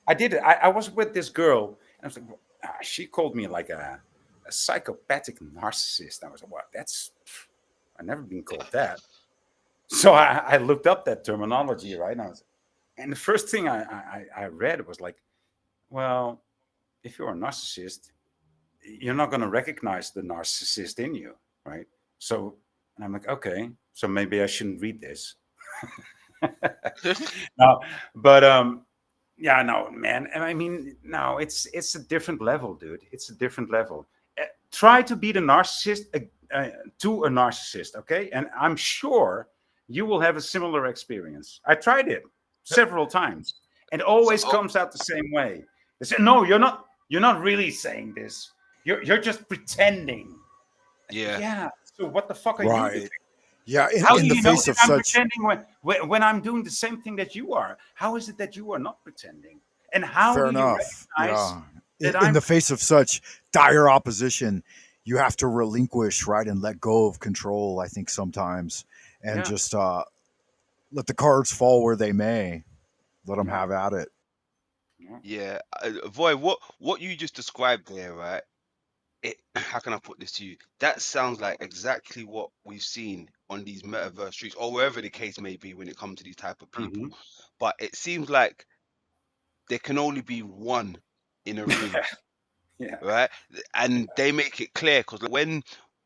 S7: I was with this girl, and I was like, she called me like a psychopathic narcissist. I was like, well, I've never been called that. So I looked up that terminology, right? And the first thing I read was like, well, if you're a narcissist, you're not going to recognize the narcissist in you, right? So, and I'm like, okay, so maybe I shouldn't read this. No, but yeah, no, man. And I mean, no, it's a different level, dude. It's a different level. Try to be the narcissist to a narcissist, okay? And I'm sure you will have a similar experience. I tried it several times, and always comes out the same way. They say, "No, you're not. You're not really saying this. You're just pretending." Yeah. So what the fuck are you doing?
S1: Right. Yeah.
S7: How
S1: In
S7: do
S1: the
S7: you know
S1: face
S7: that
S1: of
S7: I'm
S1: such.
S7: pretending when I'm doing the same thing that you are? How is it that you are not pretending? And how
S1: Fair
S7: do you
S1: enough.
S7: recognize
S1: Yeah.
S7: that
S1: In
S7: I'm
S1: the face of such dire opposition, you have to relinquish, right, and let go of control, I think, sometimes, and
S7: yeah,
S1: just let the cards fall where they may. Let them
S7: yeah,
S1: have at it.
S7: yeah.
S8: Yeah, Void, what you just described there, right? How can I put this to you? That sounds like exactly what we've seen on these metaverse streets, or wherever the case may be when it comes to these type of people.
S7: Mhm.
S8: But it seems like there can only be one in a room,
S7: Yeah.
S8: right? And they make it clear because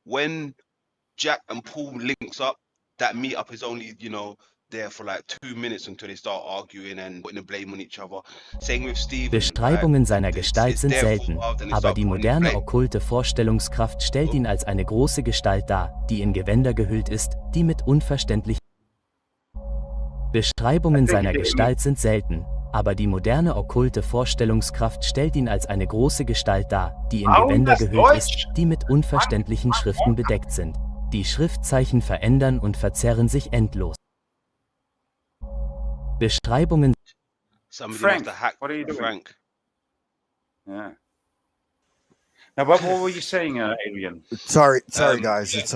S8: when Jack and Paul links up, that meetup is only, there for like 2 minutes until they start arguing and putting the blame on each other. Same with Steven, right?
S5: Beschreibungen seiner Gestalt
S8: It's
S5: sind
S8: their
S5: selten,
S8: fault, then they
S5: aber
S8: start
S5: die
S8: putting the
S5: moderne
S8: blame.
S5: okkulte Vorstellungskraft stellt ihn als eine große Gestalt dar, die in Gewänder gehüllt ist, die mit unverständlichen Beschreibungen seiner Gestalt sind selten, aber die moderne okkulte Vorstellungskraft stellt ihn als eine große Gestalt dar, die in Gewänder gehüllt ist, die mit unverständlichen Schriften bedeckt sind. Die Schriftzeichen verändern und verzerren sich endlos. Beschreibungen.
S8: Somebody
S7: Frank,
S8: must have hacked
S7: what are you doing?
S8: Frank.
S7: Yeah. Now, what were you saying, Adrian?
S1: Sorry, guys. It's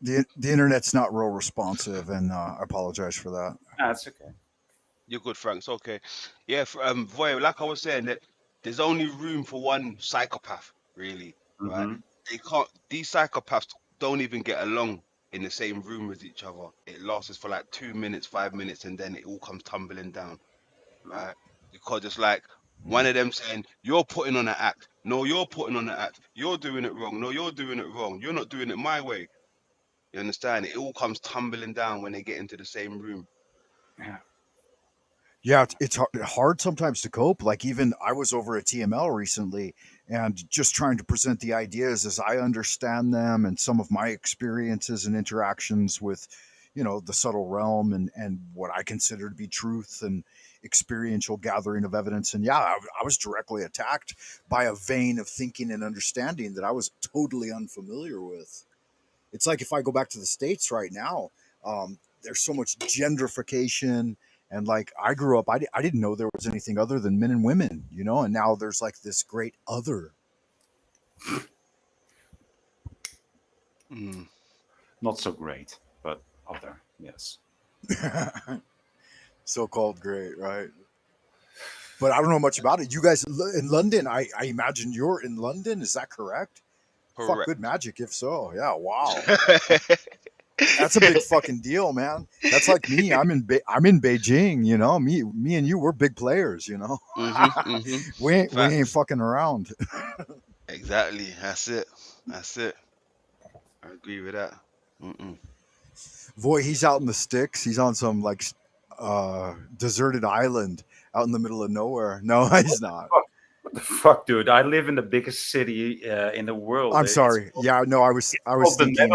S1: the internet's not real responsive, and I apologize for that.
S7: That's okay.
S8: You're good, Frank. It's okay. Yeah, Voy, like I was saying, that there's only room for one psychopath, really, right?
S7: Mhm.
S8: They can't. These psychopaths don't even get along in the same room with each other. It lasts for like 2 minutes, 5 minutes, and then it all comes tumbling down, right? Because it's like one of them saying, "You're putting on an act. No, you're putting on an act. You're doing it wrong. No, you're doing it wrong. You're not doing it my way." You understand? It all comes tumbling down when they get into the same room.
S7: Yeah.
S1: Yeah, it's hard sometimes to cope. Like, even I was over at TML recently and just trying to present the ideas as I understand them and some of my experiences and interactions with, the subtle realm and what I consider to be truth and experiential gathering of evidence. And yeah, I was directly attacked by a vein of thinking and understanding that I was totally unfamiliar with. It's like if I go back to the States right now, there's so much gentrification. And like I grew up, I didn't know there was anything other than men and women, and now there's like this great other.
S7: Not so great, but other, yes.
S1: So-called great, right? But I don't know much about it. You guys in London, I imagine you're in London. Is that correct? Fuck,
S8: Correct.
S1: good magic if so. Yeah, wow. That's a big fucking deal, man. That's like me. I'm in Beijing. Me and you, we're big players. We ain't fucking around.
S8: Exactly. That's it. I agree with that.
S1: Boy, he's out in the sticks. He's on some like deserted island out in the middle of nowhere. No, he's not.
S7: What the fuck, dude? I live in the biggest city in the world.
S1: I'm sorry. Yeah, no, I was thinking.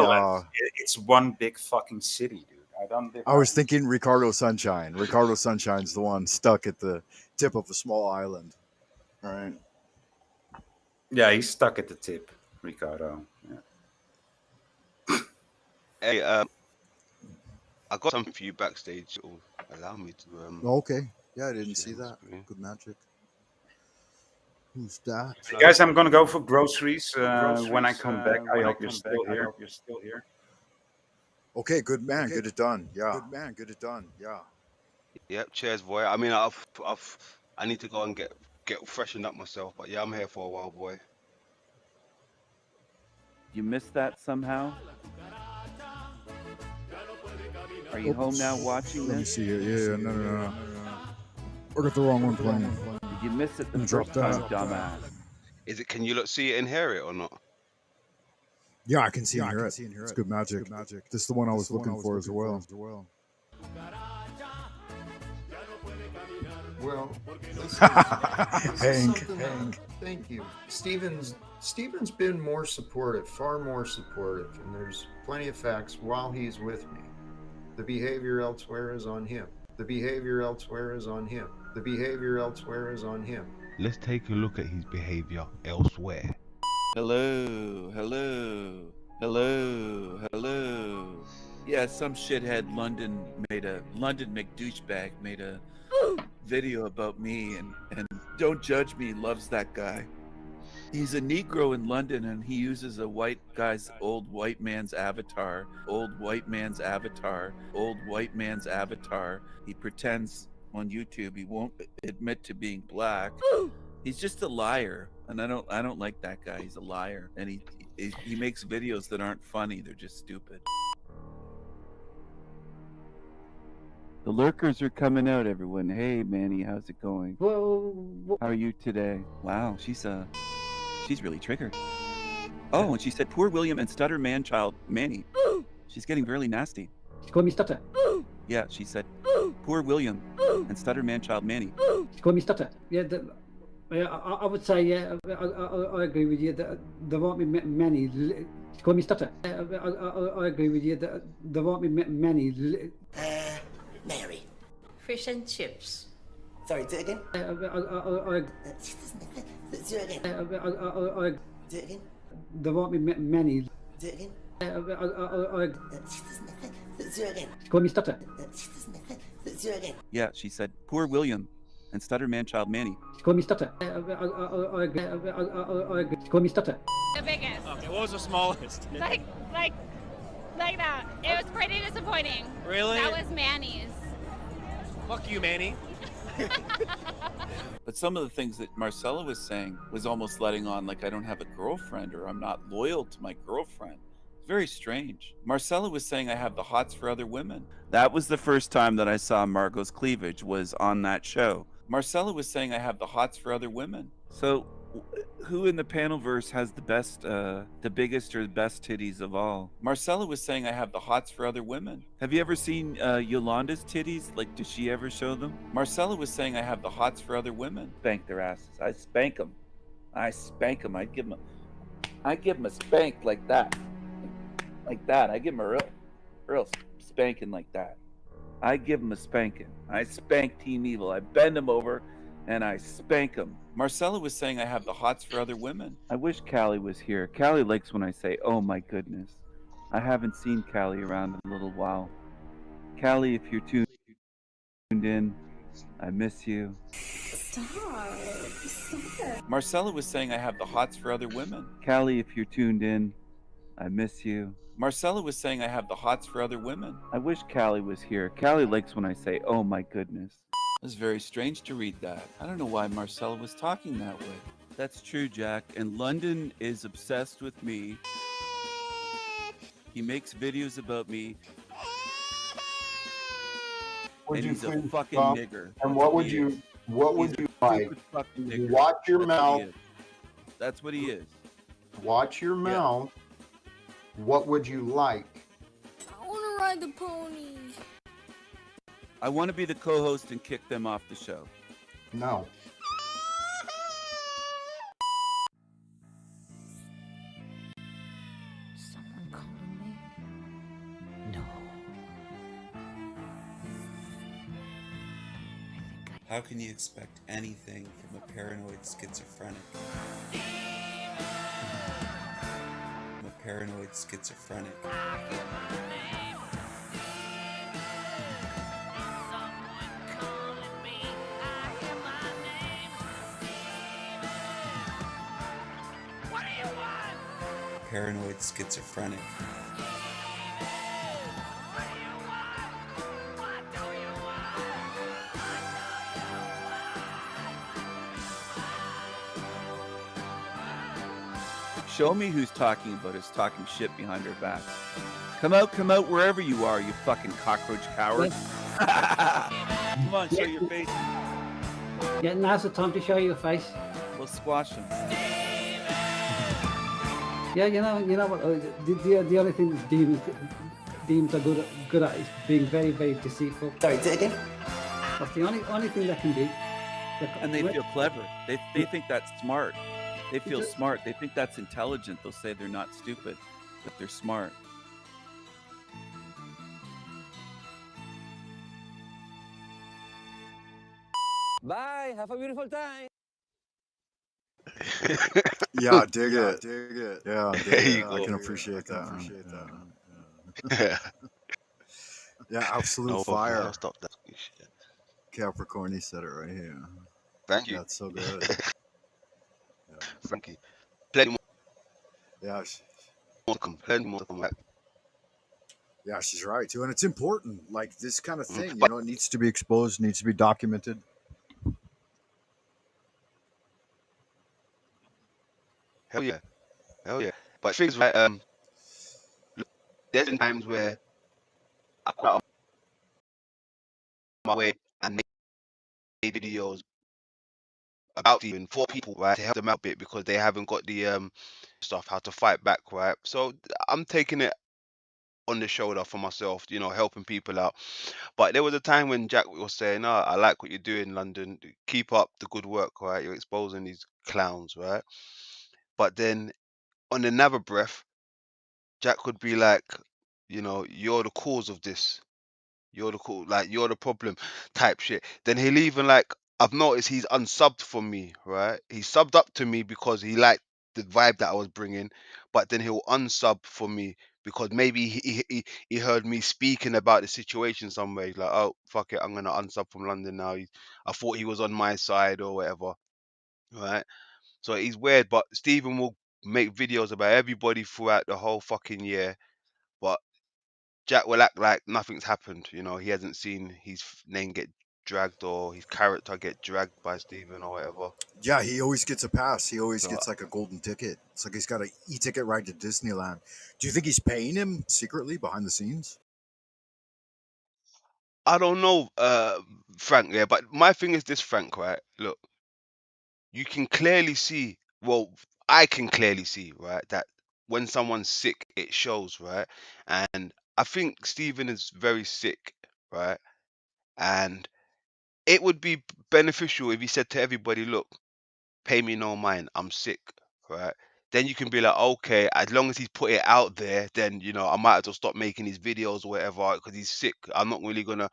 S7: It's one big fucking city, dude.
S1: I was thinking Ricardo Sunshine. Ricardo Sunshine's the one stuck at the tip of a small island. All right.
S7: Yeah, he's stuck at the tip, Ricardo. Yeah.
S8: Hey, I got something for you backstage. It'll allow me to.
S1: Okay. Yeah, I didn't see that. Good magic. Who's that?
S7: Hey guys, I'm gonna go for groceries. When I come back, I hope you're still here.
S1: Okay, good man. Get it done. Yeah. Good man. Get it done. Yeah.
S8: Yep. Cheers, boy. I mean, I need to go and get freshened up myself, but yeah, I'm here for a while, boy.
S9: You missed that somehow? Are you home now watching
S1: Let me
S9: this?
S1: see here. Yeah, no. I got the wrong one playing.
S9: Did you miss it the
S1: Drop
S9: first time,
S1: that.
S9: dumbass?
S8: Is it? Can you see it and hear it or not?
S1: Yeah, I can see and hear it. It's good magic. This is the one I was looking for as well.
S10: Well,
S1: Hank.
S10: thank you. Steven's been more supportive, far more supportive, and there's plenty of facts while he's with me. The behavior elsewhere is on him. The behavior elsewhere is on him. The behavior elsewhere is on him.
S8: Let's take a look at his behavior elsewhere.
S9: Hello. Yeah, some shithead London McDouchebag made a video about me, and don't judge me, loves that guy. He's a Negro in London, and he uses a white guy's old white man's avatar. He pretends on YouTube he won't admit to being black. He's just a liar, and I don't like that guy. He's a liar, and he makes videos that aren't funny. They're just stupid. The lurkers are coming out, everyone. Hey, Manny, how's it going?
S11: Well,
S9: How are you today? Wow, she's really triggered. Oh, and she said, "Poor William and stutter man-child Manny." She's getting really nasty.
S11: she called me stutter.
S9: Yeah, she said, "Poor William and stutter man-child Manny."
S11: She called me stutter. Yeah, I would say, yeah, I agree with you that there won't be many. She called me stutter. I agree with you that there won't be many.
S12: Mary. Fish and chips. Sorry, do it again. Do it again. Do it again.
S11: There won't be many.
S12: Do it again. Do it again.
S11: She called me stutter.
S12: Do it again.
S9: Yeah, she said, "Poor William and stutter man-child Manny."
S11: She called me stutter. I agree. She called me stutter.
S13: The biggest.
S14: Okay, what was the smallest?
S13: Like that. It was pretty disappointing.
S14: Really?
S13: That was Manny's.
S14: Fuck you, Manny.
S9: But some of the things that Marcella was saying was almost letting on like I don't have a girlfriend or I'm not loyal to my girlfriend. It's very strange. Marcella was saying I have the hots for other women. That was the first time that I saw Margot's cleavage, was on that show. Marcella was saying I have the hots for other women. So who in the panelverse has the best, the biggest or best titties of all? Marcella was saying I have the hots for other women. Have you ever seen Yolanda's titties? Like, does she ever show them? Marcella was saying I have the hots for other women. Spank their asses. I spank them. I give them a spank like that. Like that. I give them a real spanking like that. I give them a spanking. I spank Team Evil. I bend them over and I spank them. Marcella was saying I have the hots for other women. I wish Callie was here. Callie likes when I say, "Oh my goodness." I haven't seen Callie around in a little while. Callie, if you're tuned in, I miss you.
S15: Stop.
S9: Marcella was saying I have the hots for other women. Callie, if you're tuned in, I miss you. Marcella was saying I have the hots for other women. I wish Callie was here. Callie likes when I say, "Oh my goodness." It was very strange to read that. I don't know why Marcella was talking that way. That's true, Jack. And London is obsessed with me. He makes videos about me. And he's a fucking nigger.
S10: And what would you like? Watch your mouth.
S9: That's what he is.
S10: Watch your mouth. What would you like?
S15: I want to ride the ponies.
S9: I want to be the co-host and kick them off the show.
S10: No.
S15: Someone calling me? No.
S16: How can you expect anything from a paranoid schizophrenic? Paranoid schizophrenic.
S9: Show me who's talking about us talking shit behind our back. Come out wherever you are, you fucking cockroach coward. Come on, show your face.
S11: Yeah, now's the time to show your face.
S9: We'll squash him.
S11: Yeah, you know what? The only thing demons are good at is being very, very deceitful.
S12: Sorry, do it again.
S11: That's the only thing they can do.
S9: And they feel clever. They think that's smart. They feel smart. They think that's intelligent. They'll say they're not stupid, but they're smart.
S17: Bye. Have a beautiful time.
S1: Yeah, dig it. Yeah,
S8: There you
S1: I
S8: go.
S1: can appreciate that.
S8: Yeah.
S1: Yeah, absolute
S8: No problem.
S1: fire.
S8: I'll stop that shit.
S1: Capricorn, said it right here.
S8: Thank you.
S1: Yeah, it's so good.
S8: Frankie. Plenty more
S1: Yeah,
S8: to come. Plenty more to come back.
S1: yeah, she's right too, and it's important. Like this kind of thing,
S8: But
S1: it needs to be exposed, needs to be documented.
S8: hell yeah. But things like look, there's been times where I quit on my way and made videos about even for people, right, to help them out a bit because they haven't got the stuff how to fight back, right? So I'm taking it on the shoulder for myself, helping people out. But there was a time when Jack was saying, "Oh, I like what you're doing, London. Keep up the good work, right? You're exposing these clowns, right?" But then on another breath, Jack could be like, "You're the cause of this. You're you're the problem," type shit. Then he'll even like, I've noticed he's unsubbed for me, right? He subbed up to me because he liked the vibe that I was bringing, but then he'll unsub for me because maybe he heard me speaking about the situation somewhere. He's like, "Oh fuck it, I'm gonna unsub from London now." I thought he was on my side or whatever, right? So he's weird, but Stephen will make videos about everybody throughout the whole fucking year, but Jack will act like nothing's happened. He hasn't seen his name get dragged or his character get dragged by Steven or whatever.
S1: Yeah, he always gets a pass. He always
S8: So
S1: gets like a golden ticket. It's like he's got an e-ticket ride to Disneyland. Do you think he's paying him secretly behind the scenes?
S8: I don't know, Frank. Yeah, but my thing is this, Frank. Right? Look, you can clearly see. Well, I can clearly see, right, that when someone's sick, it shows, right? And I think Steven is very sick, right? And it would be beneficial if he said to everybody, "Look, pay me no mind, I'm sick," right? Then you can be like, okay, as long as he's put it out there, then I might as well stop making these videos or whatever because he's sick. I'm not really gonna,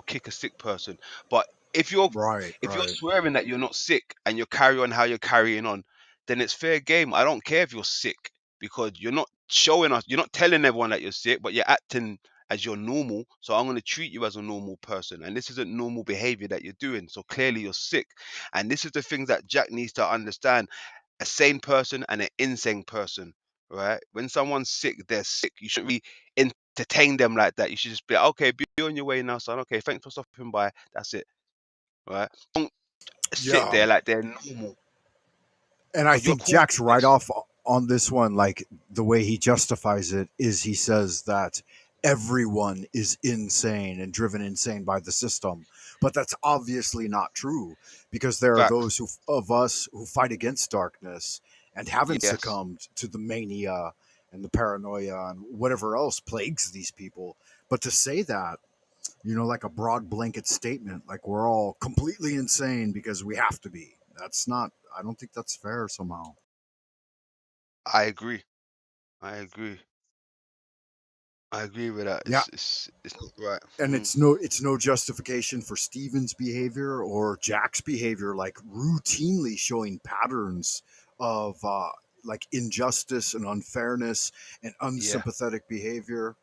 S8: kick a sick person. But if you're
S1: Right.
S8: swearing that you're not sick and you carry on how you're carrying on, then it's fair game. I don't care if you're sick because you're not showing us, you're not telling everyone that you're sick, but you're acting as you're normal. So I'm going to treat you as a normal person. And this isn't normal behavior that you're doing. So clearly you're sick. And this is the things that Jack needs to understand. A sane person and an insane person, right? When someone's sick, they're sick. You shouldn't really entertain them like that. You should just be like, okay, be on your way now, son. Okay, thanks for stopping by. That's it, right? Don't sit
S1: Yeah.
S8: there like they're normal.
S1: And I
S8: 'Cause you're
S1: think Jack's
S8: causing
S1: right
S8: this.
S1: off on this one. Like the way he justifies it is he says that everyone is insane and driven insane by the system. But that's obviously not true because there are
S8: Facts.
S1: those of us who fight against darkness and haven't
S8: Yes.
S1: succumbed to the mania and the paranoia and whatever else plagues these people. But to say that, like a broad blanket statement, like we're all completely insane because we have to be. That's not, I don't think that's fair somehow.
S8: I agree. I agree. I agree with that.
S1: Yeah.
S8: It's not right.
S1: And it's no justification for Steven's behavior or Jack's behavior, like routinely showing patterns of like injustice and unfairness and
S8: Yeah.
S1: unsympathetic behavior.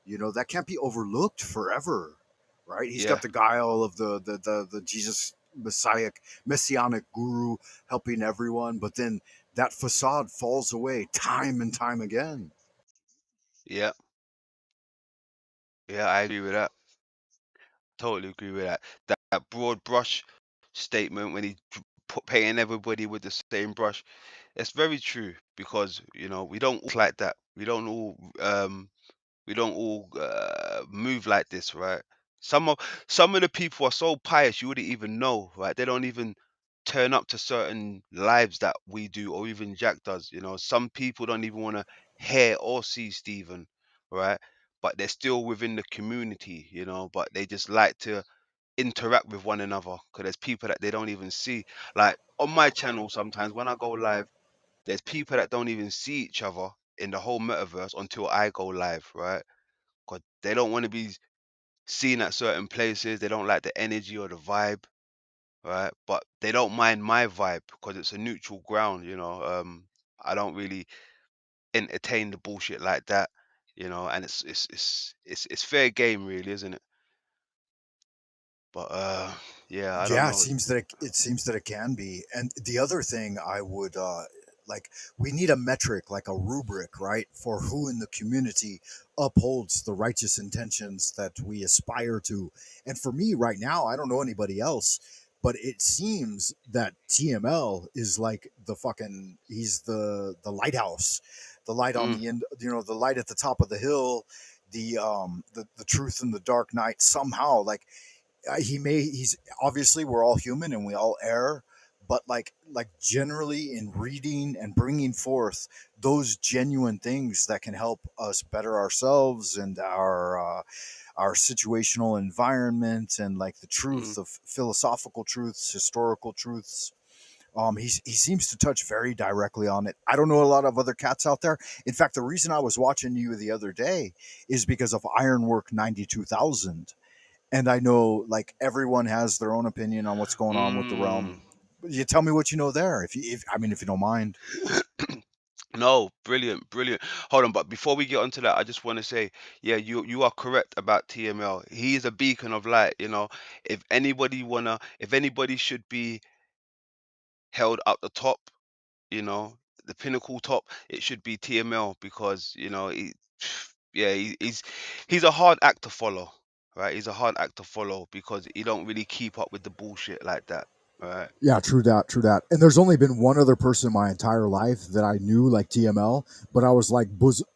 S1: That can't be overlooked forever, right? He's
S8: Yeah.
S1: got the guile of the Jesus messianic guru helping everyone, but then that facade falls away time and time again.
S8: Yeah. Yeah. I agree with that. Totally agree with that. That broad brush statement when he painting everybody with the same brush. It's very true because we don't all like that. We don't all move like this, right? Some of the people are so pious you wouldn't even know, right? They don't even turn up to certain lives that we do, or even Jack does. You know, some people don't even want to hear or see Stephen, right? But they're still within the community, you know. But they just like to interact with one another because there's people that they don't even see. Like on my channel, sometimes when I go live, there's people that don't even see each other in the whole metaverse until I go live, right? Because they don't want to be seen at certain places. They don't like the energy or the vibe, right? But they don't mind my vibe because it's a neutral ground, you know. I don't really entertain the bullshit like that, you know, and it's fair game, really, isn't it? But yeah, I don't
S1: Yeah,
S8: know.
S1: it seems that it can be. And the other thing I would like, we need a metric, like a rubric, right, for who in the community upholds the righteous intentions that we aspire to. And for me right now, I don't know anybody else, but it seems that TML is like the fucking, he's the lighthouse, the light on
S8: Mm,
S1: the end, you know, the light at the top of the hill, the truth in the dark night somehow. Like, he's obviously, we're all human and we all err, but like generally in reading and bringing forth those genuine things that can help us better ourselves and our situational environment, and like the
S8: mm,
S1: truth of philosophical truths, historical truths. He seems to touch very directly on it. I don't know a lot of other cats out there. In fact, the reason I was watching you the other day is because of Ironwork 92,000, and I know like everyone has their own opinion on what's going on with the realm.
S8: mm.
S1: You tell me what you know there, if I mean, if you don't mind.
S8: No, brilliant, brilliant. Hold on, but before we get onto that, I just want to say, yeah, you are correct about TML. He is a beacon of light, you know. If anybody should be held up the top, you know, the pinnacle top, it should be TML because, you know, yeah, he's a hard act to follow, right? He's a hard act to follow because he don't really keep up with the bullshit like that, right?
S1: Yeah, true that, true that. And there's only been one other person in my entire life that I knew like TML, but I was like,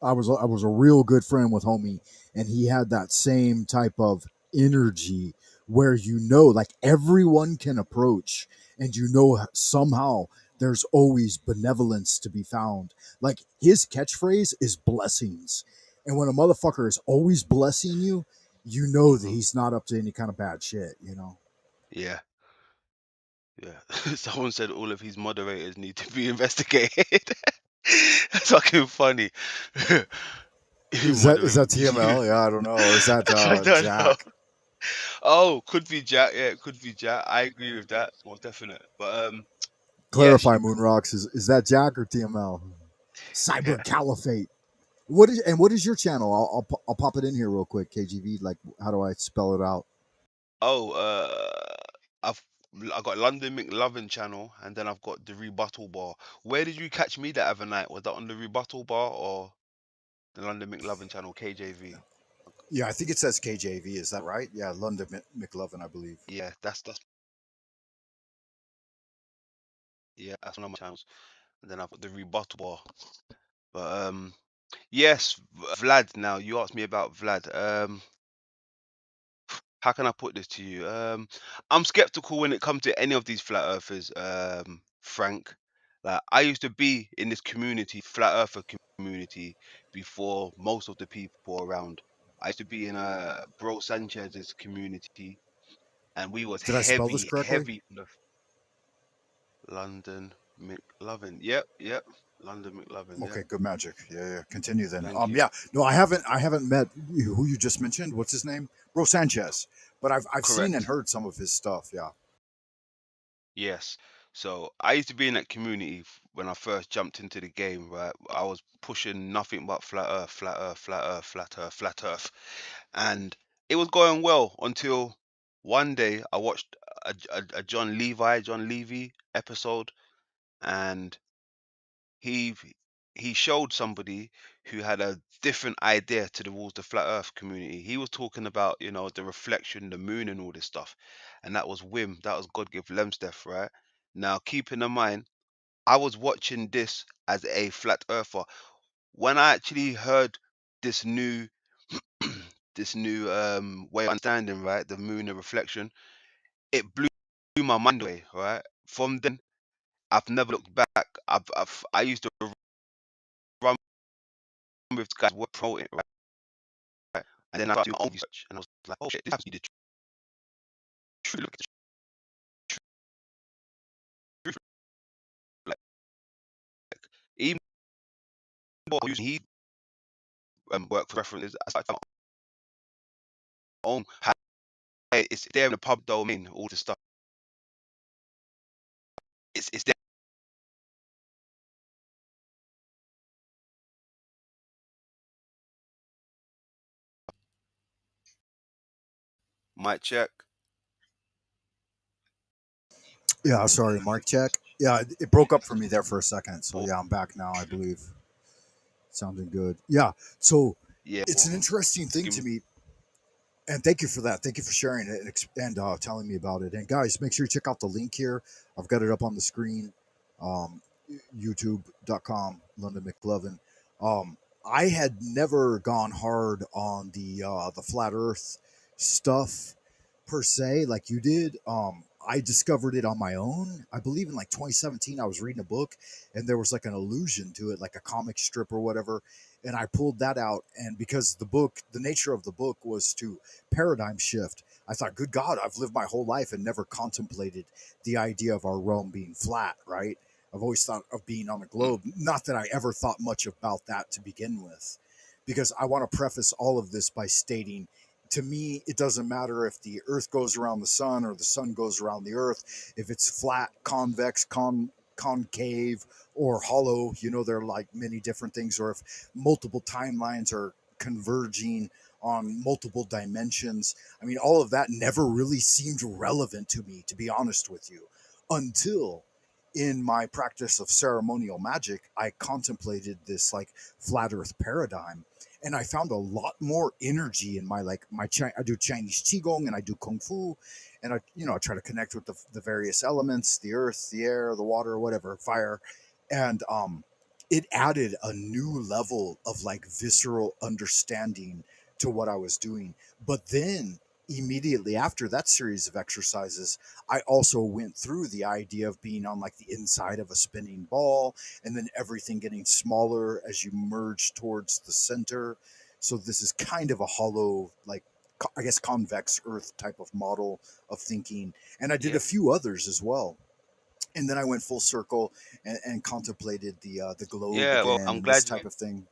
S1: I was a real good friend with homie, and he had that same type of energy where, you know, like everyone can approach, and you know somehow there's always benevolence to be found. Like his catchphrase is blessings, and when a motherfucker is always blessing you, you know that
S8: Hmm.
S1: he's not up to any kind of bad shit. You know.
S8: Yeah. Yeah, someone said all of his moderators need to be investigated. That's fucking funny. You
S1: Is that
S8: moderate.
S1: TML? Yeah, I don't know. Or is that
S8: I don't know.
S1: Jack?
S8: Oh, could be Jack. Yeah, it could be Jack. I agree with that. More definite. But yes,
S1: Clarify, Moonrocks. Is that Jack or TML? Cyber Caliphate. What is your channel? I'll pop it in here real quick. KGV. Like, how do I spell it out?
S8: oh, I've I got London McLovin channel, and then I've got the Rebuttal Bar. Where did you catch me that other night? Was that on the Rebuttal Bar or the London McLovin channel, KJV?
S1: Yeah, I think it says KJV. Is that right? Yeah, London McLovin, I believe.
S8: Yeah, that's one of my channels. And then I've got the Rebuttal Bar. But yes, Vlad. Now you asked me about Vlad. How can I put this to you? I'm skeptical when it comes to any of these flat earthers. Frank, like I used to be in this community, flat earther community, before most of the people around. I used to be in Bro Sanchez's community, and we was
S1: Did I spell this
S8: heavy,
S1: correctly?
S8: heavy on the London McLovin. Yep, yep, London McLovin. Yep.
S1: Okay, good magic. Yeah, yeah. Continue then.
S8: Thank you.
S1: Yeah. No, I haven't met who you just mentioned. What's his name? Bro Sanchez. But I've seen and
S8: Correct.
S1: heard some of his stuff. Yeah.
S8: Yes. So I used to be in that community when I first jumped into the game, right? I was pushing nothing but flat earth, flat earth, flat earth, flat earth, flat earth. And it was going well until one day I watched a John Levy episode, and he he showed somebody who had a different idea towards the flat earth community. He was talking about, you know, the reflection, the moon and all this stuff. And that was Wim, that was God give Lemsteth, right? Now keeping in mind, I was watching this as a flat earther. When I actually heard this new this new way of understanding, right? The moon and reflection. It blew my mind away, right? From then, I've never looked back. I used to run with guys who were promoting, right? And then I started doing my own research, and I was like, oh shit, this has to be the truth. Look at the truth. Like, even though using he work for references, I started my own. It's there in the public domain, all the stuff. It's there. Mic check.
S1: Yeah, sorry, Mark check. Yeah, it broke up for me there for a second. So yeah, I'm back now, I believe. Sounding good. Yeah. So
S8: Yeah.
S1: it's an interesting thing to me. And thank you for that. Thank you for sharing it and telling me about it. And guys, make sure you check out the link here. I've got it up on the screen. Um, YouTube.com, London McLovin. I had never gone hard on the flat Earth stuff per se, like you did. I discovered it on my own. I believe in like 2017, I was reading a book, and there was like an allusion to it, like a comic strip or whatever. And I pulled that out, and because the nature of the book was to paradigm shift, I thought, good God, I've lived my whole life and never contemplated the idea of our realm being flat, right? I've always thought of being on a globe. Not that I ever thought much about that to begin with, because I want to preface all of this by stating, to me, it doesn't matter if the Earth goes around the sun or the sun goes around the Earth, if it's flat, convex, concave, or hollow. You know, there are like many different things, or if multiple timelines are converging on multiple dimensions. I mean, all of that never really seemed relevant to me, to be honest with you, until in my practice of ceremonial magic, I contemplated this like flat earth paradigm, and I found a lot more energy in my I do Chinese qigong and I do kung fu, and I try to connect with the various elements, the earth, the air, the water, whatever, fire, and it added a new level of like visceral understanding to what I was doing. But then immediately after that series of exercises, I also went through the idea of being on like the inside of a spinning ball, and then everything getting smaller as you merge towards the center. So this is kind of a hollow, like I guess convex Earth type of model of thinking. And I did a
S8: Yep.
S1: few others as well. And then I went full circle and contemplated the globe
S8: Yeah. Well,
S1: again
S8: I'm
S1: and this
S8: glad you.
S1: type of thing.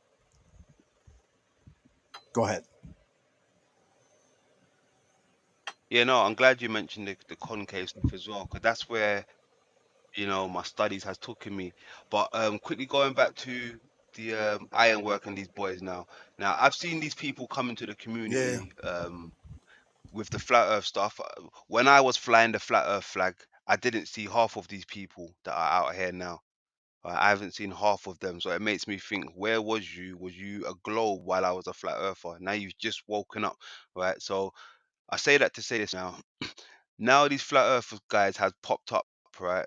S1: Go ahead.
S8: Yeah, no, I'm glad you mentioned the concave stuff as well, because that's where my studies has taken me. But quickly going back to the ironwork and these boys now. Now I've seen these people come into the
S1: Yeah.
S8: community with the flat Earth stuff. When I was flying the flat Earth flag, I didn't see half of these people that are out here now. I haven't seen half of them, so it makes me think: where was you? Was you a globe while I was a flat earther? Now you've just woken up, right? So I say that to say this now. Now these flat earth guys has popped up, right?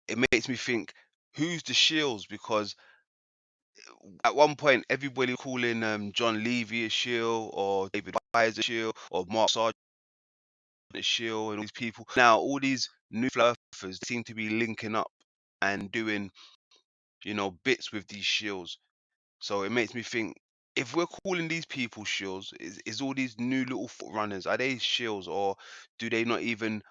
S8: It makes me think, who's the shields? Because at one point everybody was calling John Levy a shield, or David Wise a shield, or Mark Sargent a shield, and all these people. Now all these new flat earthers seem to be linking up and doing, bits with these shields. So it makes me think, if we're calling these people shills, is all these new little foot runners, are they shills, or do they not even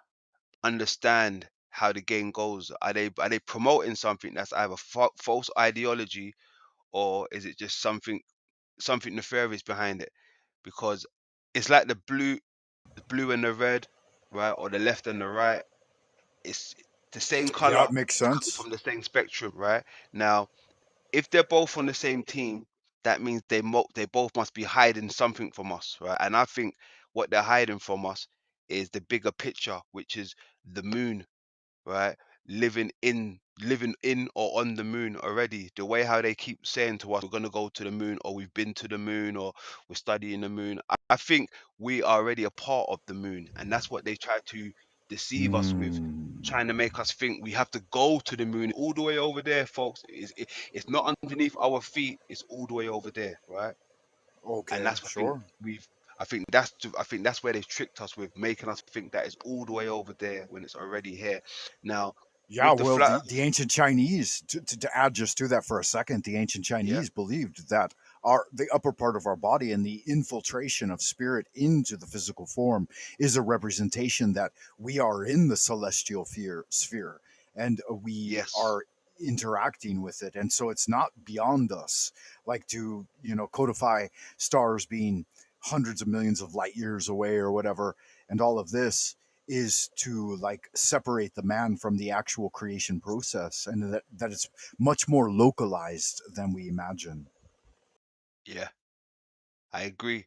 S8: understand how the game goes? Are they promoting something that's either false ideology, or is it just something nefarious behind it? Because it's like the blue and the red, right, or the left and the right. It's the same
S1: Yeah,
S8: color
S1: it makes
S8: coming
S1: sense.
S8: from the same spectrum, right? Now, if they're both on the same team, that means they both must be hiding something from us, right? And I think what they're hiding from us is the bigger picture, which is the moon, right? Living in or on the moon already. The way how they keep saying to us, we're gonna go to the moon, or we've been to the moon, or we're studying the moon. I think we are already a part of the moon, and that's what they try to deceive us with, trying to make us think we have to go to the moon, all the way over there, folks. It's not underneath our feet, it's all the way over there, right?
S1: Okay,
S8: and that's I think
S1: sure.
S8: I think that's where they've tricked us with making us think that it's all the way over there when it's already here. Now
S1: Yeah,
S8: with the
S1: well,
S8: flat
S1: the ancient Chinese, to add just to that for a second, the ancient
S8: yeah,
S1: Chinese believed that the upper part of our body and the infiltration of spirit into the physical form is a representation that we are in the celestial sphere and we
S8: yes,
S1: are interacting with it, and so it's not beyond us. Like to codify stars being hundreds of millions of light years away or whatever, and all of this is to like separate the man from the actual creation process, and that it's much more localized than we imagine.
S8: yeah, I agree.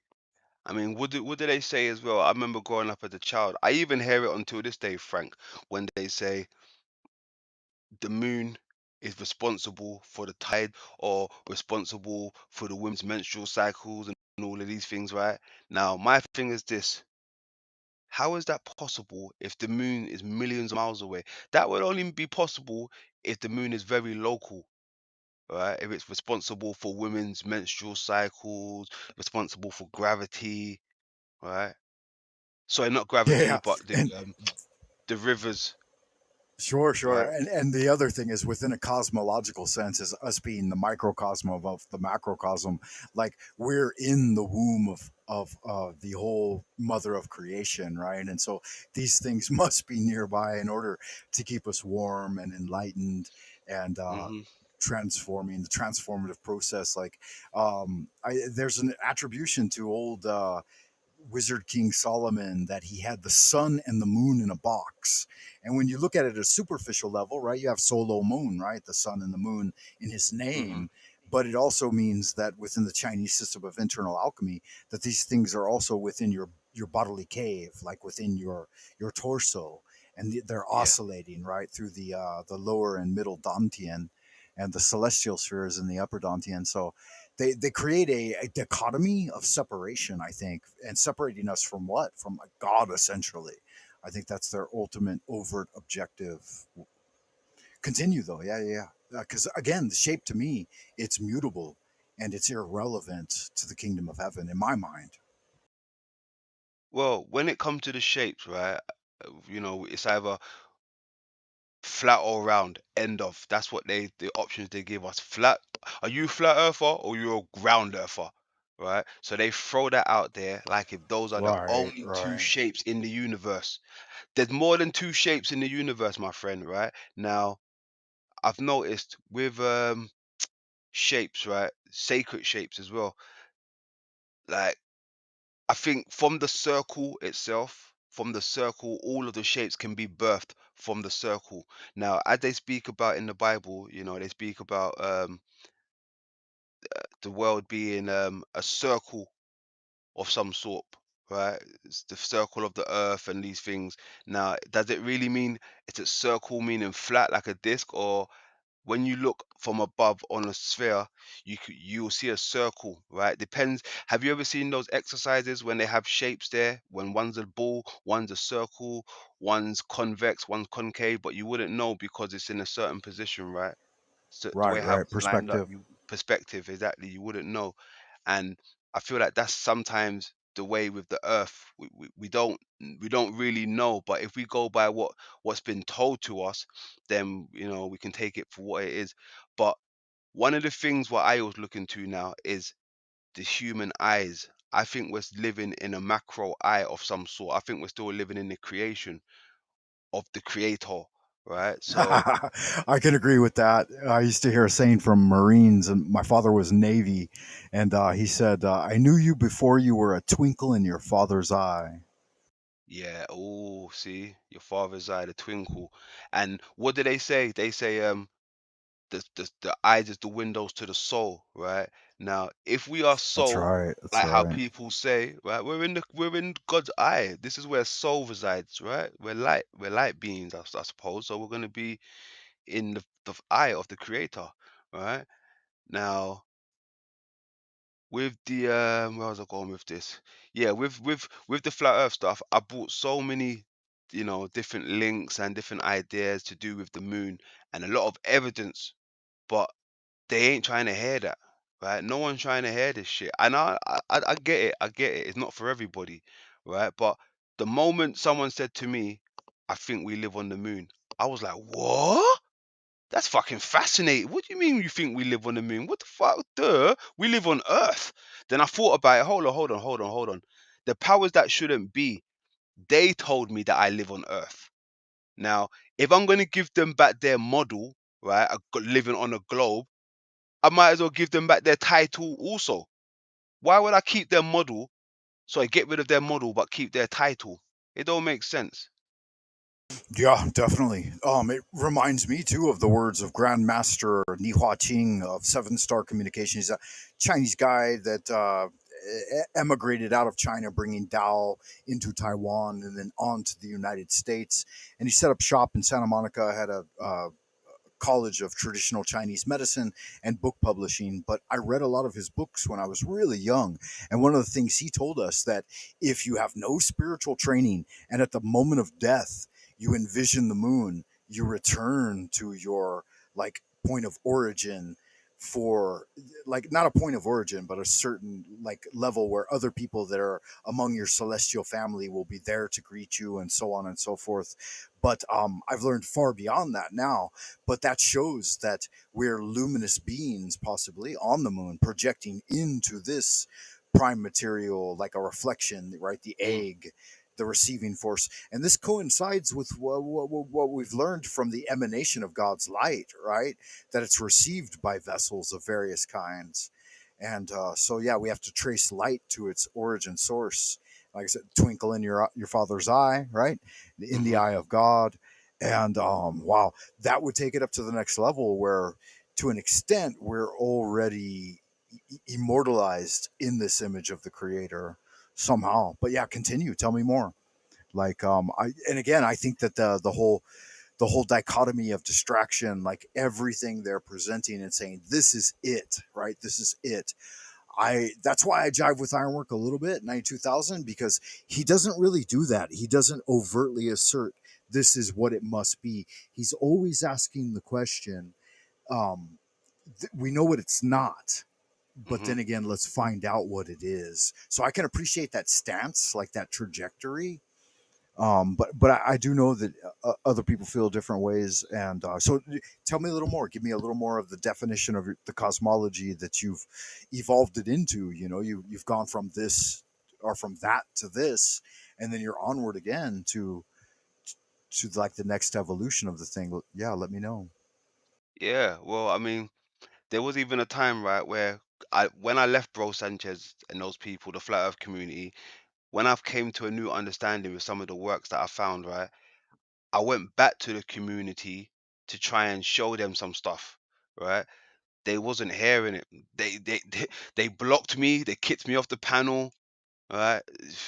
S8: I mean, what do they say as well? I remember growing up as a child. I even hear it until this day, Frank, when they say the moon is responsible for the tide or responsible for the women's menstrual cycles and all of these things, right? Now, my thing is this. How is that possible if the moon is millions of miles away? That would only be possible if the moon is very local, right? If it's responsible for women's menstrual cycles, responsible for gravity, right? Sorry, not gravity,
S1: Yeah,
S8: but
S1: and
S8: the rivers,
S1: sure, sure.
S8: right?
S1: And the other thing is, within a cosmological sense, is us being the microcosm of the macrocosm. Like we're in the womb of the whole mother of creation, right? And so these things must be nearby in order to keep us warm and enlightened and
S8: Hmm.
S1: transforming the transformative process. Like there's an attribution to old. Wizard King Solomon that he had the sun and the moon in a box. And when you look at it at a superficial level, right, you have Solo Moon, right, the sun and the moon in his
S8: Hmm.
S1: name. But it also means that within the Chinese system of internal alchemy, that these things are also within your bodily cave, like within your torso, and they're
S8: Yeah.
S1: oscillating right through the lower and middle Dantian, and the celestial spheres in the upper Dantian. So they create a dichotomy of separation, I think, and separating us from what? From a God, essentially. I think that's their ultimate overt objective. Continue though, yeah, yeah, yeah. Because again, the shape to me, it's mutable and it's irrelevant to the kingdom of heaven in my mind.
S8: Well, when it comes to the shapes, right, it's either flat or round, end of. That's what the options they give us. Flat, are you flat earther or you're a ground earther? Right? So they throw that out there like if those are the
S1: Right,
S8: only two
S1: right.
S8: shapes in the universe. There's more than two shapes in the universe, my friend, right? Now, I've noticed with shapes, right? Sacred shapes as well. Like I think from the circle itself, from the circle, all of the shapes can be birthed from the circle. Now, as they speak about in the Bible, they speak about the world being a circle of some sort, right? It's the circle of the earth and these things. Now, does it really mean it's a circle meaning flat like a disc, or when you look from above on a sphere, you'll see a circle, right? Depends. Have you ever seen those exercises when they have shapes there? When one's a ball, one's a circle, one's convex, one's concave, but you wouldn't know because it's in a certain position, right? So the way
S1: Right,
S8: how
S1: right.
S8: it's lined up,
S1: Perspective.
S8: you perspective exactly, you wouldn't know. And I feel like that's sometimes the way with the earth. We don't really know, but if we go by what's been told to us, then we can take it for what it is. But one of the things what I always look into now is the human eyes. I think we're living in a macro eye of some sort. I think we're still living in the creation of the creator, right? So
S1: I can agree with that. I used to hear a saying from Marines, and my father was Navy, and he said, "I knew you before you were a twinkle in your father's eye."
S8: yeah, oh, see, your father's eye, the twinkle. And what do they say? They say the eyes is the windows to the soul, right? Now, if we are
S1: That's
S8: soul,
S1: right. That's
S8: like how
S1: right.
S8: people say, right, we're in God's eye. This is where soul resides, right? We're light beings, I suppose. So we're gonna be in the eye of the creator, right? Now, with the where was I going with this? Yeah, with the flat earth stuff, I brought so many, different links and different ideas to do with the moon and a lot of evidence, but they ain't trying to hear that, right? No one's trying to hear this shit, and I get it. I get it. It's not for everybody, right? But the moment someone said to me, "I think we live on the moon," I was like, "What? That's fucking fascinating. What do you mean you think we live on the moon? What the fuck? Duh, we live on Earth." Then I thought about it. Hold on. The powers that shouldn't be, they told me that I live on Earth. Now, if I'm going to give them back their model, right, living on a globe, I might as well give them back their title also. Why would I keep their model? So I get rid of their model but keep their title. It don't make sense.
S1: Yeah, definitely. It reminds me too of the words of Grandmaster Ni Hua Qing of Seven Star Communication. He's a Chinese guy that emigrated out of China, bringing Tao into Taiwan and then on to the United States. And he set up shop in Santa Monica. Had a college of traditional Chinese medicine and book publishing, but I read a lot of his books when I was really young. And one of the things he told us that if you have no spiritual training and at the moment of death you envision the moon, you return to your like point of origin for like not a point of origin but a certain like level where other people that are among your celestial family will be there to greet you and so on and so forth. But I've learned far beyond that now, but that shows that we're luminous beings possibly on the moon projecting into this prime material like a reflection, right? The egg, the receiving force. And this coincides with what we've learned from the emanation of God's light, right? That it's received by vessels of various kinds. And so, yeah, we have to trace light to its origin source. Like I said, twinkle in your father's eye, right? In the eye of God. And wow, that would take it up to the next level where, to an extent, we're already immortalized in this image of the Creator somehow. But yeah, continue. Tell me more. Like I and again, I think that the whole dichotomy of distraction, like everything they're presenting and saying, this is it, right? This is it. That's why I jive with Ironwork a little bit, 92,000, because he doesn't really do that. He doesn't overtly assert this is what it must be. He's always asking the question. Um, we know what it's not, but then again, let's find out what it is. So I can appreciate that stance, like that trajectory. But I do know that other people feel different ways, and so tell me a little more. Give me a little more of the definition of the cosmology that you've evolved it into. You know, you've gone from this or from that to this, and then you're onward again to like the next evolution of the thing. Yeah, let me know.
S8: Yeah, well, I mean, there was even a time, right, where when I left Bro Sanchez and those people, the Flat Earth community, when I've came to a new understanding with some of the works that I found, right, I went back to the community to try and show them some stuff, right? They wasn't hearing it. They blocked me. They kicked me off the panel, right?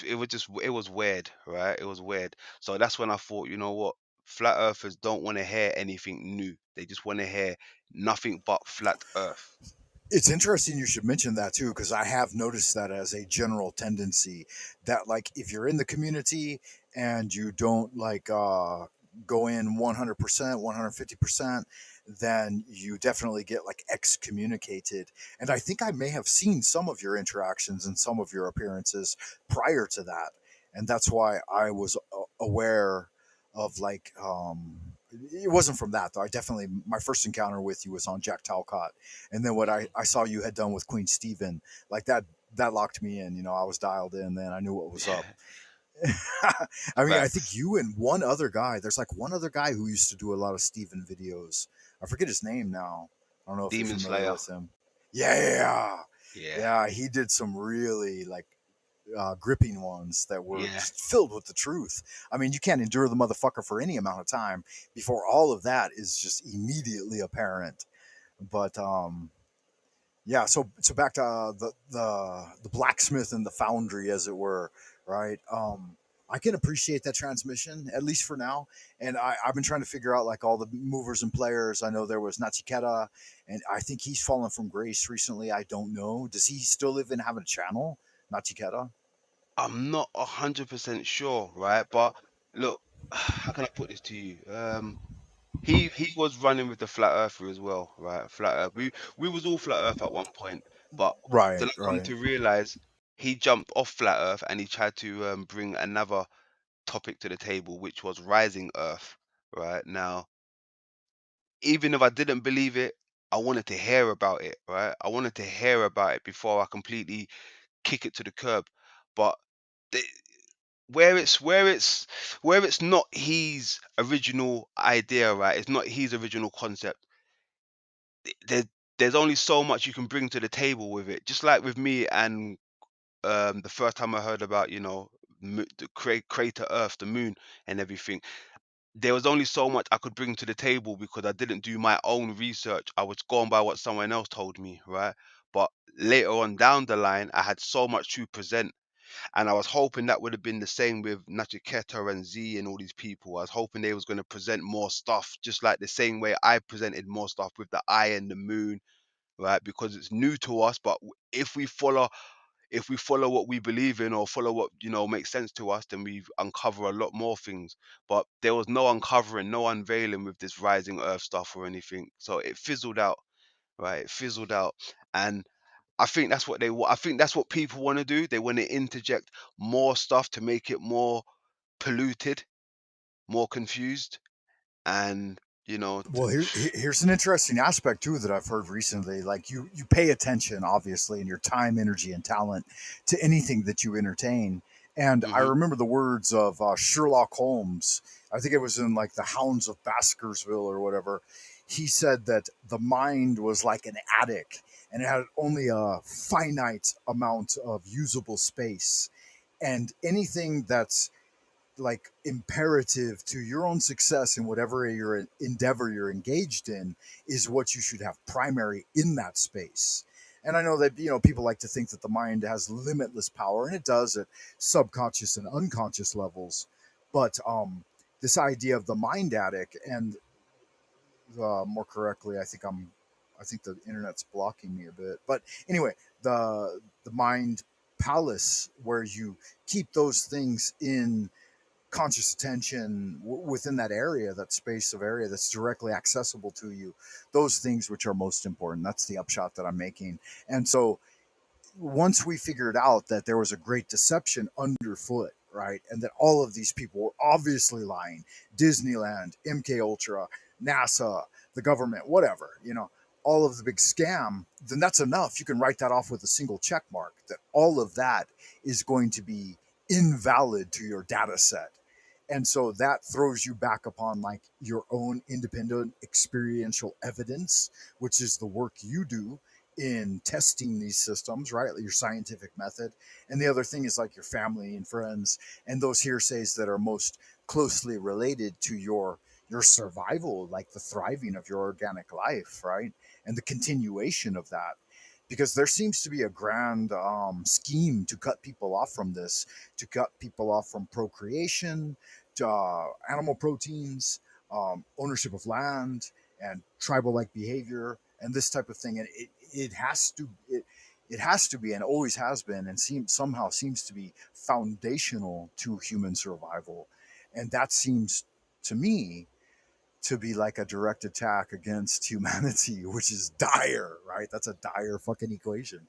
S8: It was weird, right? It was weird. So that's when I thought, you know what? Flat earthers don't want to hear anything new. They just want to hear nothing but flat earth.
S1: It's interesting you should mention that too, because I have noticed that as a general tendency that like if you're in the community and you don't like go in 100%, 150%, then you definitely get like excommunicated. And I think I may have seen some of your interactions and some of your appearances prior to that. And that's why I was aware of like it wasn't from that though. I definitely my first encounter with you was on Jack Talcott, and then what I saw you had done with Queen Stephen, like that locked me in. You know, I was dialed in. Then I knew what was up. I mean, I think
S8: Facts.
S1: you and one other guy. There's like one other guy who used to do a lot of Stephen videos. I forget his name now. I don't know if you're
S8: Demon
S1: familiar
S8: Slayer.
S1: with him. Yeah,
S8: Yeah.
S1: yeah. He did some really like gripping ones that were
S8: Yeah.
S1: just filled with the truth. I mean, you can't endure the motherfucker for any amount of time before all of that is just immediately apparent. But yeah, so back to the blacksmith and the foundry, as it were, right? I can appreciate that transmission at least for now, and I've been trying to figure out like all the movers and players. I know there was Nachiketa, and I think he's fallen from grace recently. I don't know. Does he still live and have a channel, Nachiketa?
S8: I'm not 100% sure, right? But look, how can I put this to you? He was running with the flat earther as well, right? Flat Earth. We was all flat Earth at one point. But
S1: Right,
S8: then I come
S1: right.
S8: to realize he jumped off flat Earth and he tried to bring another topic to the table, which was rising Earth. Right now, even if I didn't believe it, I wanted to hear about it. Right, I wanted to hear about it before I completely kick it to the curb. But the, where it's not his original idea, right? It's not his original concept. There, there's only so much you can bring to the table with it. Just like with me and the first time I heard about, the crater Earth, the moon, and everything. There was only so much I could bring to the table because I didn't do my own research. I was going by what someone else told me, right? But later on down the line, I had so much to present, and I was hoping that would have been the same with Nachiketa and Z and all these people. I was hoping they was going to present more stuff, just like the same way I presented more stuff with the eye and the moon, right? Because it's new to us, but if we follow what we believe in or follow what makes sense to us, then we uncover a lot more things. But there was no uncovering, no unveiling with this rising Earth stuff or anything, so it fizzled out, right? It fizzled out. And I think that's what I think that's what people want to do. They want to interject more stuff to make it more polluted, more confused, and
S1: Well, here's an interesting aspect too that I've heard recently. Like you pay attention, obviously, in your time, energy, and talent to anything that you entertain. And I
S8: hmm
S1: remember the words of Sherlock Holmes. I think it was in like the Hounds of Baskerville or whatever. He said that the mind was like an attic, and it had only a finite amount of usable space. And anything that's like imperative to your own success in whatever your endeavor you're engaged in is what you should have primary in that space. And I know that people like to think that the mind has limitless power, and it does at subconscious and unconscious levels. But this idea of the mind attic, and more correctly, I think the internet's blocking me a bit. But anyway, the mind palace, where you keep those things in conscious attention within that area, that space of area that's directly accessible to you, those things which are most important. That's the upshot that I'm making. And so once we figured out that there was a great deception underfoot, right, and that all of these people were obviously lying, Disneyland, MK Ultra, NASA, the government, whatever, all of the big scam, then that's enough. You can write that off with a single check mark, that all of that is going to be invalid to your data set. And so that throws you back upon like your own independent experiential evidence, which is the work you do in testing these systems, right? Your scientific method. And the other thing is like your family and friends and those hearsays that are most closely related to your survival, like the thriving of your organic life, right? And the continuation of that. Because there seems to be a grand scheme to cut people off from this, to cut people off from procreation, to, animal proteins, ownership of land, and tribal-like behavior, and this type of thing. And it has to be, and always has been, and seems to be foundational to human survival. And that seems to me to be like a direct attack against humanity, which is dire, right? That's a dire fucking equation.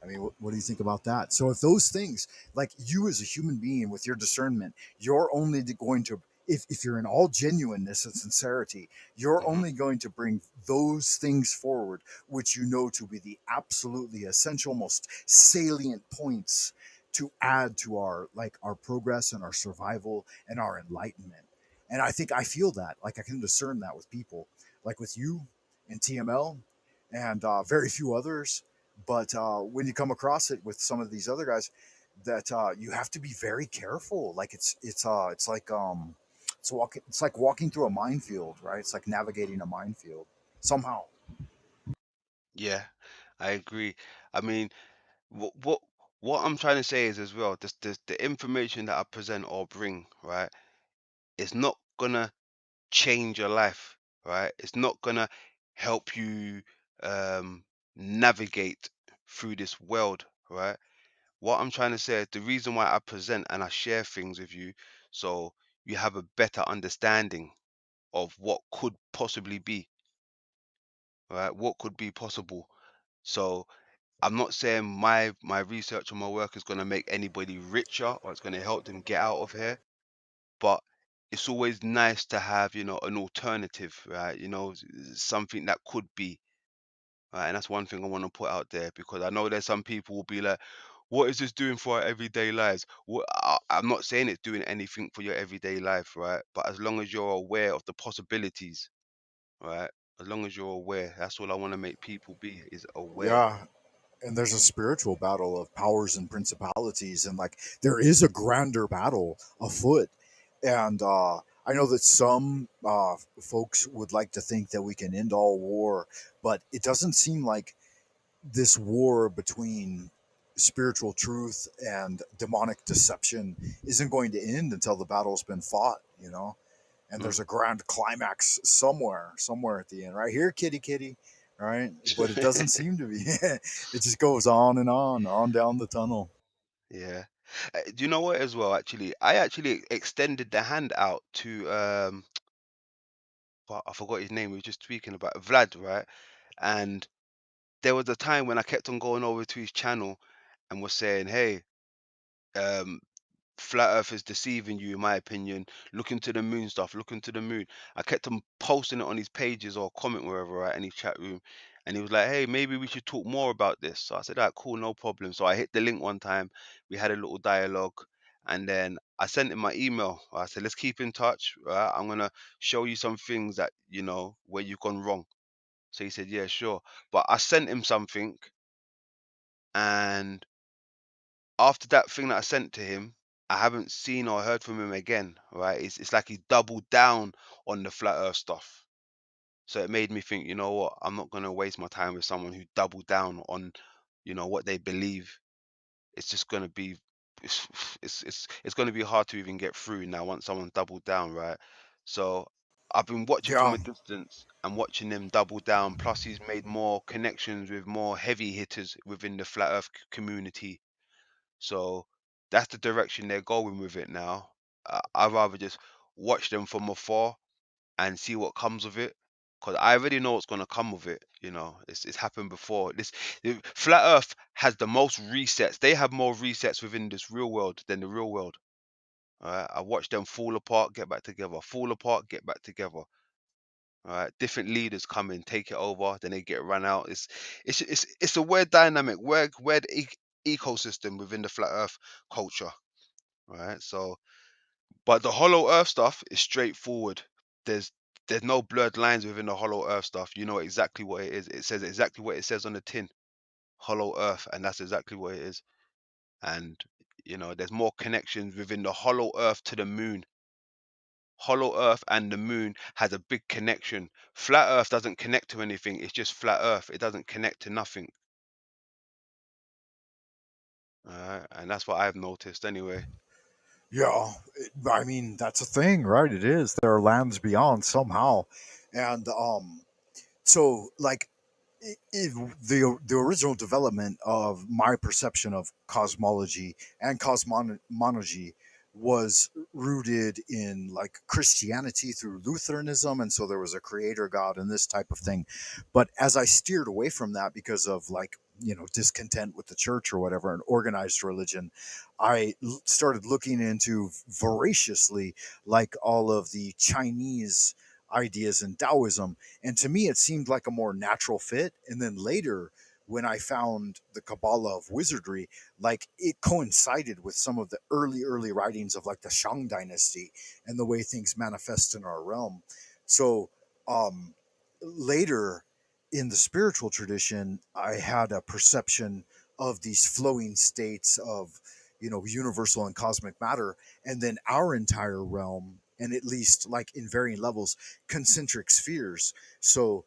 S1: I mean, what do you think about that? So if those things, like you as a human being with your discernment, you're only going to, if you're in all genuineness and sincerity, you're
S8: hmm
S1: only going to bring those things forward, which you know to be the absolutely essential, most salient points to add to our progress and our survival and our enlightenment. And I think I feel that, like I can discern that with people, like with you and TML and very few others. But when you come across it with some of these other guys, that you have to be very careful. Like it's like walking through a minefield, right? It's like navigating a minefield somehow.
S8: yeah, I agree. I mean, what I'm trying to say is as well, the information that I present or bring, right, it's not gonna change your life, right? It's not gonna help you um navigate through this world, right? What I'm trying to say is the reason why I present and I share things with you, so you have a better understanding of what could possibly be, right? What could be possible. So I'm not saying my research or my work is going to make anybody richer or it's going to help them get out of here, but it's always nice to have, you know, an alternative, right? You know, something that could be, right? And that's one thing I want to put out there, because I know there's some people will be like, what is this doing for our everyday lives? I'm not saying it's doing anything for your everyday life, right? But as long as you're aware of the possibilities, right? As long as you're aware, that's all I want to make people be, is aware.
S1: Yeah, and there's a spiritual battle of powers and principalities, and like there is a grander battle afoot. And I know that some folks would like to think that we can end all war, but it doesn't seem like this war between spiritual truth and demonic deception isn't going to end until the battle's been fought, you know? And
S8: Mm.
S1: there's a grand climax somewhere at the end, right here, kitty kitty, right? But it doesn't seem to be. It just goes on down the tunnel.
S8: Yeah. Do you know what as well, actually? I actually extended the hand out to I forgot his name. We were just speaking about Vlad, right? And there was a time when I kept on going over to his channel and was saying, "Hey, um, flat Earth is deceiving you, in my opinion. Look into the moon stuff. Look into the moon." I kept on posting it on his pages or comment wherever, right, in his chat room. And he was like, "Hey, maybe we should talk more about this." So I said, "All right, cool, no problem." So I hit the link one time. We had a little dialogue, and then I sent him my email. I said, "Let's keep in touch. Right? I'm gonna show you some things that, you know, where you've gone wrong." So he said, "Yeah, sure." But I sent him something, and after that thing that I sent to him, I haven't seen or heard from him again, right? It's like he doubled down on the flat earth stuff. So it made me think, you know what, I'm not gonna waste my time with someone who doubled down on, you know, what they believe. It's just gonna be it's it's gonna be hard to even get through now once someone doubled down, right? So I've been watching from
S1: Yeah,
S8: a distance and watching him double down. Plus, he's made more connections with more heavy hitters within the flat Earth community. So that's the direction they're going with it now. I'd rather just watch them from afar and see what comes of it, because I already know what's gonna come of it. You know, it's happened before. Flat Earth has the most resets. They have more resets within this real world than the real world. All right, I watched them fall apart, get back together, fall apart, get back together. All right, different leaders come in, take it over, then they get run out. It's a weird dynamic, weird ecosystem within the flat Earth culture. Right, so but the Hollow Earth stuff is straightforward. There's there's no blurred lines within the Hollow Earth stuff. You know exactly what it is. It says exactly what it says on the tin. Hollow Earth, and that's exactly what it is. And you know, there's more connections within the Hollow Earth to the moon. Hollow Earth and the moon has a big connection. Flat Earth doesn't connect to anything. It's just flat Earth. It doesn't connect to nothing. And that's what I've noticed anyway.
S1: Yeah, I mean that's a thing, right? It is. There are lands beyond somehow, and so like the original development of my perception of cosmology and cosmology was rooted in like Christianity through Lutheranism, and so there was a creator god and this type of thing. But as I steered away from that because of like discontent with the church or whatever, and organized religion, started looking into voraciously like all of the Chinese ideas in Taoism, and to me, it seemed like a more natural fit. And then later, when I found the Kabbalah of wizardry, like it coincided with some of the early writings of like the Shang dynasty and the way things manifest in our realm. So um, later in the spiritual tradition, I had a perception of these flowing states of universal and cosmic matter, and then our entire realm, and at least like in varying levels, concentric spheres. So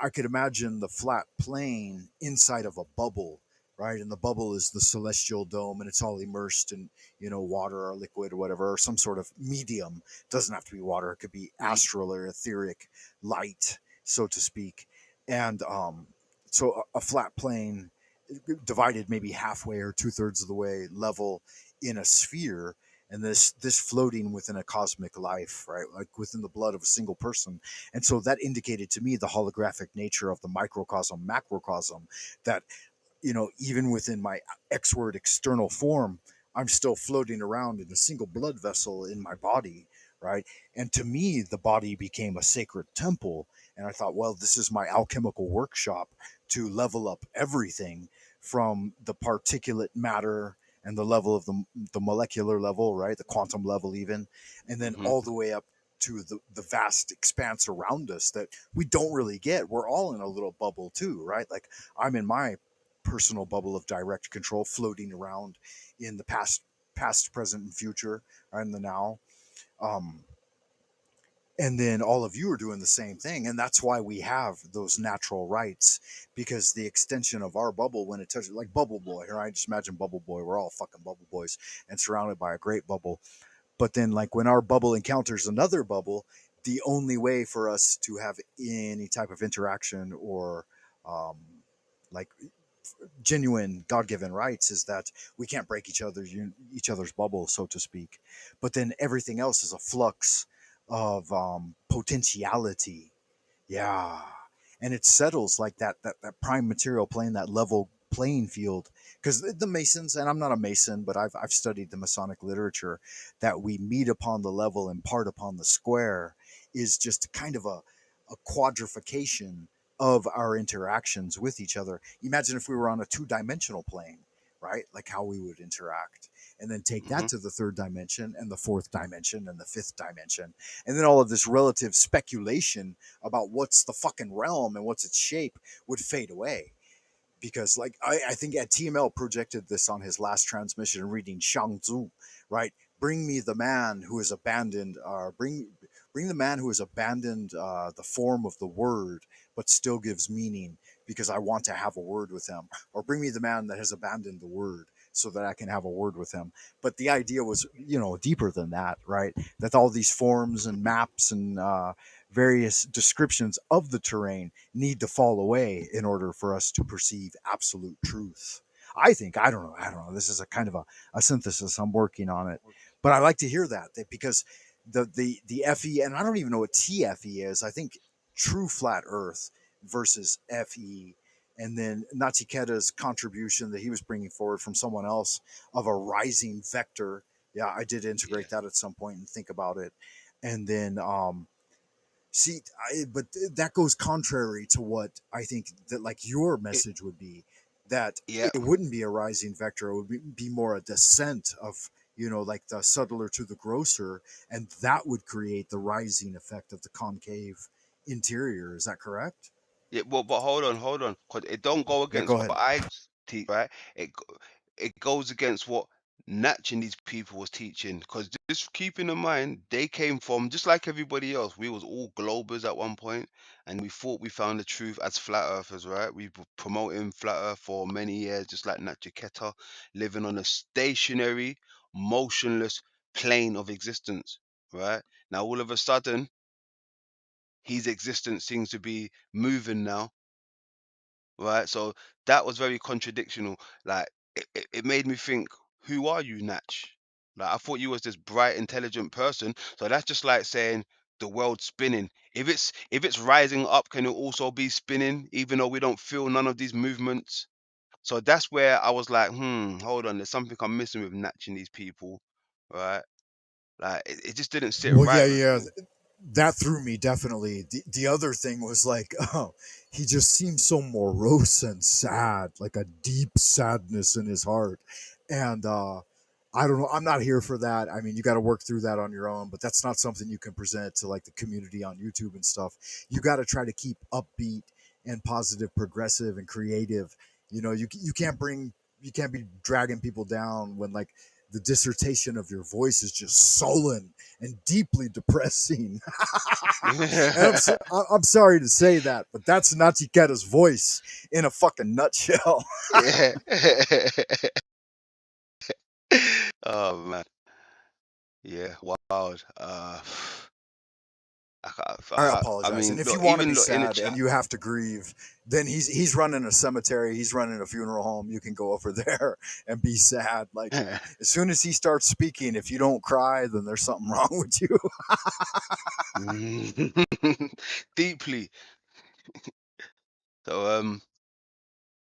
S1: I could imagine the flat plane inside of a bubble, right? And the bubble is the celestial dome, and it's all immersed in, water or liquid or whatever, or some sort of medium. It doesn't have to be water. It could be astral or etheric light, so to speak. And so a flat plane divided maybe halfway or two-thirds of the way level in a sphere, and this floating within a cosmic life, right, like within the blood of a single person. And so that indicated to me the holographic nature of the microcosm macrocosm, that even within my X-word external form, I'm still floating around in a single blood vessel in my body, right? And to me, the body became a sacred temple. And I thought, well, this is my alchemical workshop to level up everything from the particulate matter and the level of the molecular level, right? The quantum level, even, and then
S8: Mm-hmm.
S1: all the way up to the vast expanse around us that we don't really get. We're all in a little bubble too, right? Like I'm in my personal bubble of direct control floating around in the past, present, and future, and the now. Um, and then all of you are doing the same thing. And that's why we have those natural rights, because the extension of our bubble, when it touches, like Bubble Boy, right? Just imagine Bubble Boy. We're all fucking Bubble Boys and surrounded by a great bubble. But then, like, when our bubble encounters another bubble, the only way for us to have any type of interaction or um, like genuine God-given rights is that we can't break each other's bubble, so to speak. But then everything else is a flux of potentiality. Yeah, and it settles like that prime material plane, that level playing field. Because the Masons, and I'm not a Mason, but I've studied the Masonic literature, that we meet upon the level and part upon the square is just kind of a quadrification of our interactions with each other. Imagine if we were on a two-dimensional plane, right? Like how we would interact, and then take
S8: Mm-hmm.
S1: that to the third dimension and the fourth dimension and the fifth dimension, and then all of this relative speculation about what's the fucking realm and what's its shape would fade away. Because, like, I think at TML projected this on his last transmission reading Shang Tzu, right? Bring me the man who has abandoned, bring the man who has abandoned the form of the word, but still gives meaning, because I want to have a word with him. Or bring me the man that has abandoned the word so that I can have a word with him. But the idea was, deeper than that, right? That all these forms and maps and various descriptions of the terrain need to fall away in order for us to perceive absolute truth. I think, I don't know. This is a kind of a synthesis. I'm working on it, but I like to hear that because the FE, and I don't even know what TFE is. I think true flat Earth versus FE, and then Nachiketa's contribution that he was bringing forward from someone else of a rising vector. Yeah, I did integrate that at some point and think about it, and then see, but that goes contrary to what I think that like your
S8: It,
S1: message would be. That
S8: yeah.
S1: it wouldn't be a rising vector; it would be more a descent of like the subtler to the grosser, and that would create the rising effect of the concave interior. Is that correct?
S8: Yeah, but hold on, because it don't go
S1: Yeah,
S8: against
S1: go
S8: what
S1: ahead.
S8: I teach, right? It goes against what Natch and these people was teaching. Because just keeping in mind, they came from just like everybody else. We was all globers at one point, and we thought we found the truth as flat earthers, right? We were promoting flat earth for many years, just like Nachiketa, living on a stationary, motionless plane of existence, right? Now all of a sudden, his existence seems to be moving now, right? So that was very contradictional. Like it made me think, who are you, Natch? Like I thought you was this bright, intelligent person. So that's just like saying the world's spinning. If it's rising up, can it also be spinning, even though we don't feel none of these movements? So that's where I was like, hold on, there's something I'm missing with Natch and these people, right? Like it just didn't sit
S1: Well, yeah,
S8: right with
S1: yeah.
S8: me.
S1: That threw me definitely. The other thing was like, oh, he just seemed so morose and sad, like a deep sadness in his heart. And I don't know. I'm not here for that. I mean, you got to work through that on your own, but that's not something you can present to like the community on YouTube and stuff. You got to try to keep upbeat and positive, progressive, and creative. You can't be dragging people down when like the dissertation of your voice is just sullen and deeply depressing. And I'm sorry to say that, but that's Nachiketa's voice in a fucking nutshell.
S8: Yeah. Oh man. Yeah, wild.
S1: I
S8: I
S1: apologize. And
S8: mean,
S1: if you
S8: look,
S1: want to
S8: even
S1: be
S8: look in the
S1: sad
S8: chat.
S1: and you have to grieve, then he's running a cemetery, he's running a funeral home. You can go over there and be sad. Like as soon as he starts speaking, if you don't cry, then there's something wrong with you.
S8: Deeply. So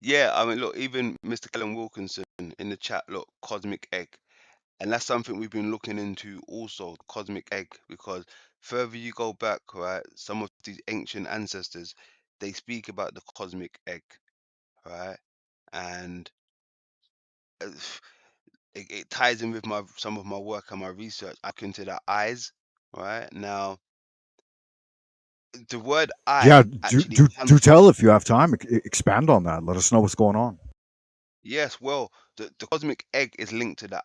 S8: Yeah, I mean, look, even Mr. Kellen Wilkinson in the chat, look, cosmic egg. And that's something we've been looking into also, the cosmic egg, because further you go back, right, some of these ancient ancestors, they speak about the cosmic egg, right? And uh, it ties in with some of my work and my research. I look into the eyes, right? Now, the word
S1: Yeah,
S8: eye
S1: do
S8: actually
S1: do
S8: comes
S1: do
S8: from,
S1: tell if you have time. Expand on that. Let us know what's going on.
S8: yes, well, the cosmic egg is linked to the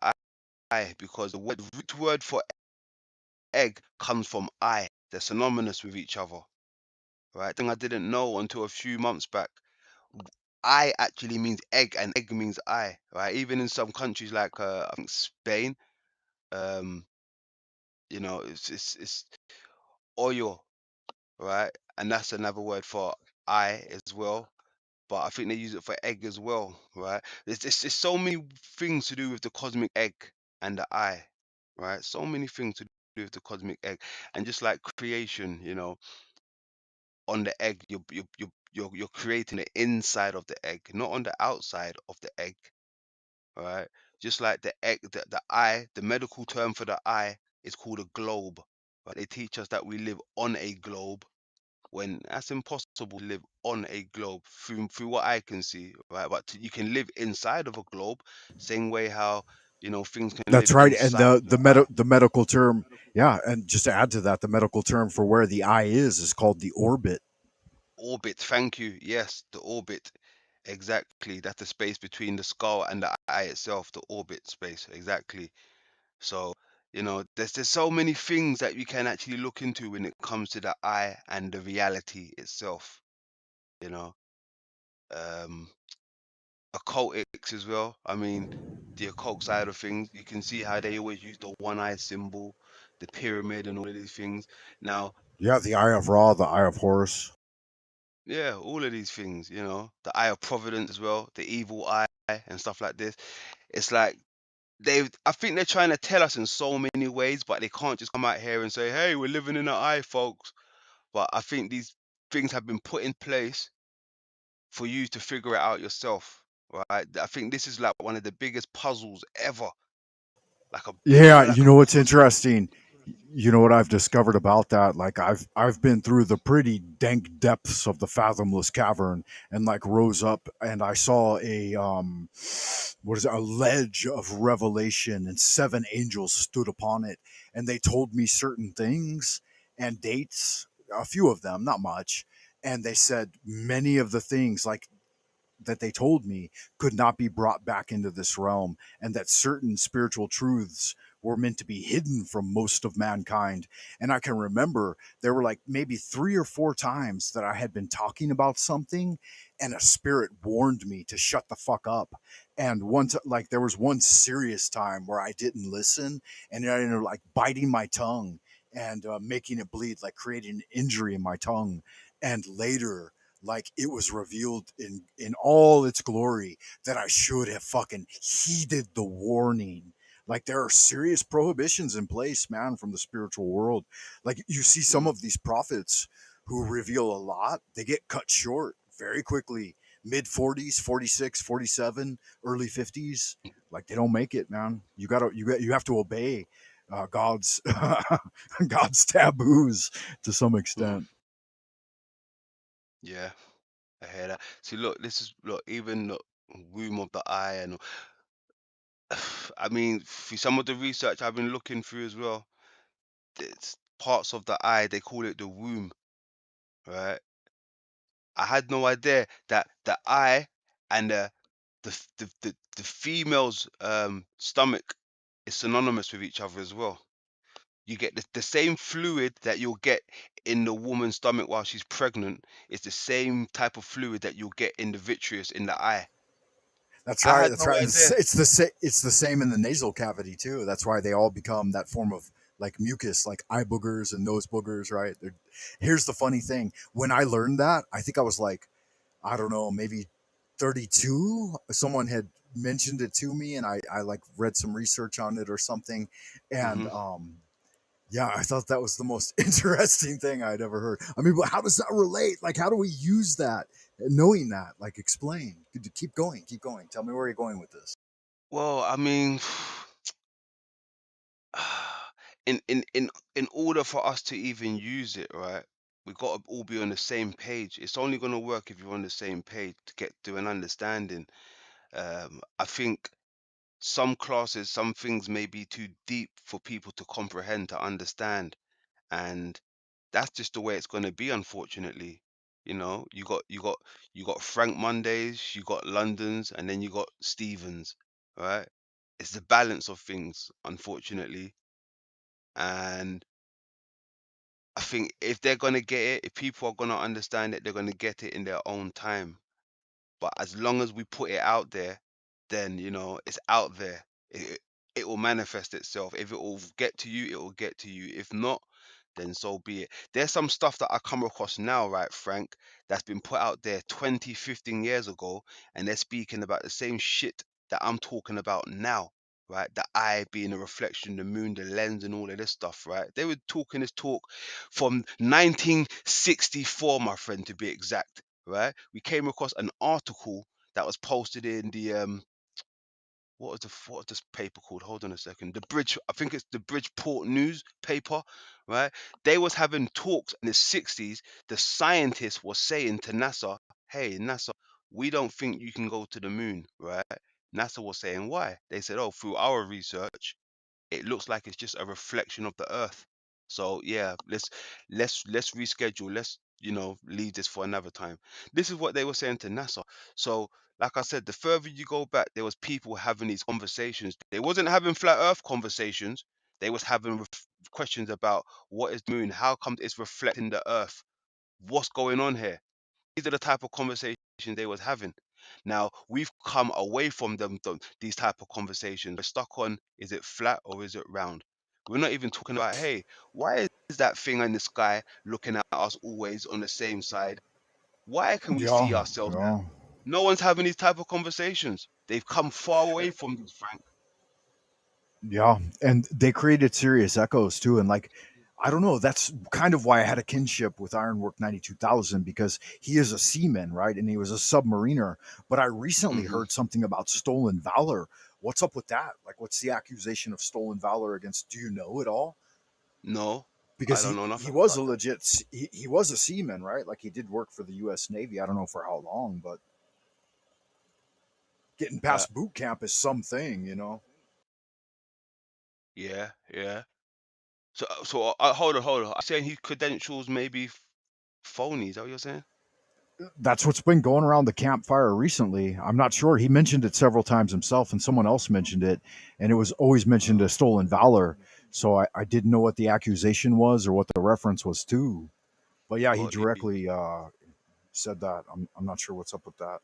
S8: eye because the root word for egg comes from eye. They're synonymous with each other, right? Thing I didn't know until a few months back. Eye actually means egg, and egg means eye, right? Even in some countries like I think Spain, um, it's oil, right? And that's another word for eye as well. But I think they use it for egg as well, right? There's so many things to do with the cosmic egg and the eye, right? So many things to do with the cosmic egg, and just like creation, on the egg, you're creating the inside of the egg, not on the outside of the egg, right? Just like the egg, the eye, the medical term for the eye is called a globe. Right? They teach us that we live on a globe when that's impossible to live on a globe through what I can see, right? But you can live inside of a globe, same way how things can
S1: That's
S8: live
S1: right. And
S8: inside of the eye.
S1: the medical term, yeah, and just to add to that, the medical term for where the eye is called the orbit.
S8: Orbit, thank you. Yes, the orbit. Exactly. That's the space between the skull and the eye itself, the orbit space. Exactly. So, there's so many things that you can actually look into when it comes to the eye and the reality itself, you know. Um, occultics as well. I mean, the occult side of things, you can see how they always use the one eye symbol, the pyramid and all of these things. Now,
S1: Yeah, the eye of Ra, the eye of Horus.
S8: yeah, all of these things, the eye of providence as well, the evil eye and stuff like this. It's like I think they're trying to tell us in so many ways, but they can't just come out here and say, hey, we're living in an eye, folks. But I think these things have been put in place for you to figure it out yourself, right? I think this is like one of the biggest puzzles ever. Like a
S1: Yeah,
S8: like
S1: you
S8: a
S1: know what's
S8: puzzle.
S1: interesting? You know what I've discovered about that? Like I've been through the pretty dank depths of the Fathomless Cavern and like rose up and I saw a what is it, a ledge of revelation and seven angels stood upon it and they told me certain things and dates, a few of them, not much, and they said many of the things like that they told me could not be brought back into this realm, and that certain spiritual truths were meant to be hidden from most of mankind. And I can remember there were like maybe 3 or 4 times that I had been talking about something, and a spirit warned me to shut the fuck up. And once, like, there was one serious time where I didn't listen, and I ended up like biting my tongue and making it bleed, like creating an injury in my tongue. And later, like it was revealed in all its glory that I should have fucking heeded the warning. Like there are serious prohibitions in place, man, from the spiritual world. Like you see some
S8: Mm,
S1: of these prophets who reveal a lot, they get cut short very quickly. Mid 40s, 46, 47, early 50s. Like they don't make it, man. You have to obey God's God's taboos to some
S8: mm,
S1: extent.
S8: yeah, I hear that. See, look, even look, womb of the eye, and I mean, for some of the research I've been looking through as well, it's parts of the eye, they call it the womb, right? I had no idea that the eye and the female's stomach is synonymous with each other as well. You get the same fluid that you'll get in the woman's stomach while she's pregnant. It's the same type of fluid that you'll get in the vitreous in the eye.
S1: That's
S8: I
S1: right.
S8: had
S1: That's
S8: no
S1: right.
S8: idea.
S1: It's the same in the nasal cavity too. That's why they all become that form of like mucus, like eye boogers and nose boogers. Right. Here's the funny thing. When I learned that, I think I was like, I don't know, maybe 32. Someone had mentioned it to me, and I like read some research on it or something, and
S8: Hmm.
S1: yeah, I thought that was the most interesting thing I'd ever heard. I mean, but how does that relate? Like, how do we use that Knowing that, like, explain. Keep going. Keep going. Tell me where you're going with this.
S8: Well, I mean, in order for us to even use it, right? We got to all be on the same page. It's only going to work if you're on the same page to get to an understanding. I think some classes, some things may be too deep for people to comprehend, to understand, and that's just the way it's going to be, unfortunately. You know, you got Frank Mondays, you got Londons, and then you got Stevens, right? It's the balance of things, unfortunately. And I think if they're gonna get it, if people are gonna understand it, they're gonna get it in their own time. But as long as we put it out there, then it's out there. It will manifest itself. If it will get to you, it will get to you. If not, then so be it. There's some stuff that I come across now, right, Frank, that's been put out there 20, 15 years ago, and they're speaking about the same shit that I'm talking about now, right? The eye being a reflection, the moon, the lens, and all of this stuff, right? They were talking this talk from 1964, my friend, to be exact, right? We came across an article that was posted in the what was this paper called? Hold on a second. The Bridge, I think it's the Bridgeport newspaper, right? They was having talks in the 60s. The scientists was saying to NASA, "Hey, NASA, we don't think you can go to the moon," right? NASA was saying why? They said, "Oh, through our research, it looks like it's just a reflection of the Earth. So yeah, let's reschedule. Let's leave this for another time." This is what they were saying to NASA. So like I said, the further you go back, there was people having these conversations. They wasn't having flat Earth conversations. They was having questions about what is the moon, how come it's reflecting the Earth, what's going on here. These are the type of conversations they was having. Now we've come away from these type of conversations. We're stuck on, is it flat or is it round? We're not even talking about, hey, why is that thing in the sky looking at us always on the same side? Why can we
S1: Yeah,
S8: see ourselves?
S1: yeah.
S8: No one's having these type of conversations. They've come far away from these, Frank.
S1: Yeah, and they created serious echoes too. And like, I don't know, that's kind of why I had a kinship with Ironwork 92,000 because he is a seaman, right? And he was a submariner. But I recently
S8: Hmm.
S1: heard something about stolen valor. What's up with that? Like, what's the accusation of stolen valor against? Do you know it all?
S8: No, I
S1: Because
S8: don't
S1: he
S8: know
S1: he
S8: nothing
S1: was
S8: about
S1: a
S8: that.
S1: legit he was a seaman, right? Like he did work for the U.S. Navy. I don't know for how long, but getting
S8: Uh,
S1: past boot camp is something, you know.
S8: yeah, yeah. So hold on. I'm saying his credentials may be phony. Is that what you're saying?
S1: That's what's been going around the campfire recently. I'm not sure. He mentioned it several times himself, and someone else mentioned it, and it was always mentioned as stolen valor. So I didn't know what the accusation was or what the reference was to. But yeah, he
S8: Got you.
S1: directly said that. I'm not sure what's up with that.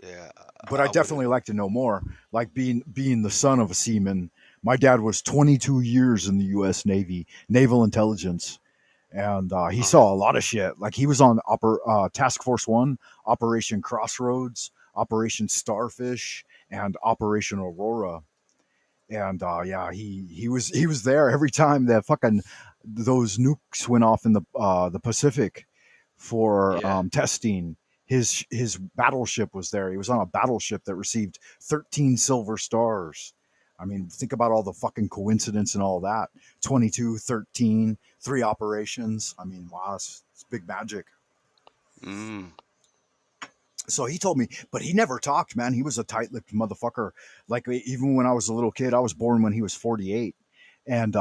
S8: Yeah,
S1: But I
S8: I wouldn't.
S1: definitely like to know more. Like being the son of a seaman, my dad was 22 years in the U.S. Navy, naval intelligence, and he
S8: Uh-huh.
S1: saw a lot of shit. Like he was on Task Force One, Operation Crossroads, Operation Starfish, and Operation Aurora. And yeah, he was there every time that fucking those nukes went off in the Pacific for
S8: Yeah.
S1: testing. His battleship was there. He was on a battleship that received 13 silver stars. I mean, think about all the fucking coincidence and all that. 22, 13, three operations. I mean, wow, it's big magic.
S8: Mm.
S1: So he told me, but he never talked, man. He was a tight-lipped motherfucker. Like even when I was a little kid, I was born when he was 48, and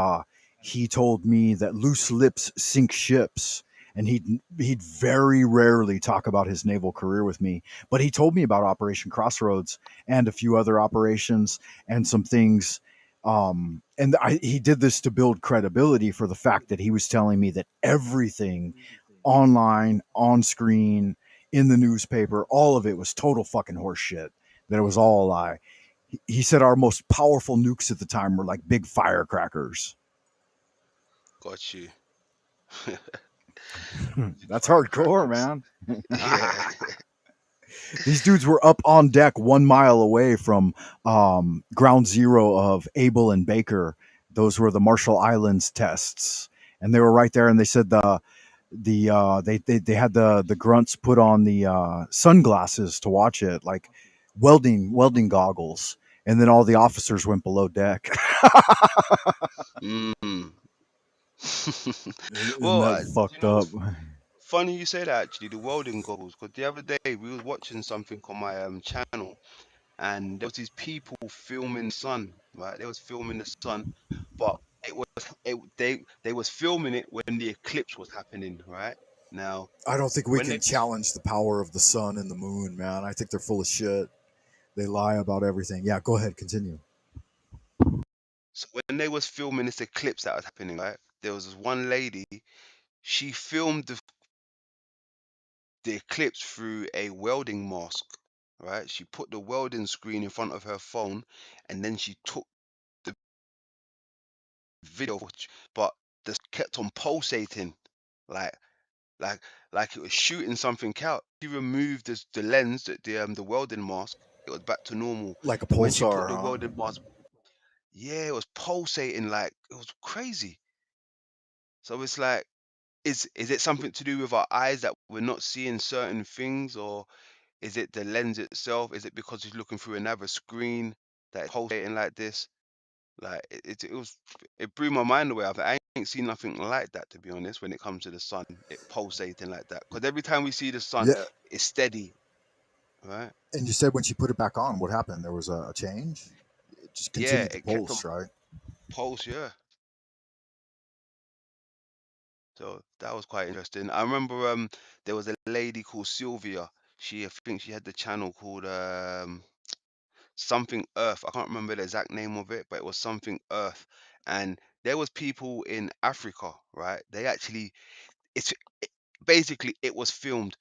S1: he told me that loose lips sink ships, and he'd very rarely talk about his naval career with me. But he told me about Operation Crossroads and a few other operations and some things. He did this to build credibility for the fact that he was telling me that everything online, on screen, in the newspaper, all of it was total fucking horse shit. That it was all a lie. He said our most powerful nukes at the time were like big firecrackers.
S8: Got you.
S1: That's hardcore,
S8: Firecrackers.
S1: man.
S8: Yeah.
S1: These dudes were up on deck 1 mile away from ground zero of Able and Baker. Those were the Marshall Islands tests. And they were right there, and they said They had the grunts put on the sunglasses to watch it, like welding goggles, and then all the officers went below deck.
S8: Mm.
S1: Isn't
S8: Well,
S1: that
S8: you
S1: fucked
S8: know
S1: up?
S8: what's funny you say that actually, the welding goggles, because the other day we was watching something on my channel, and there was these people filming the sun, right? They was filming the sun, but it was they was filming it when the eclipse was happening, right? Now,
S1: I don't think we
S8: when
S1: can
S8: they was
S1: challenge the power of the sun and the moon, man. I think they're full of shit. They lie about everything. Yeah, go ahead, continue.
S8: so when they was filming this eclipse that was happening, right? There was this one lady, she filmed the eclipse through a welding mask, right? She put the welding screen in front of her phone, and then she took the video, but this kept on pulsating, like like like it was shooting something out. She removed the lens, the welding mask. It was back to normal.
S1: Like a
S8: Then when she put
S1: pulsar,
S8: the
S1: huh?
S8: welding mask, yeah, it was pulsating, like it was crazy. So it's like, is it something to do with our eyes that we're not seeing certain things, or is it the lens itself? Is it because he's looking through another screen that is pulsating like this? Like it blew my mind away. I ain't seen nothing like that, to be honest. When it comes to the sun, it pulsating like that. Because every time we see the sun,
S1: Yeah.
S8: it's steady, right?
S1: And you said when she put it back on, what happened? There was a change. It just
S8: Yeah,
S1: continued to
S8: it kept on
S1: pulse, right?
S8: pulse. Yeah. So that was quite interesting. I remember there was a lady called Sylvia. I think she had the channel called something Earth. I can't remember the exact name of it, but it was something Earth. And there was people in Africa, right? They actually, it's basically, it was filmed.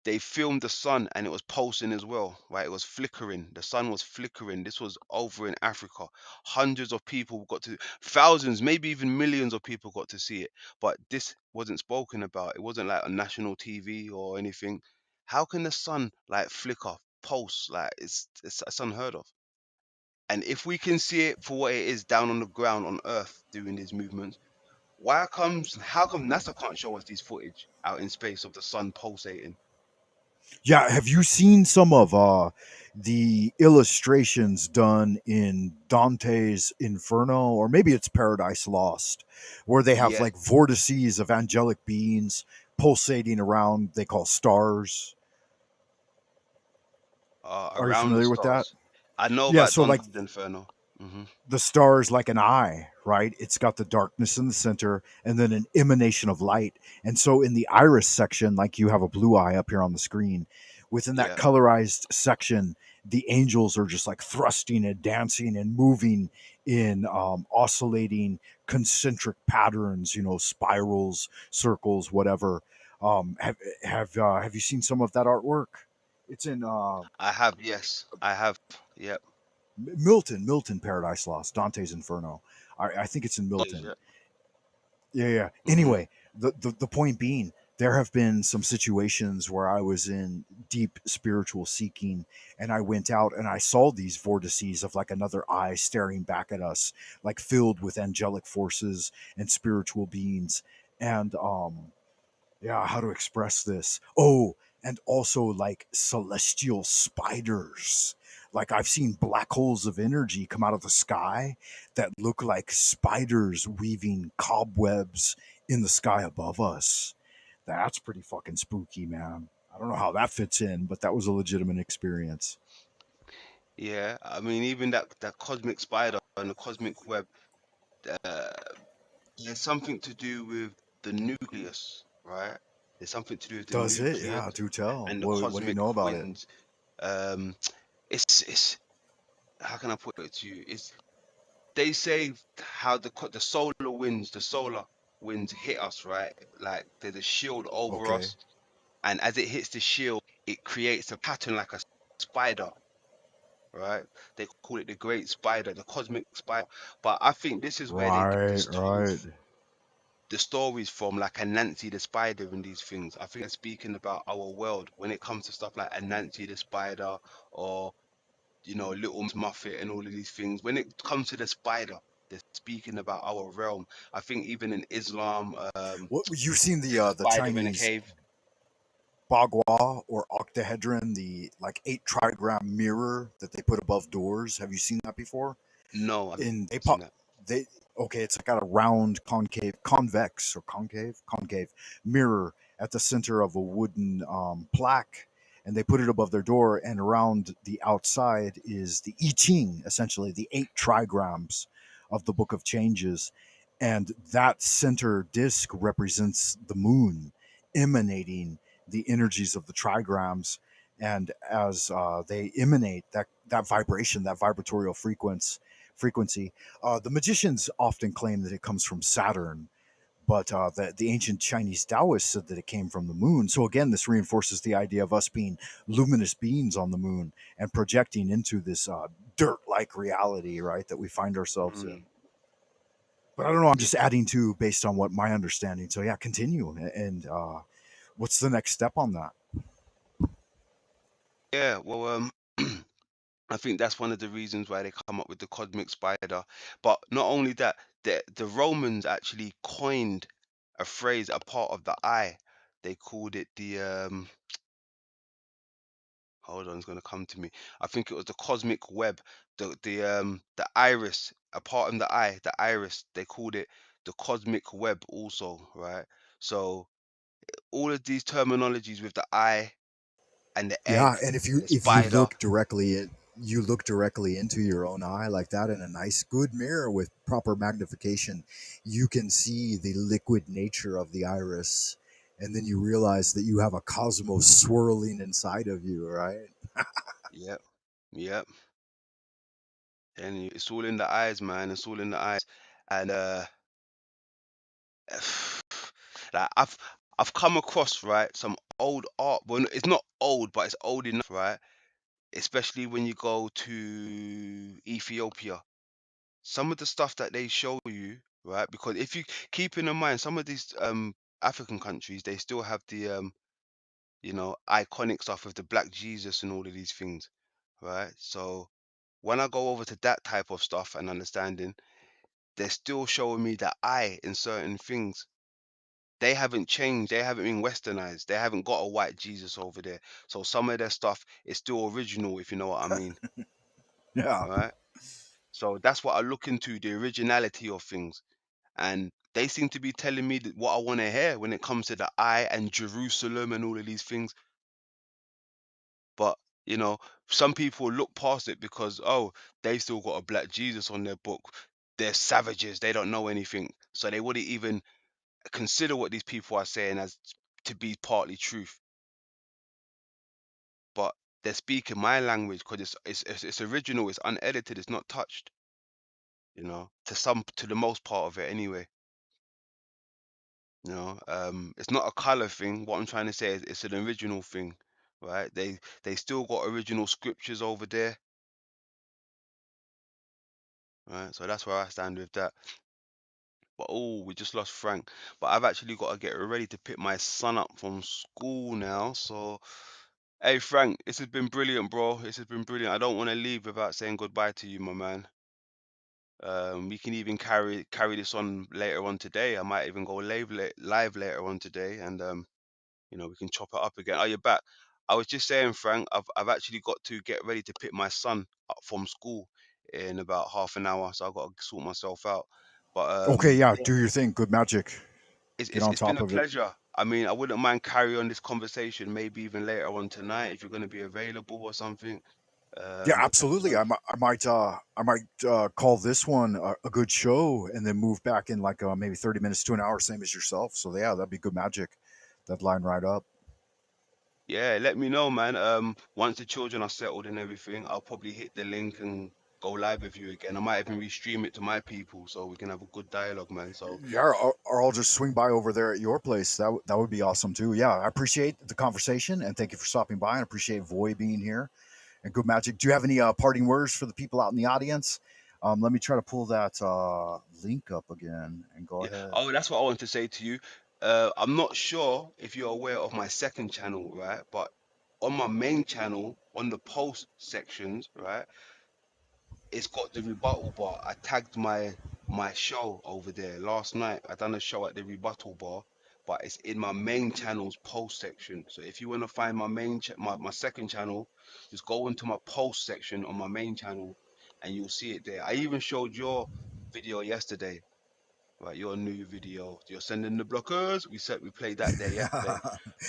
S8: They filmed the sun and it was pulsing as well, right? It was flickering. The sun was flickering. This was over in Africa. Hundreds of people got to, thousands, maybe even millions of people got to see it. But this wasn't spoken about. It wasn't like on national TV or anything. How can the sun like flicker, pulse? Like it's unheard of. And if we can see it for what it is down on the ground on Earth doing these movements, how come NASA can't show us these footage out in space of the sun pulsating?
S1: Yeah, have you seen some of the illustrations done in Dante's Inferno, or maybe it's Paradise Lost, where they have
S8: Yeah,
S1: like vortices of angelic beings pulsating around, they call stars? Are you
S8: around the
S1: familiar with that?
S8: stars. I know
S1: Yeah,
S8: about
S1: so like
S8: Dante's Inferno. Hmm.
S1: the star is like an eye, right? It's got the darkness in the center and then an emanation of light. And so in the iris section, like you have a blue eye up here on the screen, within that
S8: Yeah,
S1: colorized section, the angels are just like thrusting and dancing and moving in oscillating concentric patterns, spirals, circles, whatever. Have you seen some of that artwork? It's in
S8: I have. Yes, I have. Yep.
S1: Milton Paradise Lost, Dante's Inferno. I think it's in Milton.
S8: Yeah.
S1: Yeah, yeah.
S8: Hmm.
S1: Anyway, the point being, there have been some situations where I was in deep spiritual seeking, and I went out and I saw these vortices of like another eye staring back at us, like filled with angelic forces and spiritual beings. And yeah, how to express this? Oh, and also like celestial spiders. Like I've seen black holes of energy come out of the sky that look like spiders weaving cobwebs in the sky above us. That's pretty fucking spooky, man. I don't know how that fits in, but that was a legitimate experience.
S8: Yeah. I mean, even that cosmic spider and the cosmic web. Uh, there's something to do with the nucleus, right? There's something to do with the
S1: Does it?
S8: nucleus
S1: Yeah, do tell.
S8: and the
S1: What do you
S8: cosmic
S1: know about it?
S8: winds. Um, it's how can I put it to you? They say how the solar winds hit us, right? Like there's a shield over
S1: Okay.
S8: us, and as it hits the shield, it creates a pattern like a spider, right? They call it the great spider, the cosmic spider. But I think this is where they get
S1: Right, right.
S8: the stories from, like Anansi the spider and these things. I think they're speaking about our world when it comes to stuff like Anansi the spider, or Little Miss Muffet and all of these things. When it comes to the spider, They're speaking about our realm. I think even in Islam,
S1: What you've seen
S8: there's a
S1: the
S8: spider in a
S1: Chinese
S8: cave.
S1: bagua or octahedron, the like 8 trigram mirror that they put above doors. Have you seen that before?
S8: No, I've
S1: In
S8: not seen that.
S1: they okay, it's like got a round concave mirror at the center of a wooden plaque, and they put it above their door, and around the outside is the I Ching, essentially the 8 trigrams of the Book of Changes, and that center disc represents the moon emanating the energies of the trigrams, and as they emanate that vibration, that vibratorial frequency. The magicians often claim that it comes from Saturn, but the ancient Chinese Taoists said that it came from the moon. So again, this reinforces the idea of us being luminous beings on the moon and projecting into this dirt-like reality, right, that we find ourselves in. But I don't know. I'm
S8: Yeah,
S1: just adding to based on what my understanding. So yeah, continue. And what's the next step on that?
S8: yeah. Well, I think that's one of the reasons why they come up with the cosmic spider. But not only that, the Romans actually coined a phrase, a part of the eye. They called it the hold on, it's gonna come to me. I think it was the cosmic web, the iris, a part in the eye, the iris. They called it the cosmic web also, right? So all of these terminologies with the eye and the
S1: Yeah,
S8: egg
S1: and if
S8: and
S1: you
S8: the
S1: if you
S8: spider.
S1: look directly at you look directly into your own eye like that in a nice good mirror with proper magnification, you can see the liquid nature of the iris, and then you realize that you have a cosmos swirling inside of you, right?
S8: Yep, yep. And it's all in the eyes, man. It's all in the eyes. And like I've come across, right, some old art. Well, it's not old, but it's old enough, right? Especially when you go to Ethiopia. Some of the stuff that they show you, right? Because if you keep in mind, some of these African countries, they still have the iconic stuff with the Black Jesus and all of these things, right? So when I go over to that type of stuff and understanding, they're still showing me the eye in certain things. They haven't changed. They haven't been westernized. They haven't got a white Jesus over there. So some of their stuff is still original, if you know what I mean.
S1: Yeah.
S8: Right? So that's what I look into, the originality of things. And they seem to be telling me that what I want to hear when it comes to the eye and Jerusalem and all of these things. But some people look past it because, oh, they've still got a black Jesus on their book. They're savages. They don't know anything. So they wouldn't even consider what these people are saying as to be partly truth. But they're speaking my language because it's original, it's unedited, it's not touched. To the most part of it anyway. It's not a color thing. What I'm trying to say is it's an original thing, right? They still got original scriptures over there, right? So that's where I stand with that. But oh, we just lost Frank. But I've actually got to get ready to pick my son up from school now. So, hey Frank, this has been brilliant, bro. This has been brilliant. I don't want to leave without saying goodbye to you, my man. We can even carry this on later on today. I might even go live later on today, and we can chop it up again. Oh, you're back. I was just saying, Frank, I've actually got to get ready to pick my son up from school in about half an hour, so I've got to sort myself out. But
S1: Okay, yeah,
S8: yeah,
S1: do your thing. Good magic.
S8: it's,
S1: Get
S8: it's
S1: on
S8: it's been
S1: top
S8: a
S1: of it.
S8: pleasure. I mean, I wouldn't mind carry on this conversation, maybe even later on tonight if you're going to be available or something.
S1: Yeah,
S8: Let me
S1: absolutely.
S8: know.
S1: I might call this one a good show, and then move back in like maybe 30 minutes to an hour, same as yourself. So yeah, that'd be good magic. That line right up.
S8: Yeah, let me know, man. Once the children are settled and everything, I'll probably hit the link and go live with you again. I might even restream it to my people so we can have a good dialogue, man. So
S1: Yeah, or I'll just swing by over there at your place. That would be awesome too. Yeah, I appreciate the conversation and thank you for stopping by. I appreciate Voy being here and good magic. Do you have any parting words for the people out in the audience? Let me try to pull that link up again and go
S8: yeah.
S1: ahead.
S8: Oh, that's what I want to say to you. I'm not sure if you're aware of my second channel, right? But on my main channel, on the post sections, right? it's got the rebuttal bar. I tagged my show over there last night. I done a show at the rebuttal bar, but it's in my main channel's post section. So if you want to find my my second channel, just go into my post section on my main channel, and you'll see it there. I even showed your video yesterday, right? Your new video. You're sending the blockers. We played that there yesterday.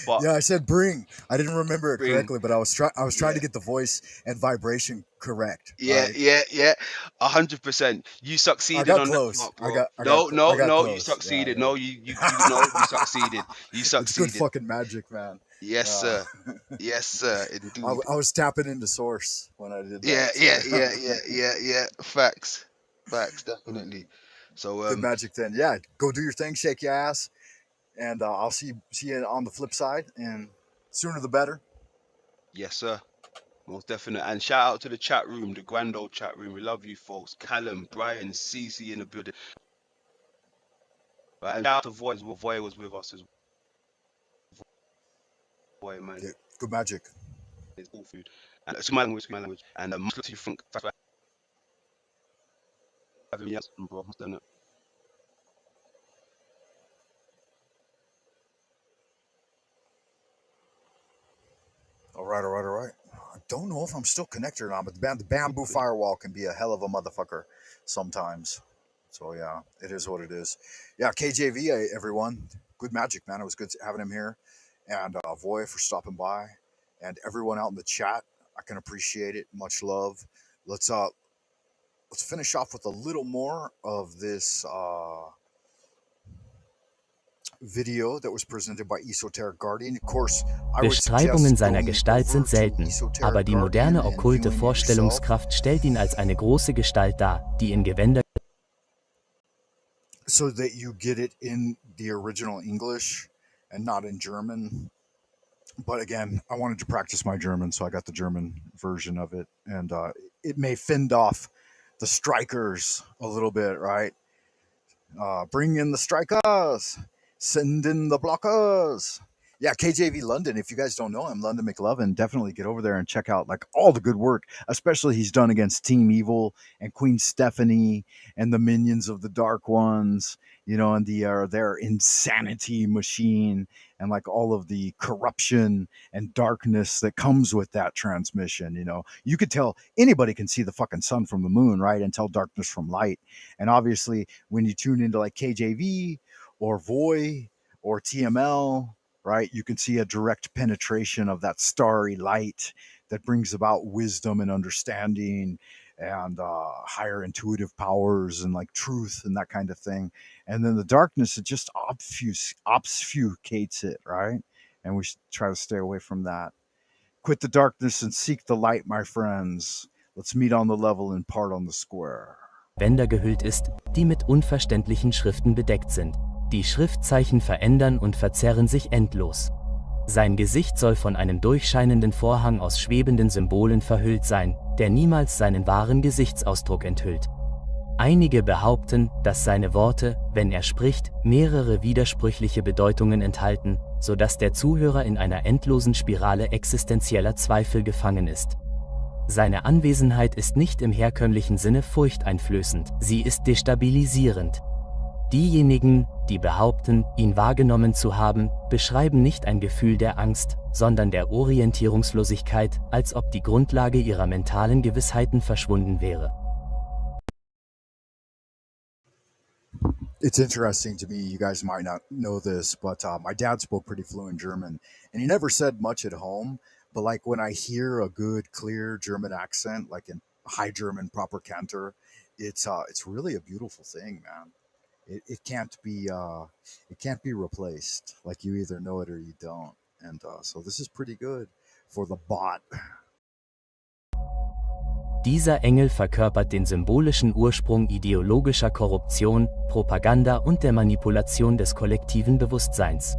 S8: But
S1: Yeah, I said bring. I didn't remember it
S8: bring,
S1: correctly, but I was trying
S8: yeah.
S1: to get the voice and vibration correct.
S8: Yeah,
S1: Right?
S8: yeah, 100%. You
S1: I
S8: succeeded
S1: got
S8: on that
S1: close.
S8: part, bro. No,
S1: I
S8: no,
S1: got
S8: no, you
S1: close. Yeah,
S8: succeeded.
S1: yeah.
S8: No, you know, you succeeded. You
S1: It's good
S8: succeeded.
S1: fucking magic, man.
S8: Yes,
S1: Uh,
S8: sir. Yes, sir. Indeed.
S1: I was tapping into source when I did
S8: Yeah,
S1: that.
S8: yeah,
S1: So.
S8: yeah, yeah, yeah. Facts, definitely. So,
S1: Good magic then. Yeah, go do your thing, shake your ass, and I'll see you on the flip side, and sooner the better.
S8: yes, sir. Most definite. And shout out to the chat room, the grand old chat room. We love you folks. Callum, Brian, CC in the building. Right, and shout out to Voy. Voy was with us as well, man.
S1: Yeah, good magic.
S8: It's all food. And it's my language. And much love to you, Frank. Thanks for having me, bro. Must done it.
S1: All right. I don't know if I'm still connected or not, but the bamboo firewall can be a hell of a motherfucker sometimes. So yeah, it is what it is. Yeah, KJV, everyone. Good magic, man. It was good having him here. And Voy for stopping by. And everyone out in the chat. I can appreciate it. Much love. Let's finish off with a little more of this video that was presented by Esoteric Guardian. Of course, I would
S5: Beschreibungen
S1: suggest
S5: seiner
S1: going
S5: Gestalt sind
S1: over to
S5: selten,
S1: Esoteric
S5: aber die
S1: Guardian
S5: moderne
S1: and
S5: okkulte
S1: viewing it yourself.
S5: Vorstellungskraft stellt ihn als eine große Gestalt dar, die in Gewänder
S1: So that you get it in the original English and not in German. But again, I wanted to practice my German, so I got the German version of it. And it may fend off the strikers a little bit, right? Bring in the strikers, send in the blockers. Yeah, KJV London. If you guys don't know him, London McLovin, definitely get over there and check out like all the good work, especially he's done against Team Evil and Queen Stephanie and the minions of the Dark Ones, you know, and their insanity machine and like all of the corruption and darkness that comes with that transmission. You know, you could tell anybody can see the fucking sun from the moon, right? And tell darkness from light. And obviously, when you tune into like KJV or Voy or TML, right, you can see a direct penetration of that starry light that brings about wisdom and understanding and higher intuitive powers and like truth and that kind of thing. And then the darkness, it just obfuscates it, right? And we should try to stay away from that. Quit the darkness and seek the light, my friends. Let's meet on the level and part on the square.
S5: Gewänder gehüllt ist, die mit unverständlichen Schriften bedeckt sind. Die Schriftzeichen verändern und verzerren sich endlos. Sein Gesicht soll von einem durchscheinenden Vorhang aus schwebenden Symbolen verhüllt sein, der niemals seinen wahren Gesichtsausdruck enthüllt. Einige behaupten, dass seine Worte, wenn er spricht, mehrere widersprüchliche Bedeutungen enthalten, sodass der Zuhörer in einer endlosen Spirale existenzieller Zweifel gefangen ist. Seine Anwesenheit ist nicht im herkömmlichen Sinne furchteinflößend, sie ist destabilisierend. Diejenigen, die behaupten, ihn wahrgenommen zu haben, beschreiben nicht ein Gefühl der Angst, sondern der Orientierungslosigkeit, als ob die Grundlage ihrer mentalen Gewissheiten verschwunden wäre.
S1: It's interesting to me, you guys might not know this, but my dad spoke pretty fluent German, and he never said much at home, but like when I hear a good, clear German accent, like in high German, proper Cantor, it's really a beautiful thing, man. It can't be replaced. Like you either know it or you don't, and so this is pretty good for the bot.
S5: Dieser Engel verkörpert den symbolischen Ursprung ideologischer Korruption, Propaganda und der Manipulation des kollektiven Bewusstseins.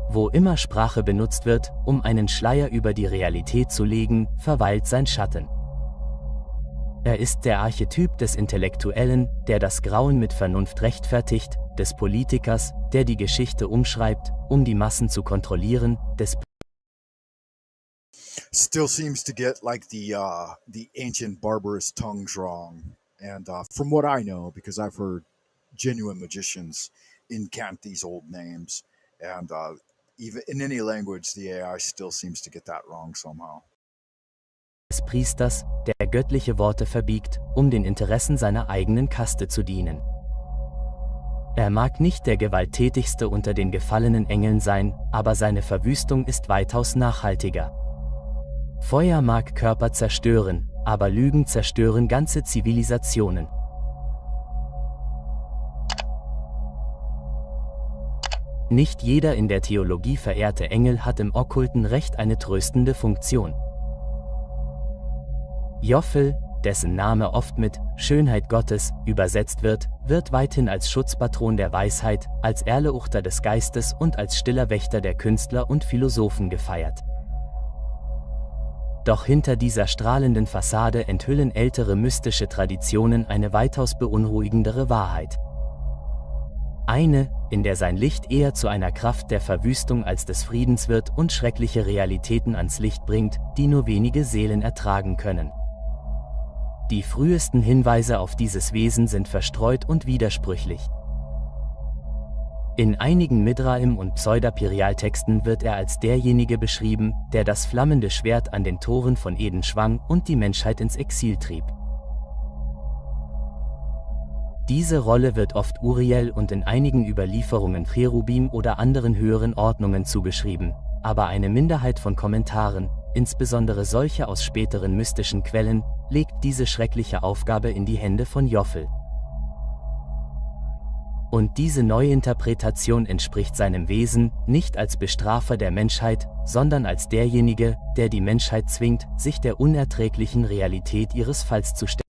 S5: Wo immer Sprache benutzt wird, um einen Schleier über die Realität zu legen, verweilt sein Schatten. Er ist der Archetyp des Intellektuellen, der das Grauen mit Vernunft rechtfertigt, des Politikers, der die Geschichte umschreibt, um die Massen zu kontrollieren, des
S1: still seems to get like the ancient barbarous tongues wrong. And from what I know, because I've heard genuine magicians incant these old names, and even in any language, the AI still seems to get that wrong somehow.
S5: Des Priesters, der göttliche Worte verbiegt, den Interessen seiner eigenen Kaste zu dienen. Er mag nicht der gewalttätigste unter den gefallenen Engeln sein, aber seine Verwüstung ist weitaus nachhaltiger. Feuer mag Körper zerstören, aber Lügen zerstören ganze Zivilisationen. Nicht jeder in der Theologie verehrte Engel hat im okkulten Recht eine tröstende Funktion. Joffel, dessen Name oft mit Schönheit Gottes übersetzt wird, wird weithin als Schutzpatron der Weisheit, als Erleuchter des Geistes und als stiller Wächter der Künstler und Philosophen gefeiert. Doch hinter dieser strahlenden Fassade enthüllen ältere mystische Traditionen eine weitaus beunruhigendere Wahrheit. Eine, in der sein Licht eher zu einer Kraft der Verwüstung als des Friedens wird und schreckliche Realitäten ans Licht bringt, die nur wenige Seelen ertragen können. Die frühesten Hinweise auf dieses Wesen sind verstreut und widersprüchlich. In einigen Midraim- und Pseudapirialtexten wird er als derjenige beschrieben, der das flammende Schwert an den Toren von Eden schwang und die Menschheit ins Exil trieb. Diese Rolle wird oft Uriel und in einigen Überlieferungen Cherubim oder anderen höheren Ordnungen zugeschrieben, aber eine Minderheit von Kommentaren, insbesondere solche aus späteren mystischen Quellen, legt diese schreckliche Aufgabe in die Hände von Joffel. Und diese Neuinterpretation entspricht seinem Wesen, nicht als Bestrafer der Menschheit, sondern als derjenige, der die Menschheit zwingt, sich der unerträglichen Realität ihres Falls zu stellen.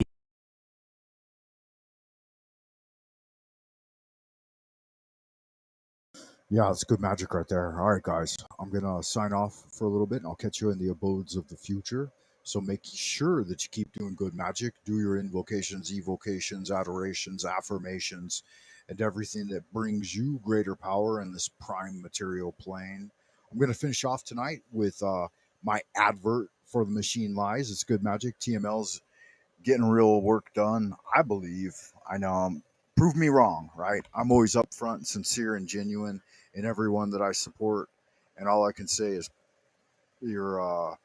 S1: Yeah, that's good magic right there. All right, guys, I'm going to sign off for a little bit, and I'll catch you in the abodes of the future. So make sure that you keep doing good magic. Do your invocations, evocations, adorations, affirmations, and everything that brings you greater power in this prime material plane. I'm going to finish off tonight with my advert for the Machine Lies. It's good magic. TML's getting real work done, I believe. I know. Prove me wrong, right? I'm always upfront, sincere, and genuine in everyone that I support, and all I can say is you're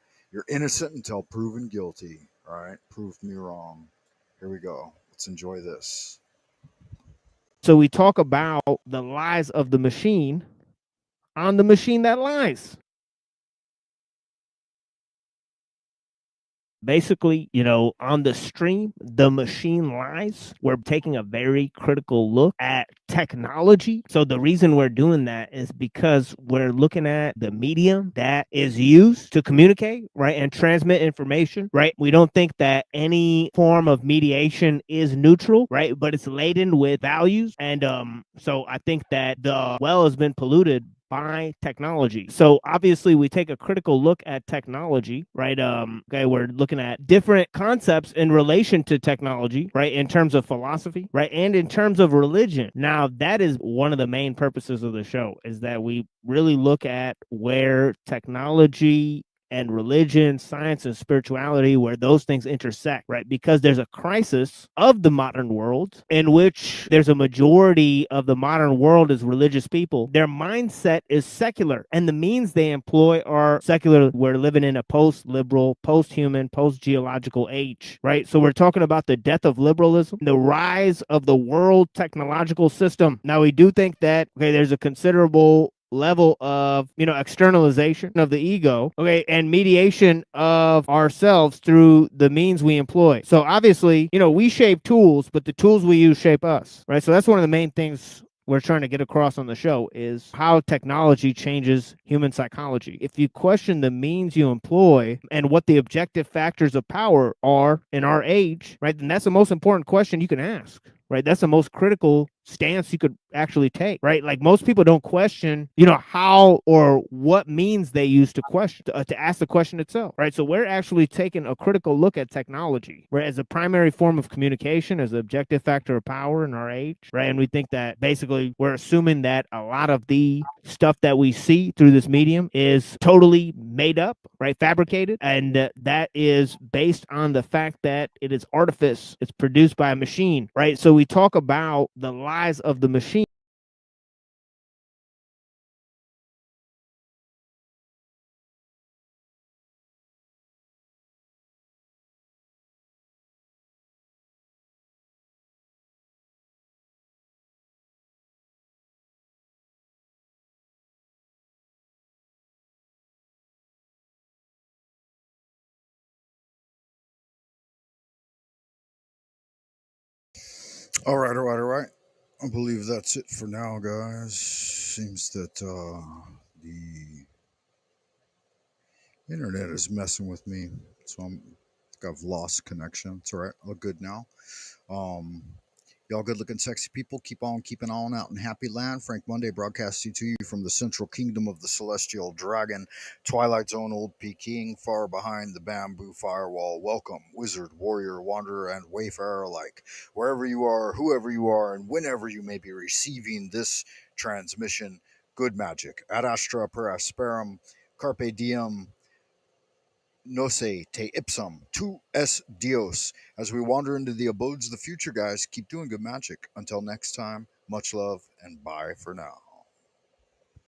S1: innocent until proven guilty. All right, prove me wrong. Here we go. Let's enjoy this.
S18: So we talk about the lies of the machine on the machine that lies. Basically, on the stream, The Machine Lies, we're taking a very critical look at technology. So the reason we're doing that is because we're looking at the medium that is used to communicate, right, and transmit information, right? We don't think that any form of mediation is neutral, right, but it's laden with values. And so I think that the well has been polluted by technology. So obviously we take a critical look at technology, right? Okay, we're looking at different concepts in relation to technology, right? In terms of philosophy, right? And in terms of religion. Now, that is one of the main purposes of the show, is that we really look at where technology and religion, science, and spirituality, where those things intersect, right? Because there's a crisis of the modern world in which there's a majority of the modern world is religious people. Their mindset is secular, and the means they employ are secular. We're living in a post-liberal, post-human, post-geological age, right? So we're talking about the death of liberalism, the rise of the world technological system. Now, we do think that, okay, there's a considerable level of externalization of the ego, okay, and mediation of ourselves through the means we employ. So obviously, we shape tools, but the tools we use shape us, right? So that's one of the main things we're trying to get across on the show, is how technology changes human psychology. If you question the means you employ and what the objective factors of power are in our age, right, then that's the most important question you can ask. right? That's the most critical stance you could actually take, right? Like most people don't question, you know, how or what means they use to question, to ask the question itself, right? So we're actually taking a critical look at technology, right, as a primary form of communication, as an objective factor of power in our age, right? And we think that basically we're assuming that a lot of the stuff that we see through this medium is totally made up, right? Fabricated. And that is based on the fact that it is artifice. It's produced by a machine, right? So we talk about the lies of the machine.
S1: All right, all right, all right. I believe that's it for now, guys. Seems that the internet is messing with me, so I've lost connection. It's all right. All good now. Um, Y'all good looking sexy people, keep on keeping on out in happy land. Frank Monday broadcasting to you from the central kingdom of the celestial dragon, Twilight Zone old Peking, far behind the bamboo firewall. Welcome, wizard, warrior, wanderer, and wayfarer alike, wherever you are, whoever you are, and whenever you may be receiving this transmission. Good magic. Ad astra per asperum, carpe diem, Nose te ipsum, tu es Dios. As we wander into the abodes of the future, guys, keep doing good magic. Until next time, much love and bye for now.